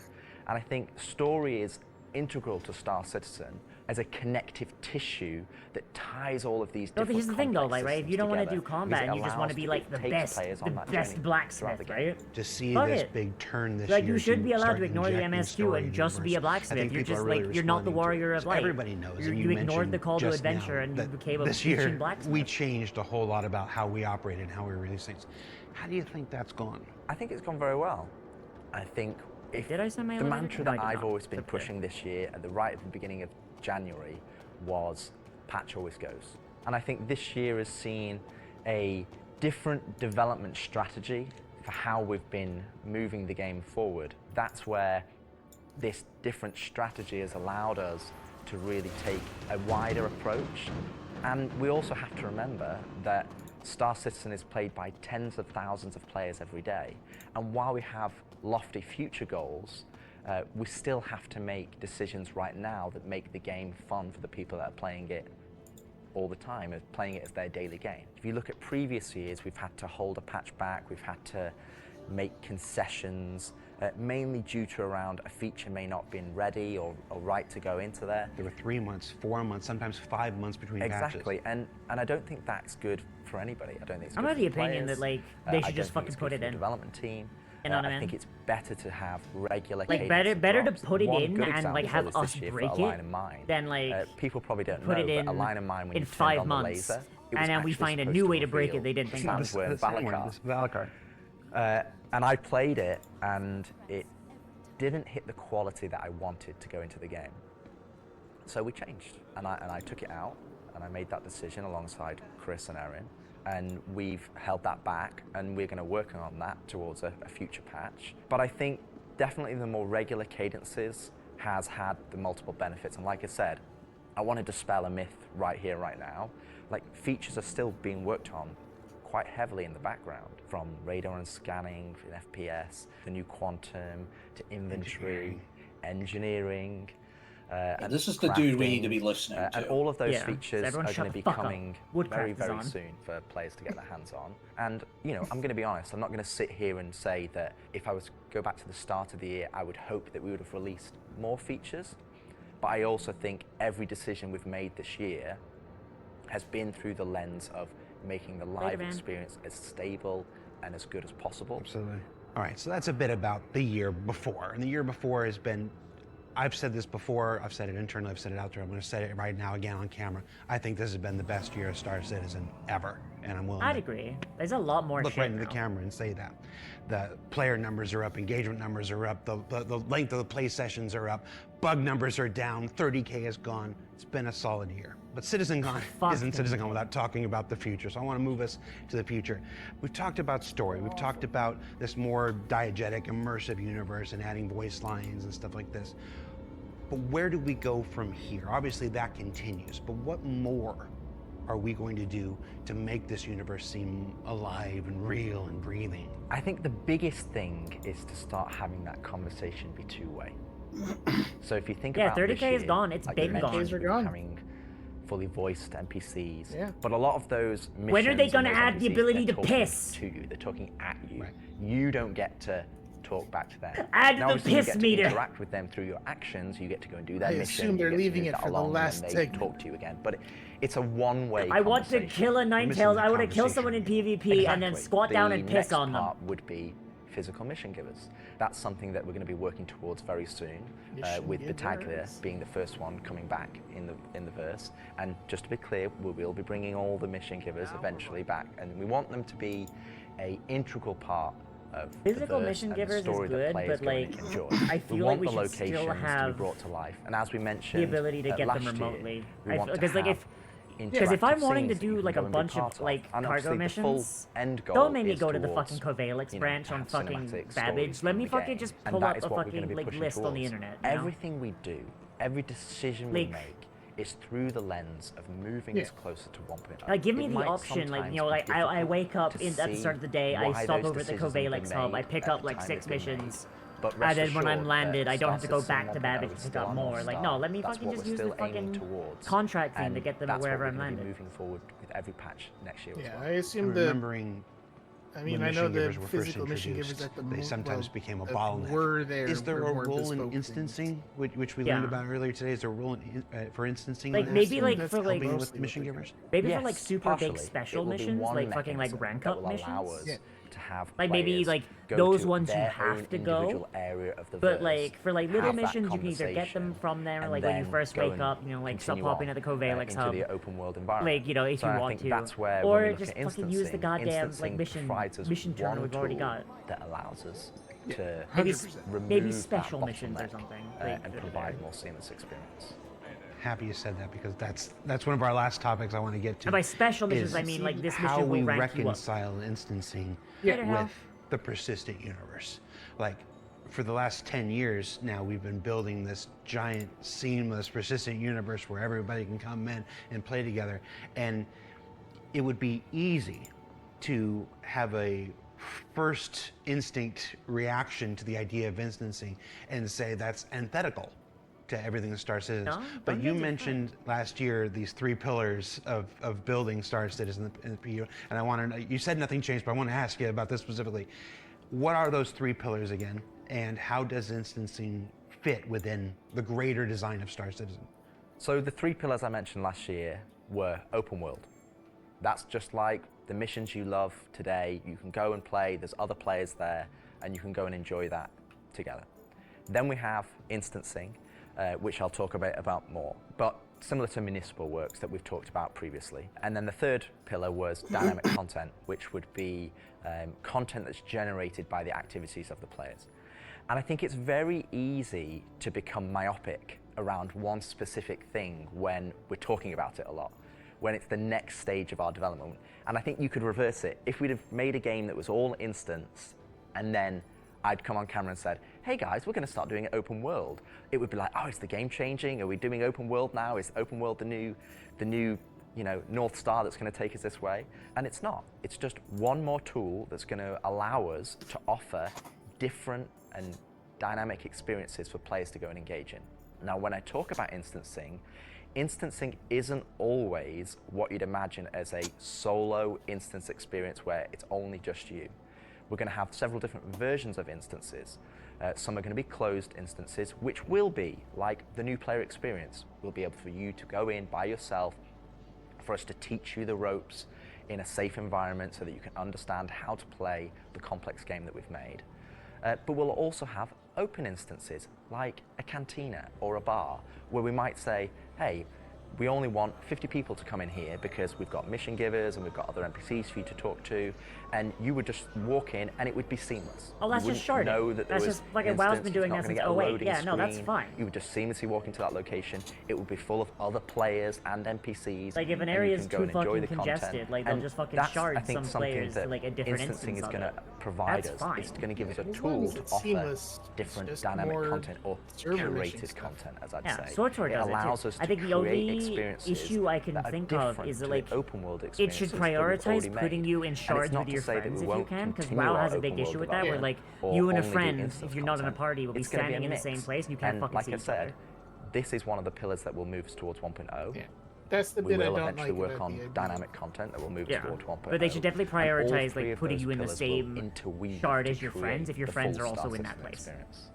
And I think story is integral to Star Citizen as a connective tissue that ties all of these But different here's the thing though, complex like, right, if you don't systems want to do together, combat because and it you just want to allows be like the take best players on that journey throughout blacksmith, the game. right? To see Fuck this it. big turn this Like year, you should be allowed start to ignore the injecting MSQ story and in just the be a verse. I blacksmith. think You're people just are really like you're not the responding to warrior it. of So light. everybody knows, and You ignored mentioned the call to just now adventure and you that became a this teaching year blacksmith. we changed a whole lot about how we operate and how we release things. How do you think that's gone? I think it's gone very well. I think if Did I send my the elevator? mantra No, I that did I've not. always been It's okay. pushing this year at the beginning of January was patch always goes. And I think this year has seen a different development strategy for how we've been moving the game forward. That's where this different strategy has allowed us to really take a wider approach. And we also have to remember that Star Citizen is played by tens of thousands of players every day. And while we have lofty future goals, we still have to make decisions right now that make the game fun for the people that are playing it all the time, playing it as their daily game. If you look at previous years, we've had to hold a patch back, we've had to make concessions, mainly due to around a feature may not been ready or right to go into there. There were 3 months, 4 months, sometimes 5 months between patches. Exactly, and I don't think that's good for anybody. I don't think it's I'm good of for the opinion players. that like I they don't should just think it's fucking good put it for the in. development team. You know what I I mean? think it's better to have regular Like cadence better of to drops. put it One in good and like example have is us this year for break A Line it, of Mine. then like People probably don't put know, it in but A Line of Mine when in you turned 5 on months, the laser, it was and then we actually find a supposed new to way to break reveal it they didn't think of. fans were in Valakar. And I played it, and it didn't hit the quality that I wanted to go into the game. So we changed, and I took it out, and I made that decision alongside Chris and Erin, and we've held that back, and we're going to work on that towards a future patch. But I think definitely the more regular cadences has had the multiple benefits, and like I said, I want to dispel a myth right here, right now. Like, features are still being worked on quite heavily in the background, from radar and scanning in FPS, the new quantum, to inventory, engineering. And this is the dude we crafting, need to be listening to. And all of those Yeah, so features are everyone going shut to be the fuck up. coming Woodcraft very, is very on. soon for players to get their hands on. And, you know, I'm going to be honest, I'm not going to sit here and say that if I was to go back to the start of the year, I would hope that we would have released more features. But I also think every decision we've made this year has been through the lens of making the live experience as stable and as good as possible. Absolutely. All right, so that's a bit about the year before. And the year before has been, I've said this before, I've said it internally, I've said it out there, I'm going to say it right now again on camera. I think this has been the best year of Star Citizen ever, and I'm willing I'd to agree. There's a lot more look shit right into the now. camera and say that. The player numbers are up, engagement numbers are up, the length of the play sessions are up, bug numbers are down, 30K is gone. It's been a solid year. But CitizenCon isn't CitizenCon without talking about the future, so I want to move us to the future. We've talked about story, we've talked about this more diegetic, immersive universe and adding voice lines and stuff like this. But where do we go from here? Obviously that continues, but what more are we going to do to make this universe seem alive and real and breathing? I think the biggest thing is to start having that conversation be two-way. So if you think about 30K this year, is gone. It's like been you gone. mentioned, Are gone. having fully voiced NPCs. Yeah. But a lot of those missions, When are they and gonna those add the NPCs, ability they're to talking piss? To you, they're talking at you. You don't get to talk back to them. Add now, the obviously, piss you get meter. to interact with them through your actions. You get to go and do their I mission. assume they're you get to leaving move it that for the along, and last then they segment. talk to you again. But it's a one-way. I want to kill a Ninetales. I want to kill someone in PvP and then Exactly. squat down and The piss next on them. part would be physical mission givers. That's something that we're going to be working towards very soon, with the Taglia givers. being the first one coming back in the verse. And just to be clear, we will be bringing all the mission givers eventually back, and we want them to be a integral part of Physical the verse mission and givers the is story that good, players but go like and enjoy. I we feel want like we the should locations still to be have brought to life, and as we mentioned, the ability to get them last year, remotely. we want to Because like have because if I'm interactive wanting to scenes that you do can like go a and be bunch part of like And cargo obviously the full missions, end goal don't make me is go to the towards, fucking Covalix you know, branch to on have fucking cinematic Babbage. stories Let from me the fucking game. just And pull that up is a what we're gonna fucking be like pushing list on the towards. internet. You know? Everything we do, every decision we Like- make is through the lens of moving us closer to 1.0. Like, give me It the might option, like, you know, sometimes like, be I wake difficult up to at the start of the day, I why stop those over at the decisions have been Covalix hub, I made pick at up, the like, time 6 they've been made. missions, But and rest then when I'm assured landed, that I don't have to go Star back to Citizen Babbage 1.0 to is pick still up our more. North Like, Star. no, let me That's fucking what just we're use the still aiming fucking towards. contract thing to And get them that's what wherever we're I'm gonna be landed. moving forward with every patch next year as Yeah, well. I assume And the. remembering I mean, when I know mission the givers were first physical mission givers introduced, at the they sometimes well, became a that bottleneck. were there. Is there were a more role in bespoke instancing, which we Yeah. learned about earlier today? Is there a role for instancing? Like, in maybe, that? like, That's for, like, helping with mostly mission what they're givers? Maybe Yes, for, like, super partially. big special It will be missions, one like fucking, like, mechanism rank that up will allow missions. us to have Like, maybe, players like, go those to ones you their have own to go, individual area of the But verse, like for like little have that missions, you can either get them conversation, from there, and like when you then first go wake and up, you know, like stop continue popping on, at the Covalix into hub, the open world environment. like, you know, if So you I want think to, that's where or when we look just at fucking use the instancing, goddamn like instancing mission provides us turn one we've already tool got. that allows us to Maybe remove maybe that special missions or bottleneck, something, and like, provide more seamless experience. Happy you said that, because that's one of our last topics I want to get to. And by special missions, is I mean like this how mission we will rank you up. reconcile instancing Yeah. with the persistent universe. Like, for the last 10 years now, we've been building this giant, seamless, persistent universe where everybody can come in and play together. And it would be easy to have a first instinct reaction to the idea of instancing and say that's antithetical to everything that Star Citizen is. No, But you don't mentioned last year these 3 pillars of building Star Citizen in the PU, and I want to know, you said nothing changed, but I want to ask you about this specifically. What are those 3 pillars again, and how does instancing fit within the greater design of Star Citizen? So the 3 pillars I mentioned last year were open world. That's just like the missions you love today. You can go and play, there's other players there, and you can go and enjoy that together. Then we have instancing, which I'll talk about more, but similar to municipal works that we've talked about previously. And then the 3rd pillar was dynamic content, which would be content that's generated by the activities of the players. And I think it's very easy to become myopic around one specific thing when we're talking about it a lot, when it's the next stage of our development. And I think you could reverse it. If we'd have made a game that was all instance, and then I'd come on camera and said, hey guys, we're going to start doing it open world, it would be like, oh, is the game changing? Are we doing open world now? Is open world the new North Star that's going to take us this way? And it's not. It's just one more tool that's going to allow us to offer different and dynamic experiences for players to go and engage in. Now, when I talk about instancing isn't always what you'd imagine as a solo instance experience where it's only just you. We're going to have several different versions of instances. Some are going to be closed instances, which will be like the new player experience. We'll be able for you to go in by yourself, for us to teach you the ropes in a safe environment so that you can understand how to play the complex game that we've made. But we'll also have open instances like a cantina or a bar where we might say, hey, we only want 50 people to come in here because we've got mission givers and we've got other NPCs for you to talk to, and you would just walk in and it would be seamless. Oh, that's just sharding. Know that that's just like WoW's been doing that since 08. Yeah, no, that's fine. You would just seamlessly walk into that location. It would be full of other players and NPCs. Like if an area is too fucking congested, like they'll just fucking shard some players to like a different instancing instance is going to provide us. It's going to give us a tool to offer different dynamic content or curated content, as I'd say. SwordSword it does allows it us I think to the create only experiences issue I can think of is that like open world it should prioritize putting you in shards with your friends if you can, because WoW has a big issue with that, where like you and a friend, if you're not in a party, will be standing in the same place and you can't fucking see each other. This is one of the pillars that will move us towards 1.0. Yeah. That's the we bit I will don't eventually like work about on the dynamic content that will move towards 1.0. But they should definitely prioritize like putting you in the those same pillars shard will as your interweave friends if your the friends full are also Star in that Citizen place. experience.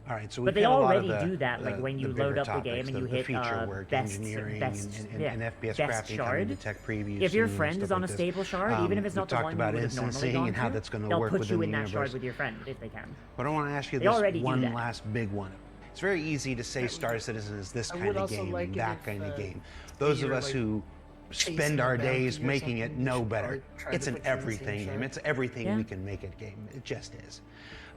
All right, so But they hit a lot of already do that, like when you load up the game and you hit feature work, best engineering, best and FPS best crafting shard. coming to tech previews. If your soon and friend stuff is on like a this. stable shard, even if it's not the talked one about you would have normally instancing gone and how to, that's going to they'll work put within you the in that universe. shard with your friend if they can. But I want to ask you They this already do one that. last big one. It's very easy to say Star Citizen is this I kind would of also game, like it that if, kind of game. Those of you're, us like, who chasing spend a our bounty days or making it something, you know should better. try It's to an put you in the same everything game. shard. It's everything Yeah. we can make it game. It just is.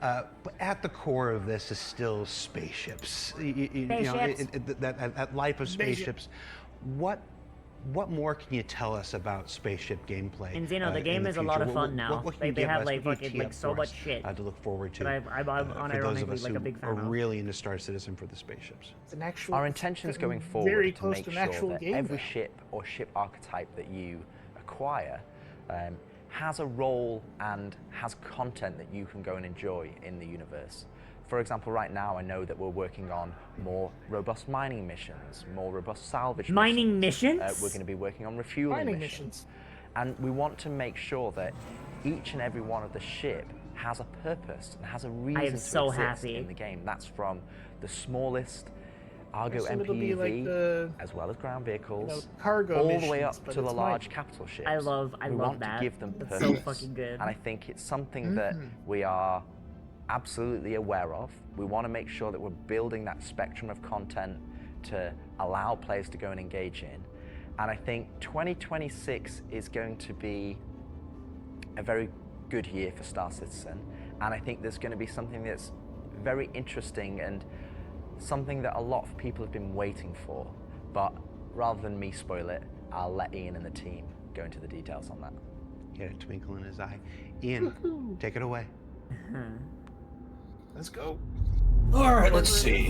But at the core of this is still spaceships. You know, Spaceships. that life of spaceships. What more can you tell us about spaceship gameplay? And Zeno, the in game is a lot of future? fun now. What can Like, you they give have us? like What can you fucking tee like up so for much us, shit to look forward to. that I'm for those of unironically us like who a big fan are of. really into Star Citizen for the spaceships. It's an actual. Our intentions going very forward to close make to an sure actual that game every then. ship or ship archetype that you acquire has a role and has content that you can go and enjoy in the universe. For example, right now I know that we're working on more robust mining missions, more robust salvage Mining missions? We're going to be working on refueling Mining missions. And we want to make sure that each and every one of the ship has a purpose and has a reason to so exist happy. in the game. That's from the smallest Argo assume it'll be like MPUV, the, as well as ground vehicles, cargo all the way up missions, but to the it's large mining. capital ships. I love we want that. to give them It's purpose. so fucking good. And I think it's something that we are absolutely aware of. We want to make sure that we're building that spectrum of content to allow players to go and engage in. And I think 2026 is going to be a very good year for Star Citizen. And I think there's going to be something that's very interesting and something that a lot of people have been waiting for. But rather than me spoil it, I'll let Ian and the team go into the details on that. He had a twinkle in his eye. Ian, take it away. Let's go. All right, let's see.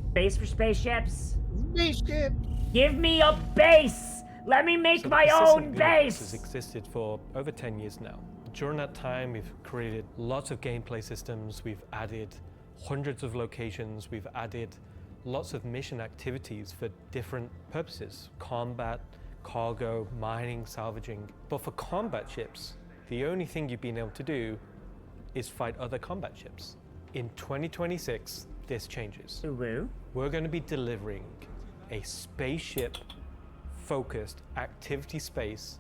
Space for spaceships. Spaceship. Give me a base! Let me make So my the own persistent universe base! has existed for over 10 years now. During that time, we've created lots of gameplay systems, we've added hundreds of locations, we've added lots of mission activities for different purposes: combat, cargo, mining, salvaging. But for combat ships, the only thing you've been able to do is fight other combat ships. In 2026, this changes. Ooh. We're going to be delivering a spaceship-focused activity space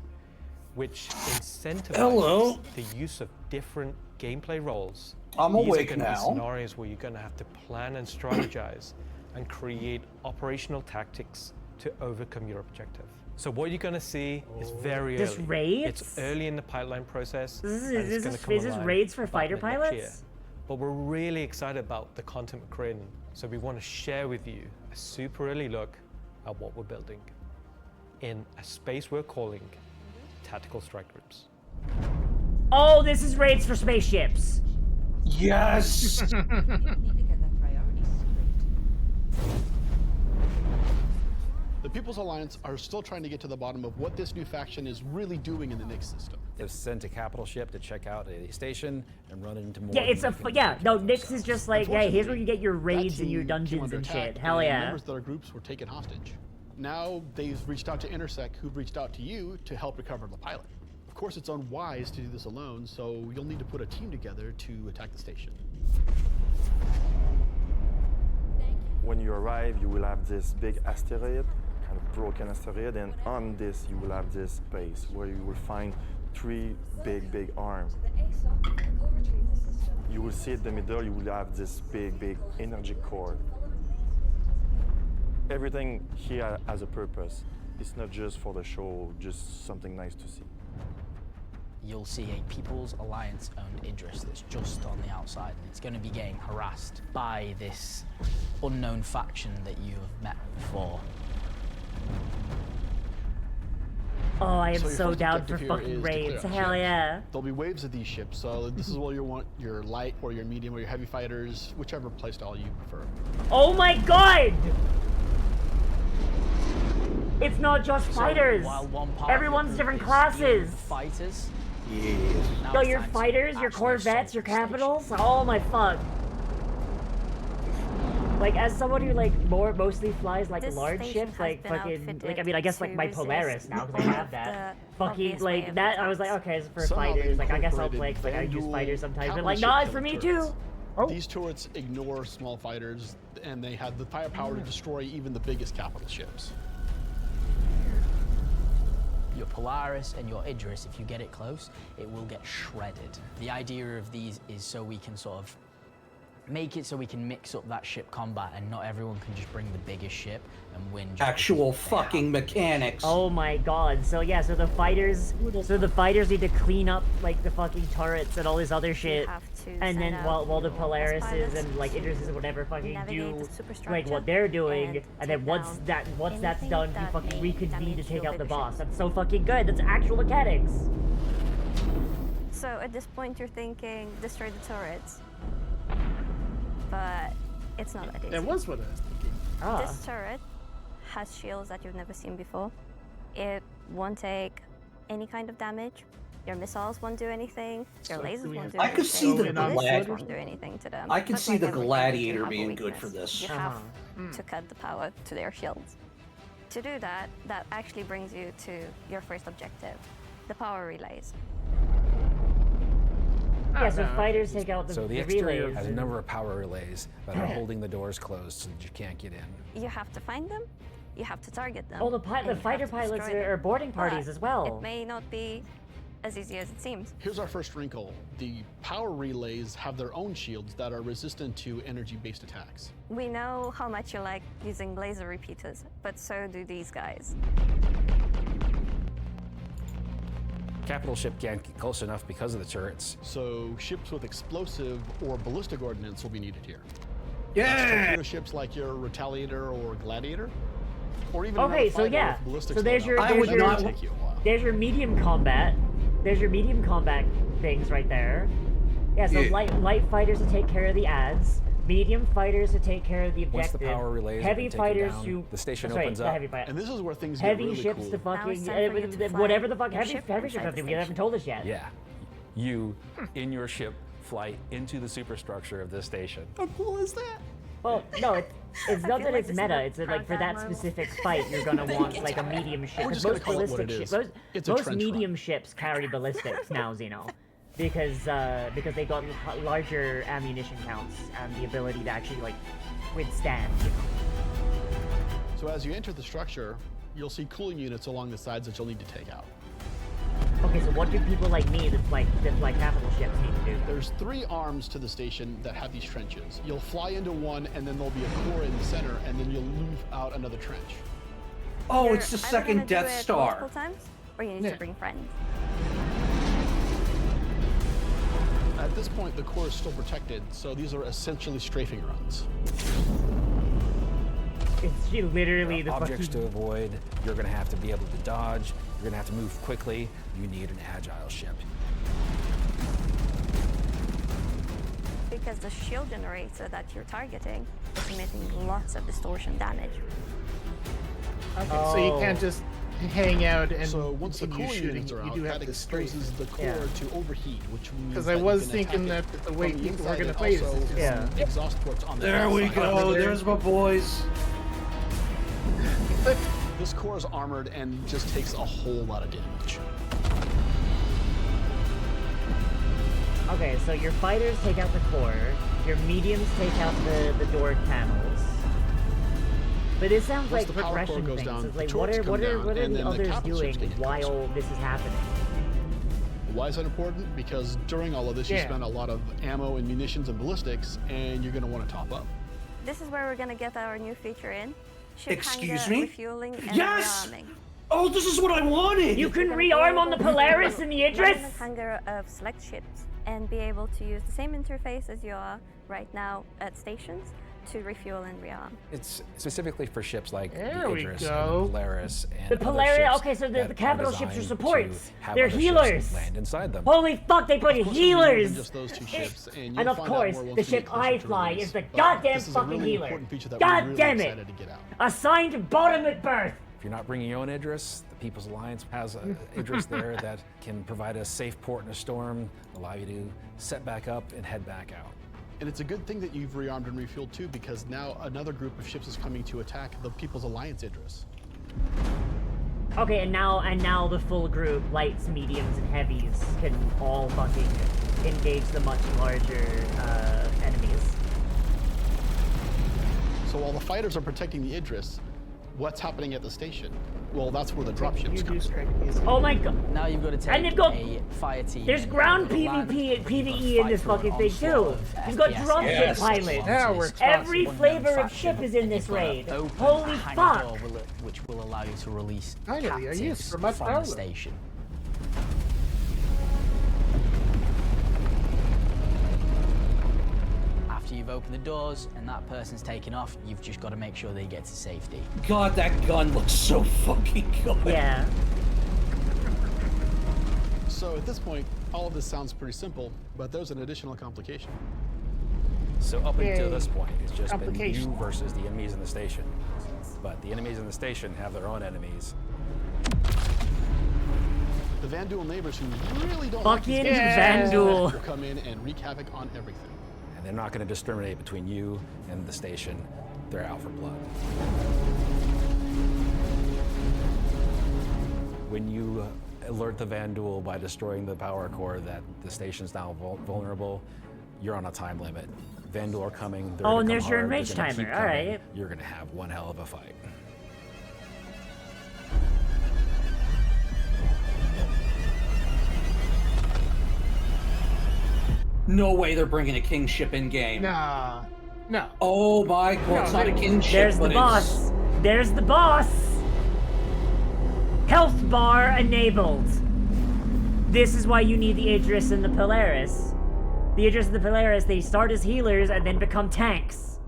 which incentivizes the use of different gameplay roles. I'm These awake are going to be now. scenarios where you're going to have to plan and strategize and create operational tactics to overcome your objective. So what you're going to see is very This early. raids? It's early in the pipeline process. Is and it's gonna come this alive raids for about fighter mid-next pilots? year. But we're really excited about the content we're creating. So we want to share with you a super early look at what we're building in a space we're calling Tactical Strike Groups. Oh, this is raids for spaceships. Yes! The People's Alliance are still trying to get to the bottom of what this new faction is really doing in the Nyx system. It was sent a capital ship to check out a station and run it into more. Yeah, it's a no. Nyx is just like, hey, here's where you get your raids and your dungeons and shit. Hell yeah. Members of their groups were taken hostage. Now they've reached out to Intersect, who've reached out to you to help recover the pilot. Of course, it's unwise to do this alone, so you'll need to put a team together to attack the station. When you arrive, you will have this big asteroid, kind of broken asteroid, and on this you will have this space where you will find three big arms. You will see in the middle, you will have this big energy core. Everything here has a purpose. It's not just for the show, just something nice to see. You'll see a People's Alliance owned Idris that's just on the outside, and it's going to be getting harassed by this unknown faction that you have met before. Oh, I am your so first down objective for here fucking is to clear raids. out Hell ships. yeah. There'll be waves of these ships, so this is where you want your light or your medium or your heavy fighters, whichever playstyle you prefer. Oh my god! It's not just So fighters. while one part of Everyone's your different group is classes. Fighters. Yes. Now Yo, it's your time to fighters, your actually corvettes, assault your the station. capitals. Oh my fuck. Like, as someone who like mostly flies like This large station ships, has like been fucking like outfitted I mean I guess like to my resist Polaris now because I all have of that. the Fucking obvious way like of that I was like attacks. okay, it's for Somehow fighters. they've Like I guess I'll play incorporated like I use Vandal fighters sometimes, but capital like ship no, it's for killer me turrets. too. These turrets ignore small fighters, and they have the firepower to destroy even the biggest capital ships. Your Polaris and your Idris, if you get it close, it will get shredded. The idea of these is so we can sort of make it so we can mix up that ship combat and not everyone can just bring the biggest ship and win. Just Actual because they have fucking mechanics. Oh my god. So yeah, so the fighters need to clean up like the fucking turrets and all this other shit. have to And then send while out the your Polarises pilots and like to Idrises and whatever fucking navigate do the superstructure like what they're doing, and then take once down that's anything done, you that fucking may reconvene to damage take your out the bigger boss. ship. That's so fucking good. That's actual mechanics. So at this point you're thinking destroy the turrets. But it's not that easy. That was what I was thinking. This turret has shields that you've never seen before. It won't take any kind of damage. Your missiles won't do anything. Your lasers won't do anything. I could see the ballistics won't do anything to them. I could But see like the everything, Gladiator you have a being good for weakness. this. You have to cut the power to their shields. To do that, that actually brings you to your first objective, the power relays. Yeah, so fighters take out So the the exterior relays. has a number of power relays that are holding the doors closed so that you can't get in. You have to find them. You have to target them. Oh, the and you fighter have to pilots destroy them. are boarding parties But as well. It may not be as easy as it seems. Here's our first wrinkle. The power relays have their own shields that are resistant to energy-based attacks. We know how much you like using laser repeaters, but so do these guys. Capital ship can't get close enough because of the turrets. So ships with explosive or ballistic ordnance will be needed here. Yeah! Torpedo ships like your Retaliator or Gladiator, or even Okay, another so fighter yeah. with ballistic So there's your loadout. there's your medium combat. There's your medium combat things right there. Yeah, so Yeah. light fighters to take care of the ads. medium fighters to take care of the Once objective. the power relays heavy have been taken fighters down, to the station sorry, opens the up. Heavy fight. And this is where things heavy get really ships cool. to fucking time for you to fly whatever the fuck your heavy ship ship inside have the to. You haven't told us yet. Yeah. You, in your ship, fly into the superstructure of this station. How cool is that? Well, no, it's not that like it's this is meta. a It's like for that program. specific fight, you're gonna want like a medium ship. We're just Most gonna call it what ballistic it is. ships, It's a most trench medium ships carry ballistics now, Xeno, because they got larger ammunition counts and the ability to actually like withstand. You know? So as you enter the structure, you'll see cooling units along the sides that you'll need to take out. Okay, so what do people like me that fly capital ships need to do? There's 3 arms to the station that have these trenches. You'll fly into one, and then there'll be a core in the center, and then you'll move out another trench. Oh, it's the Either second gonna do Death it Star. multiple times, or you need to bring friends. At this point, the core is still protected, so these are essentially strafing runs. It's literally the objects fucking... to avoid. You're going to have to be able to dodge. You're going to have to move quickly. You need an agile ship. Because the shield generator that you're targeting is emitting lots of distortion damage. Okay, so you can't just hang out and So once the continue cooling shooting. units are You out, do that have to exposes the core to overheat, which means Because that I you was can thinking attack that it the way from people are inside, gonna and play also this is- some exhaust ports on the There we outside. go. There's my boys. This core is armored and just takes a whole lot of damage. Okay, so your fighters take out the core, your mediums take out the door panels. But it sounds Once like the power core progression goes things. down, It's the like what turrets are come down, and the then the others capital ships doing get while this is happening? Why is that important? Because during all of this, you Yeah. spend a lot of ammo and munitions and ballistics, and you're going to want to top up. This is where we're gonna get our new feature in. Ship Excuse hangar, me? refueling, and Yes! rearming. Oh, this is what I wanted! You can We're gonna be rearm on the able to Polaris and the land in Idris? a hangar of select ships and be able to use the same interface as you are right now at stations to refuel and rearm. It's specifically for ships like There the we Idris go. and the Polaris and The other Polaris, ships okay, so the that are capital ships are designed supports. to have They're other ships healers. land inside them. Holy fuck, they put Of course, healers! than just those 2 ships, and, And you'll of find out course, more once the we get ship closer I to fly release. is the But goddamn this is a fucking really healer. important feature that God we're really damn it! excited to get out. Assigned bottom at birth. If you're not bringing your own Idris, the People's Alliance has an Idris there that can provide a safe port in a storm, allow you to set back up and head back out. And it's a good thing that you've rearmed and refueled too, because now another group of ships is coming to attack the People's Alliance Idris. Okay, and now the full group, lights, mediums, and heavies, can all fucking engage the much larger enemies. So while the fighters are protecting the Idris, what's happening at the station? Well, that's where the dropships come in. Oh my god! Now you've got to take And they've got a fire team. There's and ground you've got to PvP and land, you've got to PvE in fight this through an fucking thing onslaught too. of You've got FPS dropship yes. pilots. Now we're Every One flavor of faction, ship is in and this you've got to raid. open Holy a hangar fuck! door which will allow you to release Finally, I captives used for from much the power. station. After you've opened the doors and that person's taken off, you've just got to make sure they get to safety. God, that gun looks so fucking good. Yeah. So at this point, all of this sounds pretty simple, but there's an additional complication. So up until Yay. this point, it's just been Complication. you versus the enemies in the station. But the enemies in the station have their own enemies. The Van Duel neighbors who really don't like these Fucking guys Van Duel. will come in and wreak havoc on everything. And they're not going to discriminate between you and the station. They're out for blood. When you alert the Van Duel by destroying the power core that the station's now vulnerable, you're on a time limit. Van Duel are coming. They're Oh, gonna and come there's your hard, they're enraged gonna keep timer, all coming. right. You're going to have one hell of a fight. No way they're bringing a kingship in game. Nah. No. Oh my god, it's not a kingship, There's the but boss. There's the boss. Health bar enabled. This is why you need the Idris and the Polaris. The Idris and the Polaris, they start as healers and then become tanks.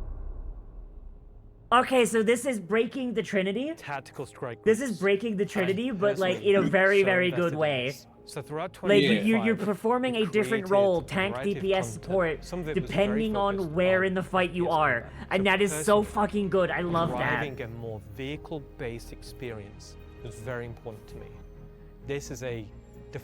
Okay, so this is breaking the Trinity. Tactical strike. This is breaking the Trinity, but like in a very, very good way. So throughout Like 2025, you're performing a different created role, a tank, variety of DPS content. support, Some of it was very depending focused on where on in the fight you PS are, combat. and So that is so personally, fucking good. I love that. Driving a more vehicle-based experience was very important to me. This is a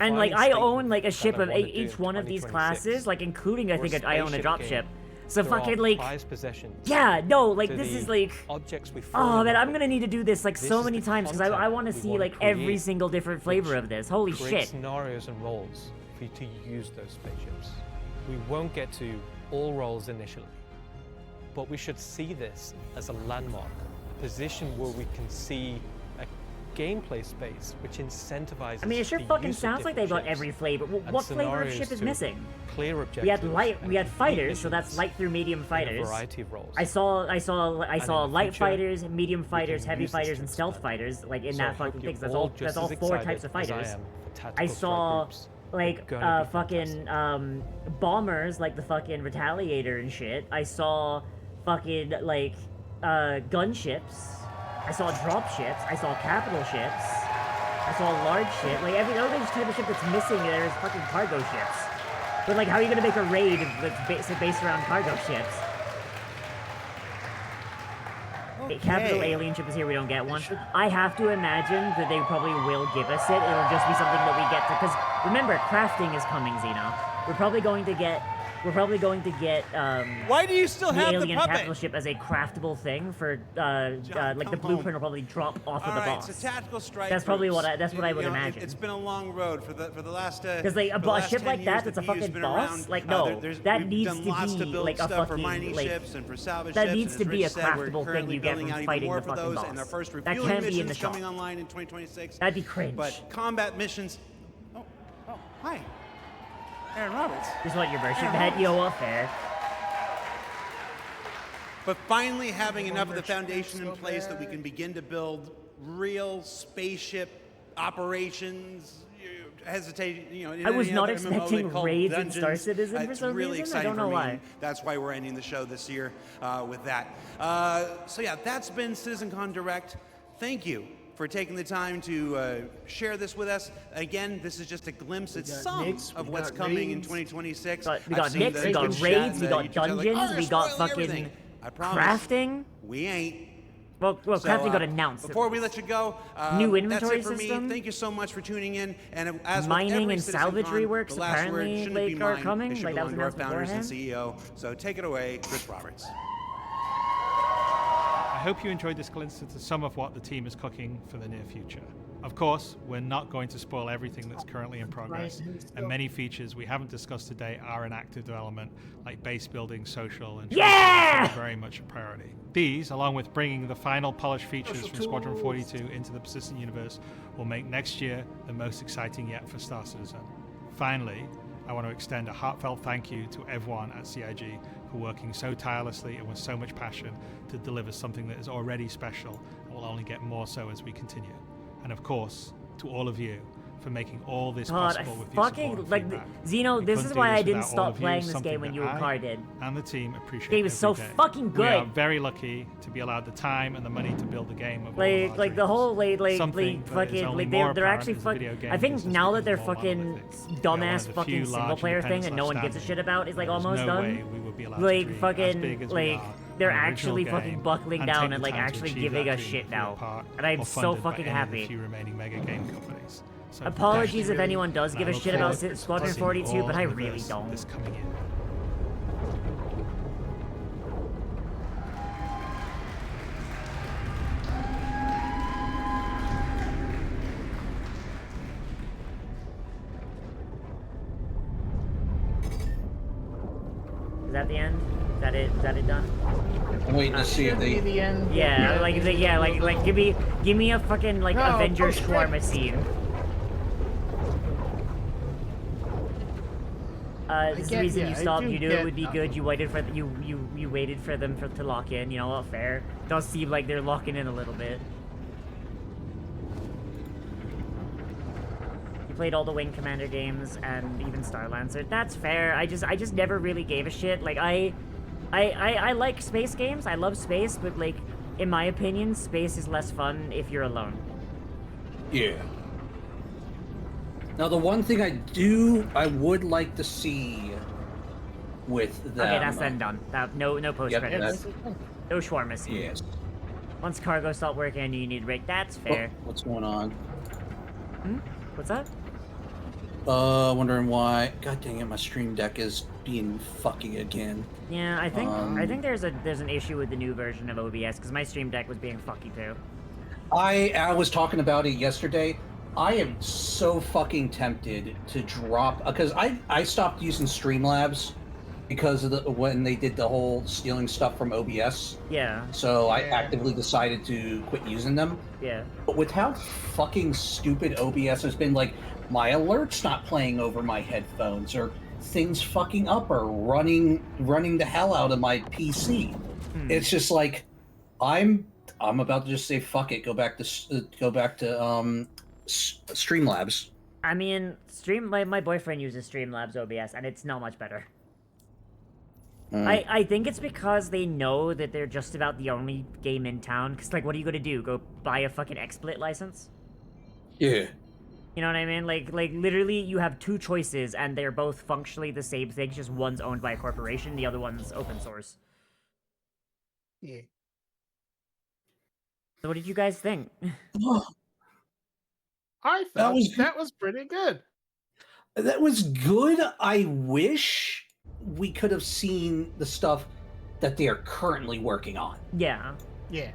And like I defining own like a statement ship that I of wanna do each in one of these 2026. classes, like including I We're think a I own a spaceship dropship. game. So There are fucking like prized possessions. yeah, no, like to this the is like objects we fall oh in man, love I'm with. gonna need to do this like This so is many the times because I content want to we see wanna like every create, single different flavor which of this. Holy create shit! Scenarios and roles for you to use those spaceships. We won't get to all roles initially, but we should see this as a landmark, a position where we can see a gameplay space which incentivizes. I mean, it sure the fucking use of sounds like they've different got ships every flavor. and What flavor of scenarios ship is to missing? clear We objectives. had light, and we had complete fighters, so that's missions light through medium in a fighters. variety of roles. I saw And in the light future, fighters, medium we can fighters, heavy use this fighters, to and stealth expand. fighters, like in So I that hope fucking you're thing. That's all all. just That's all as 4 excited types of as I fighters. am for I tactical strike saw groups. like They're gonna be fucking bombers, like the fucking Retaliator and shit. I saw fucking like gunships. I saw drop ships. I saw capital ships. I saw large ship. Like every other type of ship that's missing there is fucking cargo ships. But like, how are you gonna make a raid that's based around cargo ships? Capital alien ship is here. We don't get one. I have to imagine that they probably will give us it. It'll just be something that we get to. Because remember, crafting is coming, Xeno. We're probably going to get. Why do you still have the alien puppet? capital ship as a craftable thing for like the blueprint will probably drop off of the boss. So tactical strike. That's probably groups. what I would You know, imagine. It's been a long road for the last. Because like a ship like that, that's a fucking boss. Like no, that needs to be like a fucking like that needs to be a craftable thing you get from fighting the fucking boss. That can't be in the shop. Coming online in 2026. That'd be cringe. But combat missions. Oh, hi, Aaron Roberts. Just want your merchant head, yo, affair. But finally having enough of the foundation in place that we can begin to build real spaceship operations. Hesitate, you know. I was not MMO they expecting call raids in dungeons. Star Citizen for It's some really reason. I exciting don't know for me, why. and that's why we're ending the show this year with that. So yeah, that's been CitizenCon Direct. Thank you for taking the time to share this with us. Again, this is just a glimpse at some of what's coming in 2026. We got Nix, we got raids, we got dungeons, we got fucking crafting. We ain't. Well, crafting got announced. Before we let you go, New inventory that's it for system. me. Thank you so much for tuning in. And as with Mining every and salvage CitizenCon, reworks the last word apparently, shouldn't like, be are mine. coming. It should Like, that was belong to our announced founders and CEO. So take it away, Chris Roberts. I hope you enjoyed this glimpse into some of what the team is cooking for the near future. Of course, we're not going to spoil everything that's currently in progress, and many features we haven't discussed today are in active development, like base building, social, and yeah! are very much a priority. These, along with bringing the final polished features from Squadron 42 into the persistent universe, will make next year the most exciting yet for Star Citizen. Finally, I want to extend a heartfelt thank you to everyone at CIG for working so tirelessly and with so much passion to deliver something that is already special and will only get more so as we continue. And of course, to all of you for making all this God, possible with I your fucking support and like feedback. Zeno. We This couldn't is do why this I didn't without all stop of you, playing this something game when that you and I Car did. And the team appreciate. Game is so every day. fucking We are good. very lucky to be allowed the time and the money to build the game of all of our Like the whole Something that is fucking only like more they're actually apparent as video fucking. game I think business now that their becomes more fucking monolithic. dumbass the fucking few single large player thing independents that no one gives a left shit about is like There's almost no way done. we would be allowed to Like dream as fucking big as we like are they're on an original actually fucking game buckling and down take and the like time to actually achieve giving that a dream shit if we are now, part and I'm or so funded by fucking any of the happy. few remaining mega game companies. So Apologies thank if you. anyone does And give I a look shit about forward to Squadron seeing 42, but I all of really this don't. This coming year. Is that the end? Is that it? Is that it done? I'm waiting to see if they. The end. Yeah, like give me a fucking like No, Avengers post shawarma credits. scene. This is the get- reason yeah, you I stopped. do You knew it get- would be good. You waited for you waited for them to lock in. You know what? Fair. Does seem like they're locking in a little bit. You played all the Wing Commander games and even Star Lancer. That's fair. I just never really gave a shit. Like I like space games. I love space, but like in my opinion, space is less fun if you're alone. Yeah. Now, the one thing I would like to see with them. Okay, that's then done. No post Yep, credits. No shawarmas. Yes. Once cargo stopped working and you need rig, that's fair. Oh, what's going on? What's that? Wondering why. God dang it, my stream deck is being fucking again. Yeah, I think there's an issue with the new version of OBS because my stream deck was being fucky too. I was talking about it yesterday. I am so fucking tempted to drop because I stopped using Streamlabs because of when they did the whole stealing stuff from OBS. Yeah. So I actively decided to quit using them. Yeah. But with how fucking stupid OBS has been, like my alerts not playing over my headphones or things fucking up or running the hell out of my PC. It's just like I'm about to just say fuck it, go back to Streamlabs. I mean, my boyfriend uses Streamlabs OBS and it's not much better. I think it's because they know that they're just about the only game in town. Because, like, what are you going to do? Go buy a fucking XSplit license? Yeah. You know what I mean? Like literally, you have two choices, and they're both functionally the same thing, just one's owned by a corporation, the other one's open source. Yeah. So what did you guys think? I thought that was pretty good. That was good. I wish we could have seen the stuff that they are currently working on. Yeah. Yeah.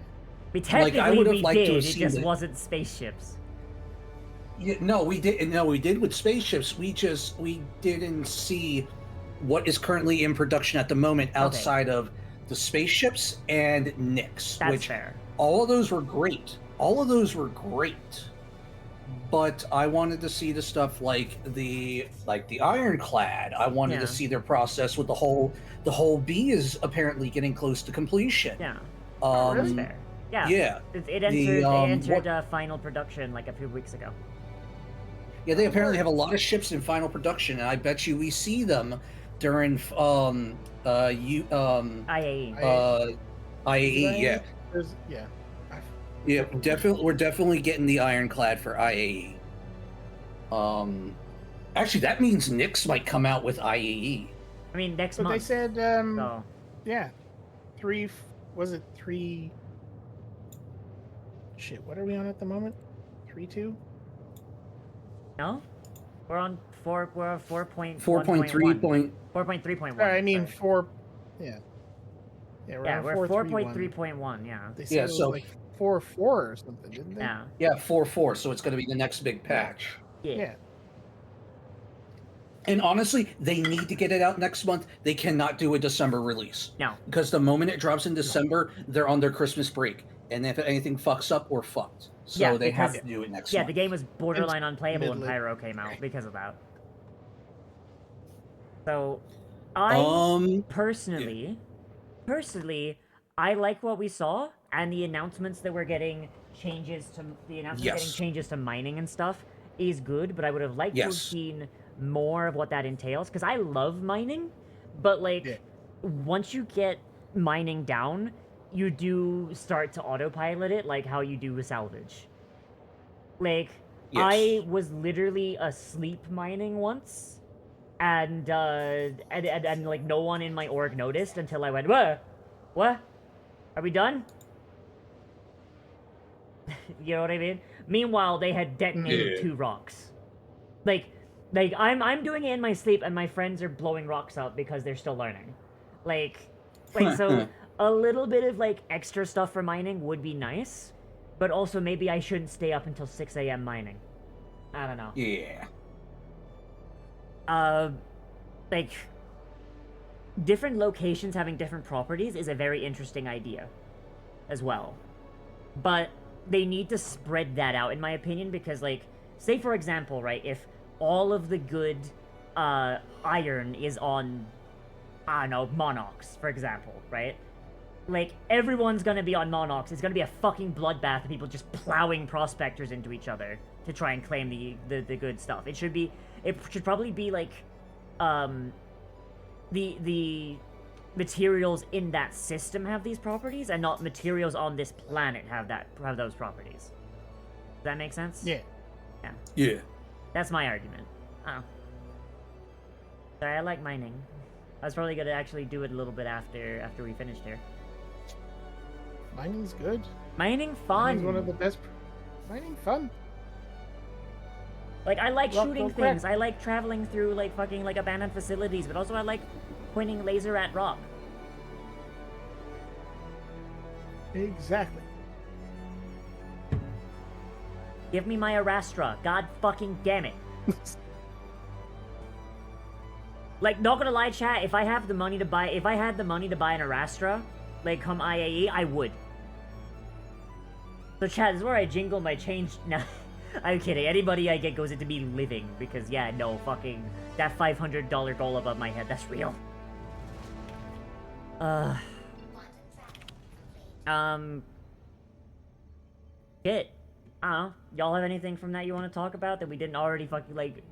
We technically I would have we liked to did, have it seen just it. wasn't spaceships. Yeah, no, we did. No, we did with spaceships. We didn't see what is currently in production at the moment outside of the spaceships and Nyx. That's which fair. all of those were great. All of those were great. But I wanted to see the stuff like the Ironclad. I wanted to see their process with the whole B is apparently getting close to completion. Yeah. That's fair. Yeah. Yeah. It entered final production like a few weeks ago. Yeah, they apparently have a lot of ships in final production, and I bet you we see them during IAE. IAE, yeah. Yeah. Yeah, definitely. We're definitely getting the Ironclad for IAE. Actually, that means Nyx might come out with IAE. I mean, next But month. they said, so. yeah, was it 3? Shit, what are we on at the moment? 3.2? No, we're on 4. We're on 4.3. 4.3.1. I mean 4. Yeah. Yeah, we're on 4.3.1. Yeah. They said it was like 4.4 or something, didn't they? Yeah. Yeah, 4.4. So it's going to be the next big patch. Yeah. And honestly, they need to get it out next month. They cannot do a December release. No. Because the moment it drops in December, they're on their Christmas break. And if anything fucks up, we're fucked. So they have to do it next month. Yeah, the game was borderline unplayable when Pyro came out because of that. So, personally, I like what we saw, and the announcements that we're getting getting changes to mining and stuff is good, but I would have liked to have seen more of what that entails, because I love mining, but like, once you get mining down, you do start to autopilot it, like how you do with salvage. Like, I was literally asleep mining once, and like no one in my org noticed until I went, what? Are we done? You know what I mean? Meanwhile, they had detonated 2 rocks. Like I'm doing it in my sleep, and my friends are blowing rocks up because they're still learning. Like so a little bit of like extra stuff for mining would be nice, but also maybe I shouldn't stay up until 6 a.m. mining. I don't know. Yeah. Like different locations having different properties is a very interesting idea as well. But they need to spread that out, in my opinion, because, like, say for example, right, if all of the good iron is on, I don't know, Monox, for example, right? Like, everyone's gonna be on Monox. It's gonna be a fucking bloodbath of people just plowing prospectors into each other to try and claim the good stuff. It should probably be, like, the materials in that system have these properties, and not materials on this planet have those properties. Does that make sense? Yeah. Yeah. That's my argument. Oh. Sorry, I like mining. I was probably gonna actually do it a little bit after we finished here. Mining's good. Mining fun. Mining's one of the best. Mining fun. Like, I like Rock, shooting go quick. things. I like traveling through, like, fucking, like, abandoned facilities, but also I like pointing laser at rock. Exactly. Give me my Arastra. God fucking damn it. Like, not gonna lie, chat, if I had the money to buy an Arastra, like, come IAE, I would. So, chat, this is where I jingle my change. No, I'm kidding. Anybody I get goes into me living, because, yeah, no, fucking, that $500 goal above my head, that's real. Shit. I don't know. Y'all have anything from that you want to talk about that we didn't already fucking, like,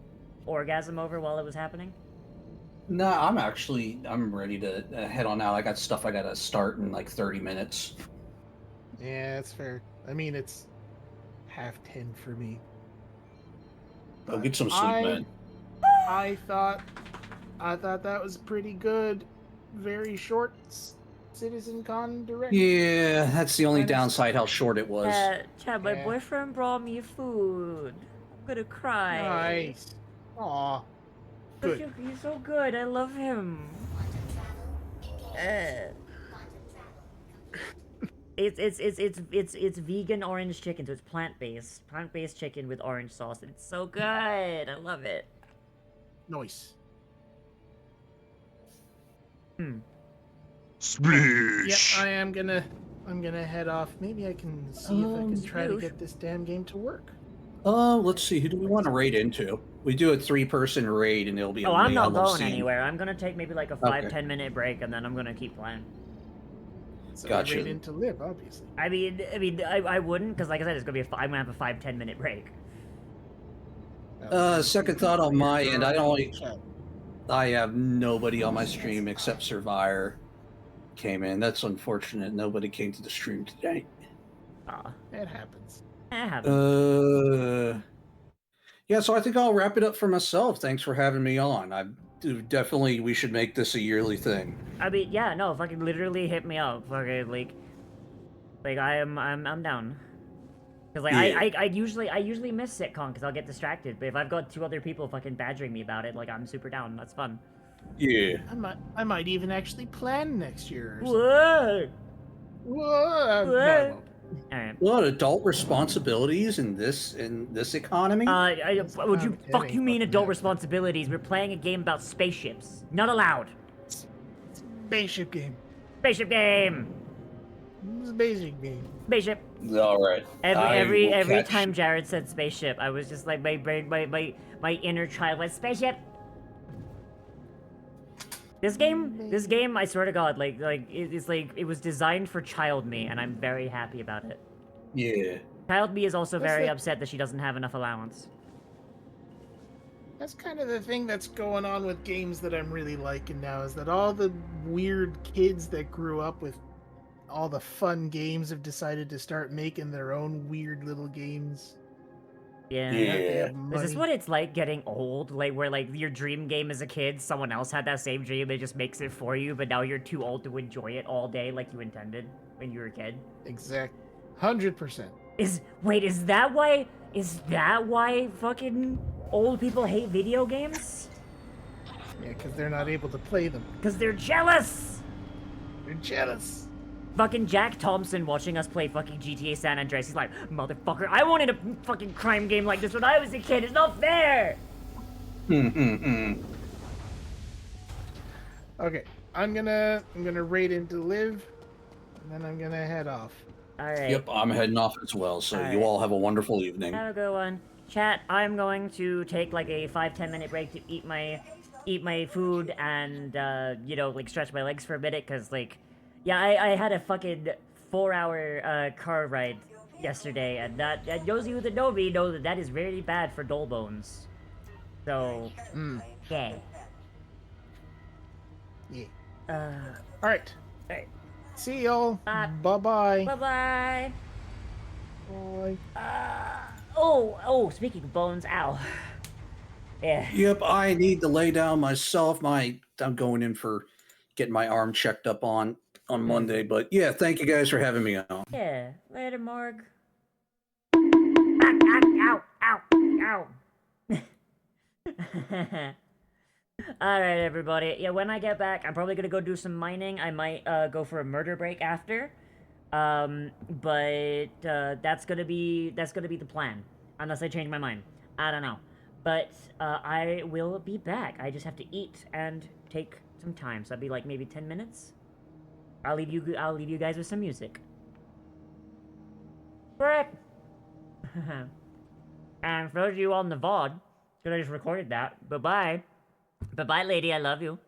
orgasm over while it was happening? No, I'm ready to head on out. I got stuff I gotta start in like 30 minutes. Yeah, that's fair. I mean, it's 10:30 for me. Go get some sleep, man. I thought that was pretty good. Very short CitizenCon direct. Yeah, that's the only downside, how short it was. Chad, my boyfriend brought me food. I'm gonna cry. Nice. Aw. Good. He's so good. I love him. It's vegan orange chicken, so it's plant-based chicken with orange sauce. It's so good. I love it. Nice. Splish. Yep, I'm gonna head off. Maybe I can see if I can try to sploosh. get this damn game to work. Let's see. Who do we want to raid into? We do a 3-person raid, and it'll be. Oh, I'm not I love going seeing- anywhere. I'm gonna take maybe like a 5-10 minute break, and then I'm gonna keep playing. So Gotcha. raid into live, obviously. I wouldn't, because like I said, it's gonna be I'm gonna have a 5-10 minute break. Second thought on my end. I have nobody on my stream except Survivor came in. That's unfortunate. Nobody came to the stream today. It happens. It happens. Yeah, so I think I'll wrap it up for myself. Thanks for having me on. Definitely we should make this a yearly thing. I mean, yeah, no, fucking literally hit me up. Fucking like I'm down. Cause like Yeah. I usually miss CitizenCon because I'll get distracted. But if I've got 2 other people fucking badgering me about it, like I'm super down. That's fun. Yeah. I might even actually plan next year. Or Whoa! Whoa! No, I Whoa! won't. Alright. What adult responsibilities in this economy? Would you fuck you mean adult responsibilities? We're playing a game about spaceships. Not allowed. Spaceship game. Spaceship game. Spaceship game. Spaceship. All right. Every time Jared said spaceship, I was just like my inner child went spaceship. This game, I swear to God, it was designed for child me, and I'm very happy about it. Yeah. Child me is also That's very the- upset that she doesn't have enough allowance. That's kind of the thing that's going on with games that I'm really liking now, is that all the weird kids that grew up with all the fun games have decided to start making their own weird little games. Yeah. They have Is this money. what it's like getting old? Like where like your dream game as a kid, someone else had that same dream, it just makes it for you, but now you're too old to enjoy it all day like you intended when you were a kid? Exact. 100%. Is that why fucking old people hate video games? Yeah, because they're not able to play them. Because they're jealous! They're jealous. Fucking Jack Thompson watching us play fucking GTA San Andreas, he's like, motherfucker, I wanted a fucking crime game like this when I was a kid, it's not fair! Okay, I'm gonna raid into live, and then I'm gonna head off. Alright. Yep, I'm heading off as well. So you all have a wonderful evening. Have a good one. Chat, I'm going to take like a 5-10 minute break to eat my food and, like stretch my legs for a minute, cause like, yeah, I had a fucking 4-hour car ride yesterday, and those of you that know me know that is very bad for Dhole bones. So, yeah. Yeah. Alright. Alright. See y'all. Bye-bye. Bye-bye. Bye. Oh, speaking of bones, ow. Yeah. Yep, I need to lay down myself. I'm going in for getting my arm checked up on Monday. But yeah, thank you guys for having me on. Yeah. Later, Morg. Ow! Ow! Ow! All right, everybody. Yeah, when I get back, I'm probably gonna go do some mining. I might go for a murder break after. But that's gonna be the plan, unless I change my mind. I don't know. But I will be back. I just have to eat and take some time. So that'd be like maybe 10 minutes. I'll leave you guys with some music. Frick! And for those of you on the VOD, because I just recorded that. Bye bye. Bye bye, lady. I love you.